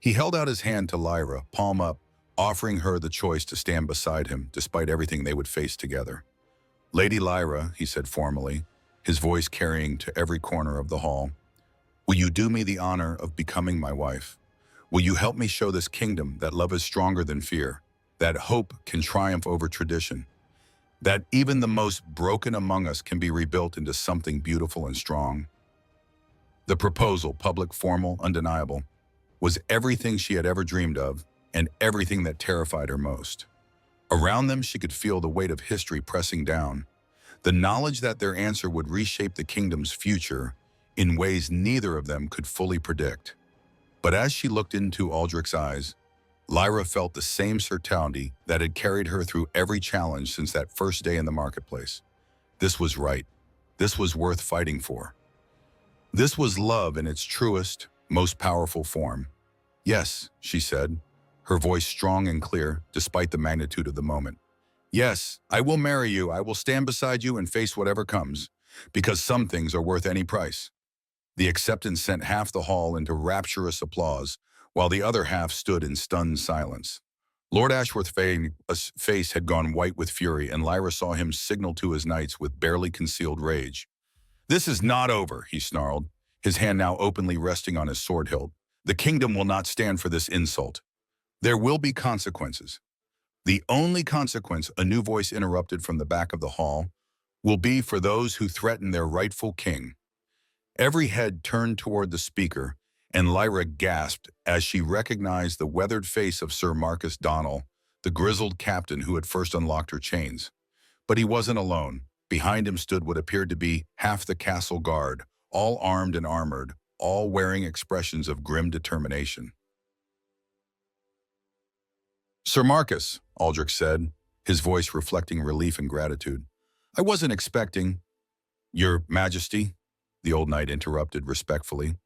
He held out his hand to Lyra, palm up, offering her the choice to stand beside him despite everything they would face together. "Lady Lyra," he said formally, his voice carrying to every corner of the hall, "will you do me the honor of becoming my wife? Will you help me show this kingdom that love is stronger than fear, that hope can triumph over tradition, that even the most broken among us can be rebuilt into something beautiful and strong?" The proposal, public, formal, undeniable, was everything she had ever dreamed of and everything that terrified her most. Around them, she could feel the weight of history pressing down, the knowledge that their answer would reshape the kingdom's future in ways neither of them could fully predict. But as she looked into Aldrich's eyes, Lyra felt the same certainty that had carried her through every challenge since that first day in the marketplace. This was right. This was worth fighting for. This was love in its truest, most powerful form. "Yes," she said, her voice strong and clear despite the magnitude of the moment. "Yes, I will marry you. I will stand beside you and face whatever comes, because some things are worth any price." The acceptance sent half the hall into rapturous applause, while the other half stood in stunned silence. Lord Ashworth's face had gone white with fury, and Lyra saw him signal to his knights with barely concealed rage. "This is not over," he snarled, his hand now openly resting on his sword hilt. "The kingdom will not stand for this insult. There will be consequences. The only consequence," a new voice interrupted from the back of the hall, "will be for those who threaten their rightful king." Every head turned toward the speaker, and Lyra gasped as she recognized the weathered face of Sir Marcus Donnell, the grizzled captain who had first unlocked her chains. But he wasn't alone. Behind him stood what appeared to be half the castle guard, all armed and armored, all wearing expressions of grim determination. "Sir Marcus," Aldrich said, his voice reflecting relief and gratitude, "I wasn't expecting—" "Your Majesty," the old knight interrupted respectfully,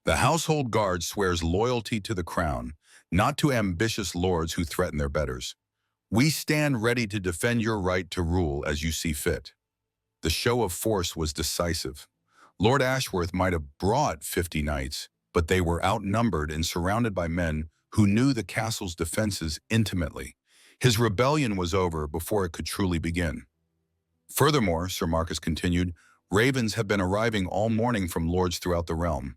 "the household guard swears loyalty to the crown, not to ambitious lords who threaten their betters. We stand ready to defend your right to rule as you see fit." The show of force was decisive. Lord Ashworth might have brought 50 knights, but they were outnumbered and surrounded by men who knew the castle's defenses intimately. His rebellion was over before it could truly begin. "Furthermore," Sir Marcus continued, "ravens have been arriving all morning from lords throughout the realm.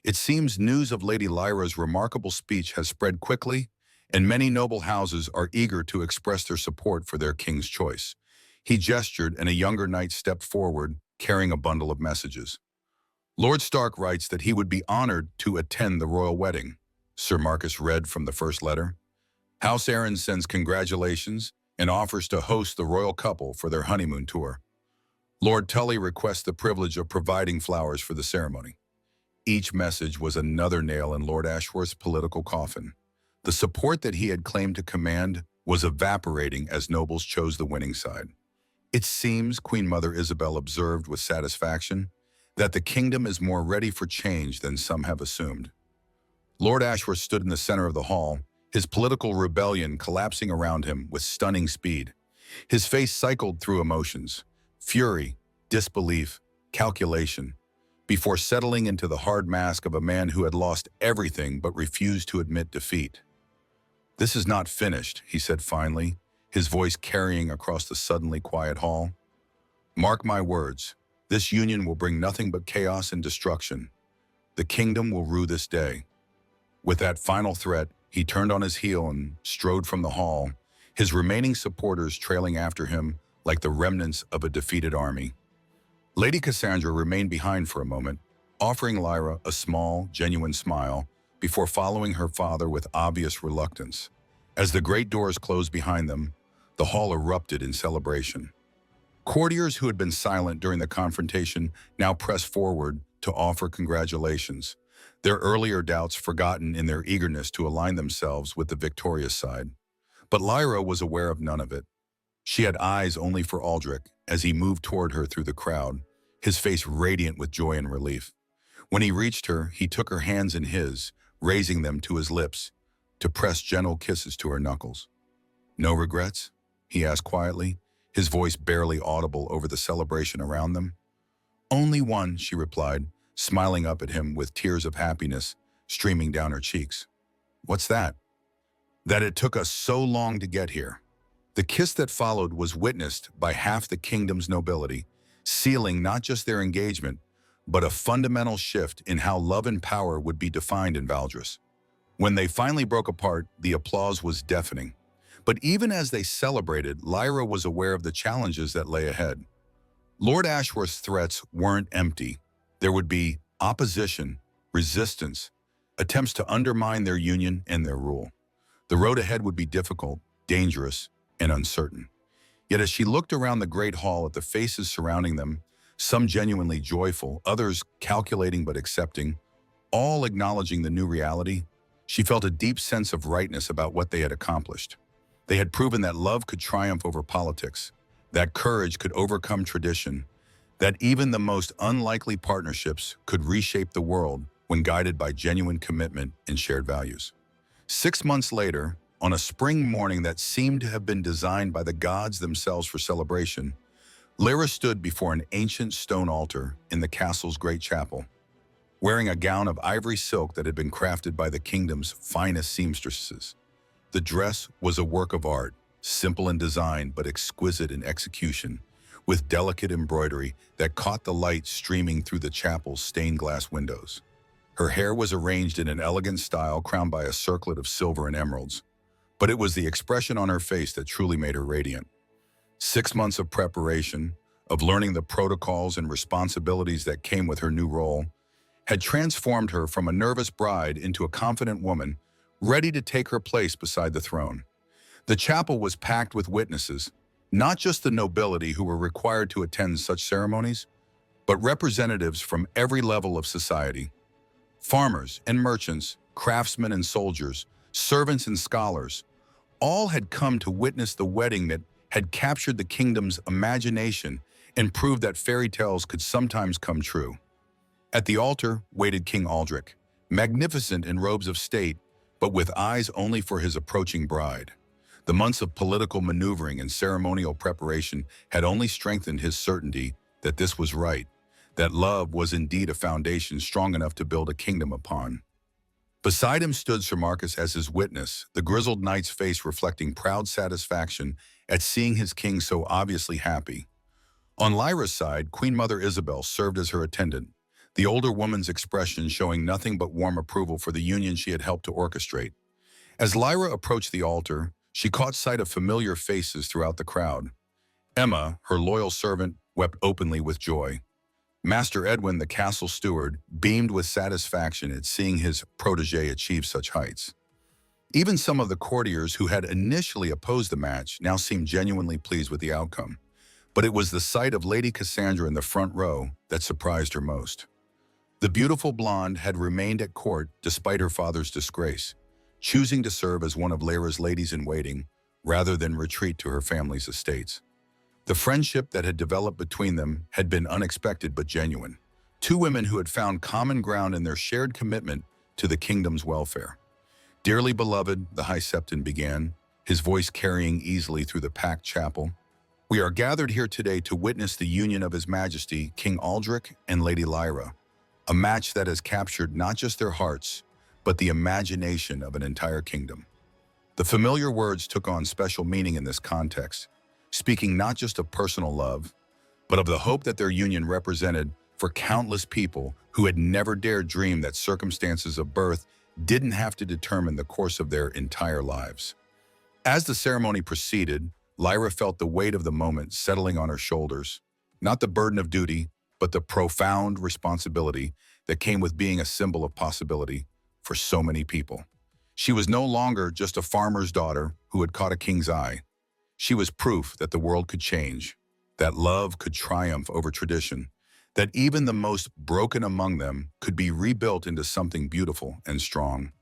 It seems news of Lady Lyra's remarkable speech has spread quickly, and many noble houses are eager to express their support for their king's choice." He gestured, and a younger knight stepped forward, carrying a bundle of messages. "Lord Stark writes that he would be honored to attend the royal wedding," Sir Marcus read from the first letter. "House Arryn sends congratulations and offers to host the royal couple for their honeymoon tour. Lord Tully requests the privilege of providing flowers for the ceremony." Each message was another nail in Lord Ashworth's political coffin. The support that he had claimed to command was evaporating as nobles chose the winning side. "It seems," Queen Mother Isabel observed with satisfaction, "that the kingdom is more ready for change than some have assumed." Lord Ashworth stood in the center of the hall, his political rebellion collapsing around him with stunning speed. His face cycled through emotions: fury, disbelief, calculation, before settling into the hard mask of a man who had lost everything but refused to admit defeat. "This is not finished," he said finally, his voice carrying across the suddenly quiet hall. "Mark my words, this union will bring nothing but chaos and destruction. The kingdom will rue this day." With that final threat, he turned on his heel and strode from the hall, his remaining supporters trailing after him like the remnants of a defeated army. Lady Cassandra remained behind for a moment, offering Lyra a small, genuine smile before following her father with obvious reluctance. As the great doors closed behind them, the hall erupted in celebration. Courtiers who had been silent during the confrontation now pressed forward to offer congratulations, their earlier doubts forgotten in their eagerness to align themselves with the victorious side. But Lyra was aware of none of it. She had eyes only for Aldrich as he moved toward her through the crowd, his face radiant with joy and relief. When he reached her, he took her hands in his, raising them to his lips, to press gentle kisses to her knuckles. "No regrets?" he asked quietly, his voice barely audible over the celebration around them. "Only one," she replied, smiling up at him with tears of happiness streaming down her cheeks. What's that? That it took us so long to get here. The kiss that followed was witnessed by half the kingdom's nobility, sealing not just their engagement, but a fundamental shift in how love and power would be defined in Valdres. When they finally broke apart, the applause was deafening. But even as they celebrated, Lyra was aware of the challenges that lay ahead. Lord Ashworth's threats weren't empty. There would be opposition, resistance, attempts to undermine their union and their rule. The road ahead would be difficult, dangerous, and uncertain. Yet as she looked around the great hall at the faces surrounding them, some genuinely joyful, others calculating but accepting, all acknowledging the new reality, she felt a deep sense of rightness about what they had accomplished. They had proven that love could triumph over politics, that courage could overcome tradition, that even the most unlikely partnerships could reshape the world when guided by genuine commitment and shared values. 6 months later, on a spring morning that seemed to have been designed by the gods themselves for celebration, Lyra stood before an ancient stone altar in the castle's great chapel. Wearing a gown of ivory silk that had been crafted by the kingdom's finest seamstresses. The dress was a work of art, simple in design but exquisite in execution, with delicate embroidery that caught the light streaming through the chapel's stained glass windows. Her hair was arranged in an elegant style crowned by a circlet of silver and emeralds, but it was the expression on her face that truly made her radiant. 6 months of preparation, of learning the protocols and responsibilities that came with her new role, had transformed her from a nervous bride into a confident woman, ready to take her place beside the throne. The chapel was packed with witnesses, not just the nobility who were required to attend such ceremonies, but representatives from every level of society. Farmers and merchants, craftsmen and soldiers, servants and scholars, all had come to witness the wedding that had captured the kingdom's imagination and proved that fairy tales could sometimes come true. At the altar waited King Aldrich, magnificent in robes of state, but with eyes only for his approaching bride. The months of political maneuvering and ceremonial preparation had only strengthened his certainty that this was right, that love was indeed a foundation strong enough to build a kingdom upon. Beside him stood Sir Marcus as his witness, the grizzled knight's face reflecting proud satisfaction at seeing his king so obviously happy. On Lyra's side, Queen Mother Isabel served as her attendant, the older woman's expression showing nothing but warm approval for the union she had helped to orchestrate. As Lyra approached the altar, she caught sight of familiar faces throughout the crowd. Emma, her loyal servant, wept openly with joy. Master Edwin, the castle steward, beamed with satisfaction at seeing his protégé achieve such heights. Even some of the courtiers who had initially opposed the match now seemed genuinely pleased with the outcome. But it was the sight of Lady Cassandra in the front row that surprised her most. The beautiful blonde had remained at court despite her father's disgrace, choosing to serve as one of Lyra's ladies-in-waiting rather than retreat to her family's estates. The friendship that had developed between them had been unexpected but genuine. Two women who had found common ground in their shared commitment to the kingdom's welfare. Dearly beloved, the High Septon began, his voice carrying easily through the packed chapel. We are gathered here today to witness the union of His Majesty, King Aldrich and Lady Lyra, a match that has captured not just their hearts, but the imagination of an entire kingdom. The familiar words took on special meaning in this context, speaking not just of personal love, but of the hope that their union represented for countless people who had never dared dream that circumstances of birth didn't have to determine the course of their entire lives. As the ceremony proceeded, Lyra felt the weight of the moment settling on her shoulders, not the burden of duty, but the profound responsibility that came with being a symbol of possibility for so many people. She was no longer just a farmer's daughter who had caught a king's eye. She was proof that the world could change, that love could triumph over tradition, that even the most broken among them could be rebuilt into something beautiful and strong.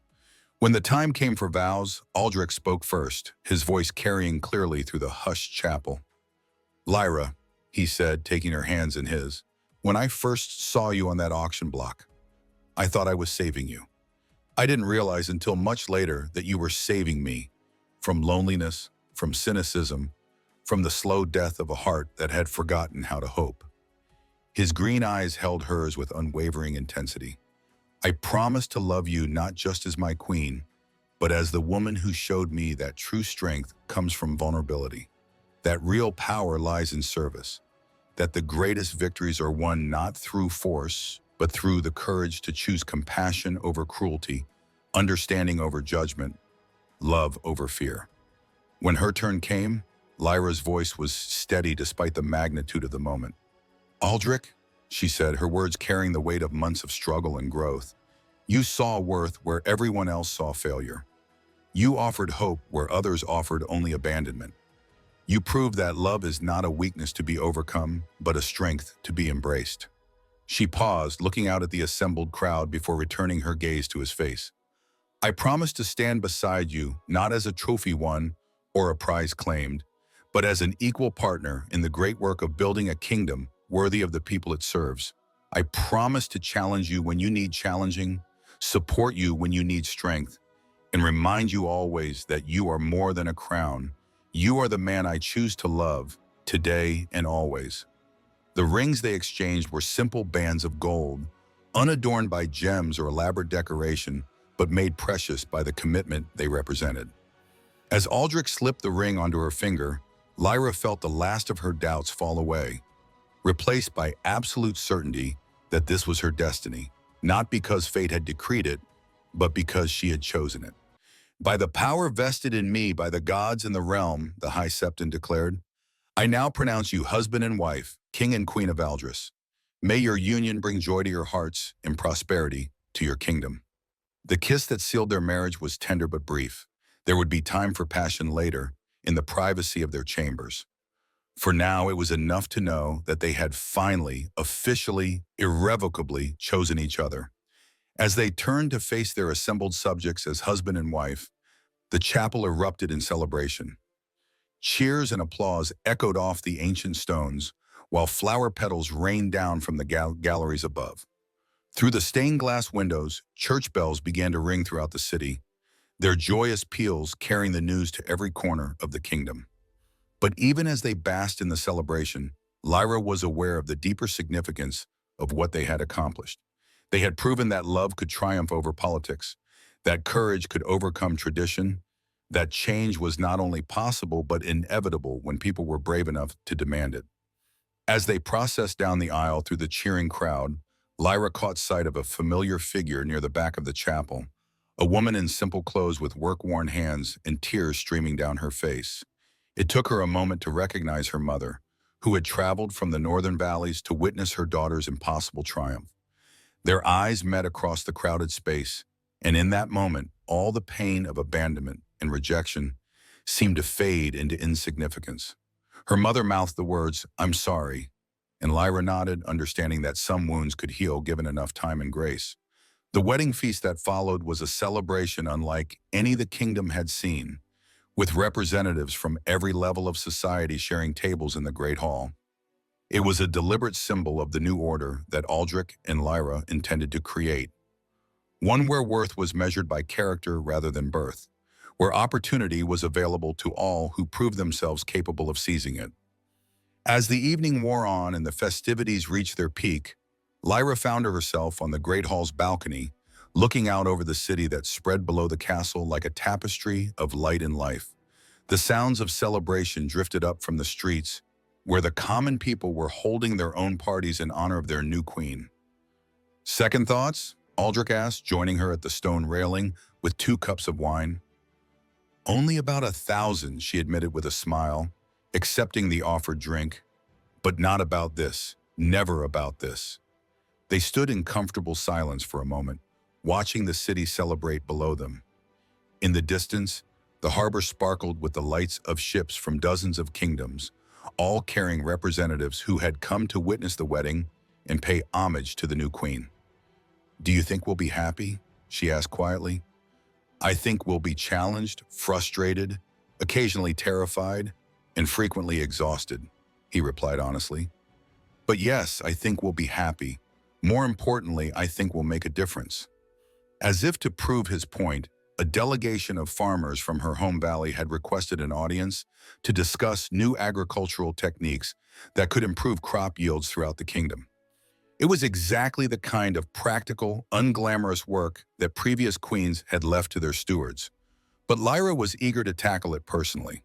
When the time came for vows, Aldrich spoke first, his voice carrying clearly through the hushed chapel. Lyra, he said, taking her hands in his, when I first saw you on that auction block, I thought I was saving you. I didn't realize until much later that you were saving me from loneliness, from cynicism, from the slow death of a heart that had forgotten how to hope. His green eyes held hers with unwavering intensity. I promise to love you not just as my queen, but as the woman who showed me that true strength comes from vulnerability, that real power lies in service, that the greatest victories are won not through force, but through the courage to choose compassion over cruelty, understanding over judgment, love over fear. When her turn came, Lyra's voice was steady despite the magnitude of the moment. "Aldrich," she said, her words carrying the weight of months of struggle and growth, "you saw worth where everyone else saw failure. You offered hope where others offered only abandonment. You proved that love is not a weakness to be overcome, but a strength to be embraced." She paused, looking out at the assembled crowd before returning her gaze to his face. "I promise to stand beside you, not as a trophy won or a prize claimed, but as an equal partner in the great work of building a kingdom worthy of the people it serves. I promise to challenge you when you need challenging, support you when you need strength, and remind you always that you are more than a crown. You are the man I choose to love, today and always." The rings they exchanged were simple bands of gold, unadorned by gems or elaborate decoration, but made precious by the commitment they represented. As Aldrich slipped the ring onto her finger, Lyra felt the last of her doubts fall away, replaced by absolute certainty that this was her destiny, not because fate had decreed it, but because she had chosen it. "By the power vested in me by the gods and the realm," the High Septon declared, "I now pronounce you husband and wife, king and queen of Aldris. May your union bring joy to your hearts and prosperity to your kingdom." The kiss that sealed their marriage was tender but brief. There would be time for passion later, in the privacy of their chambers. For now, it was enough to know that they had finally, officially, irrevocably chosen each other. As they turned to face their assembled subjects as husband and wife, the chapel erupted in celebration. Cheers and applause echoed off the ancient stones, while flower petals rained down from the galleries above. Through the stained glass windows, church bells began to ring throughout the city, their joyous peals carrying the news to every corner of the kingdom. But even as they basked in the celebration, Lyra was aware of the deeper significance of what they had accomplished. They had proven that love could triumph over politics, that courage could overcome tradition, that change was not only possible but inevitable when people were brave enough to demand it. As they processed down the aisle through the cheering crowd, Lyra caught sight of a familiar figure near the back of the chapel, a woman in simple clothes with work-worn hands and tears streaming down her face. It took her a moment to recognize her mother, who had traveled from the northern valleys to witness her daughter's impossible triumph. Their eyes met across the crowded space, and in that moment, all the pain of abandonment and rejection seemed to fade into insignificance. Her mother mouthed the words, "I'm sorry," and Lyra nodded, understanding that some wounds could heal given enough time and grace. The wedding feast that followed was a celebration unlike any the kingdom had seen, with representatives from every level of society sharing tables in the Great Hall. It was a deliberate symbol of the new order that Aldrich and Lyra intended to create, one where worth was measured by character rather than birth, where opportunity was available to all who proved themselves capable of seizing it. As the evening wore on and the festivities reached their peak, Lyra found herself on the Great Hall's balcony, looking out over the city that spread below the castle like a tapestry of light and life. The sounds of celebration drifted up from the streets, where the common people were holding their own parties in honor of their new queen. "Second thoughts?" Aldrich asked, joining her at the stone railing with 2 cups of wine. "Only about 1,000, she admitted with a smile, accepting the offered drink. "But not about this, never about this." They stood in comfortable silence for a moment, watching the city celebrate below them. In the distance, the harbor sparkled with the lights of ships from dozens of kingdoms, all carrying representatives who had come to witness the wedding and pay homage to the new queen. "Do you think we'll be happy?" she asked quietly. "I think we'll be challenged, frustrated, occasionally terrified, and frequently exhausted," he replied honestly. "But yes, I think we'll be happy. More importantly, I think we'll make a difference." As if to prove his point, a delegation of farmers from her home valley had requested an audience to discuss new agricultural techniques that could improve crop yields throughout the kingdom. It was exactly the kind of practical, unglamorous work that previous queens had left to their stewards. But Lyra was eager to tackle it personally.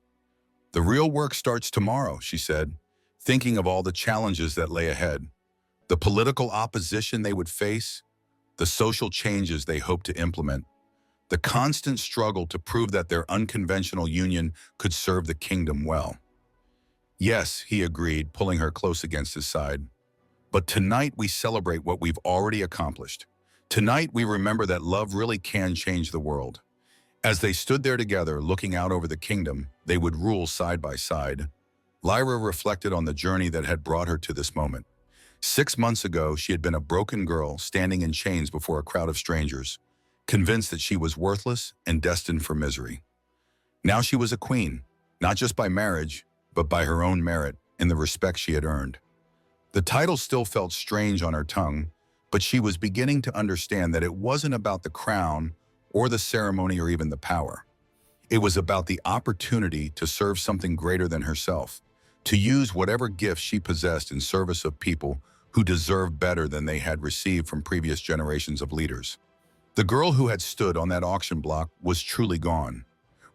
The real work starts tomorrow, she said, thinking of all the challenges that lay ahead, the political opposition they would face, the social changes they hoped to implement, the constant struggle to prove that their unconventional union could serve the kingdom well. Yes, he agreed, pulling her close against his side. But tonight we celebrate what we've already accomplished. Tonight we remember that love really can change the world. As they stood there together, looking out over the kingdom, they would rule side by side. Lyra reflected on the journey that had brought her to this moment. 6 months ago, she had been a broken girl standing in chains before a crowd of strangers, convinced that she was worthless and destined for misery. Now she was a queen, not just by marriage, but by her own merit and the respect she had earned. The title still felt strange on her tongue, but she was beginning to understand that it wasn't about the crown or the ceremony or even the power. It was about the opportunity to serve something greater than herself, to use whatever gifts she possessed in service of people who deserved better than they had received from previous generations of leaders. The girl who had stood on that auction block was truly gone,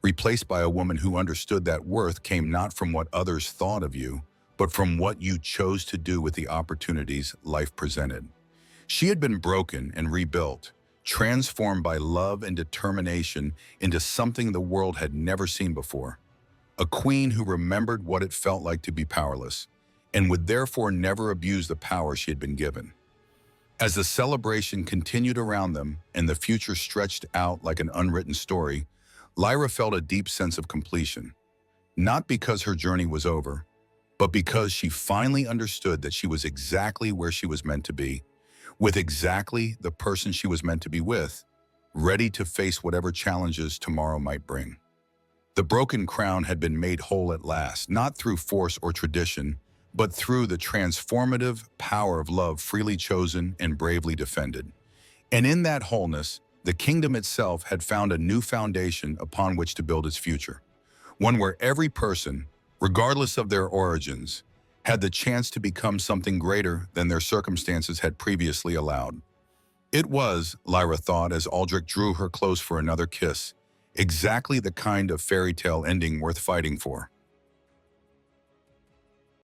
replaced by a woman who understood that worth came not from what others thought of you, but from what you chose to do with the opportunities life presented. She had been broken and rebuilt, transformed by love and determination into something the world had never seen before. A queen who remembered what it felt like to be powerless, and would therefore never abuse the power she had been given. As the celebration continued around them and the future stretched out like an unwritten story, Lyra felt a deep sense of completion. Not because her journey was over, but because she finally understood that she was exactly where she was meant to be, with exactly the person she was meant to be with, ready to face whatever challenges tomorrow might bring. The broken crown had been made whole at last, not through force or tradition, but through the transformative power of love freely chosen and bravely defended. And in that wholeness, the kingdom itself had found a new foundation upon which to build its future, one where every person, regardless of their origins, had the chance to become something greater than their circumstances had previously allowed. It was, Lyra thought as Aldrich drew her close for another kiss, exactly the kind of fairy tale ending worth fighting for.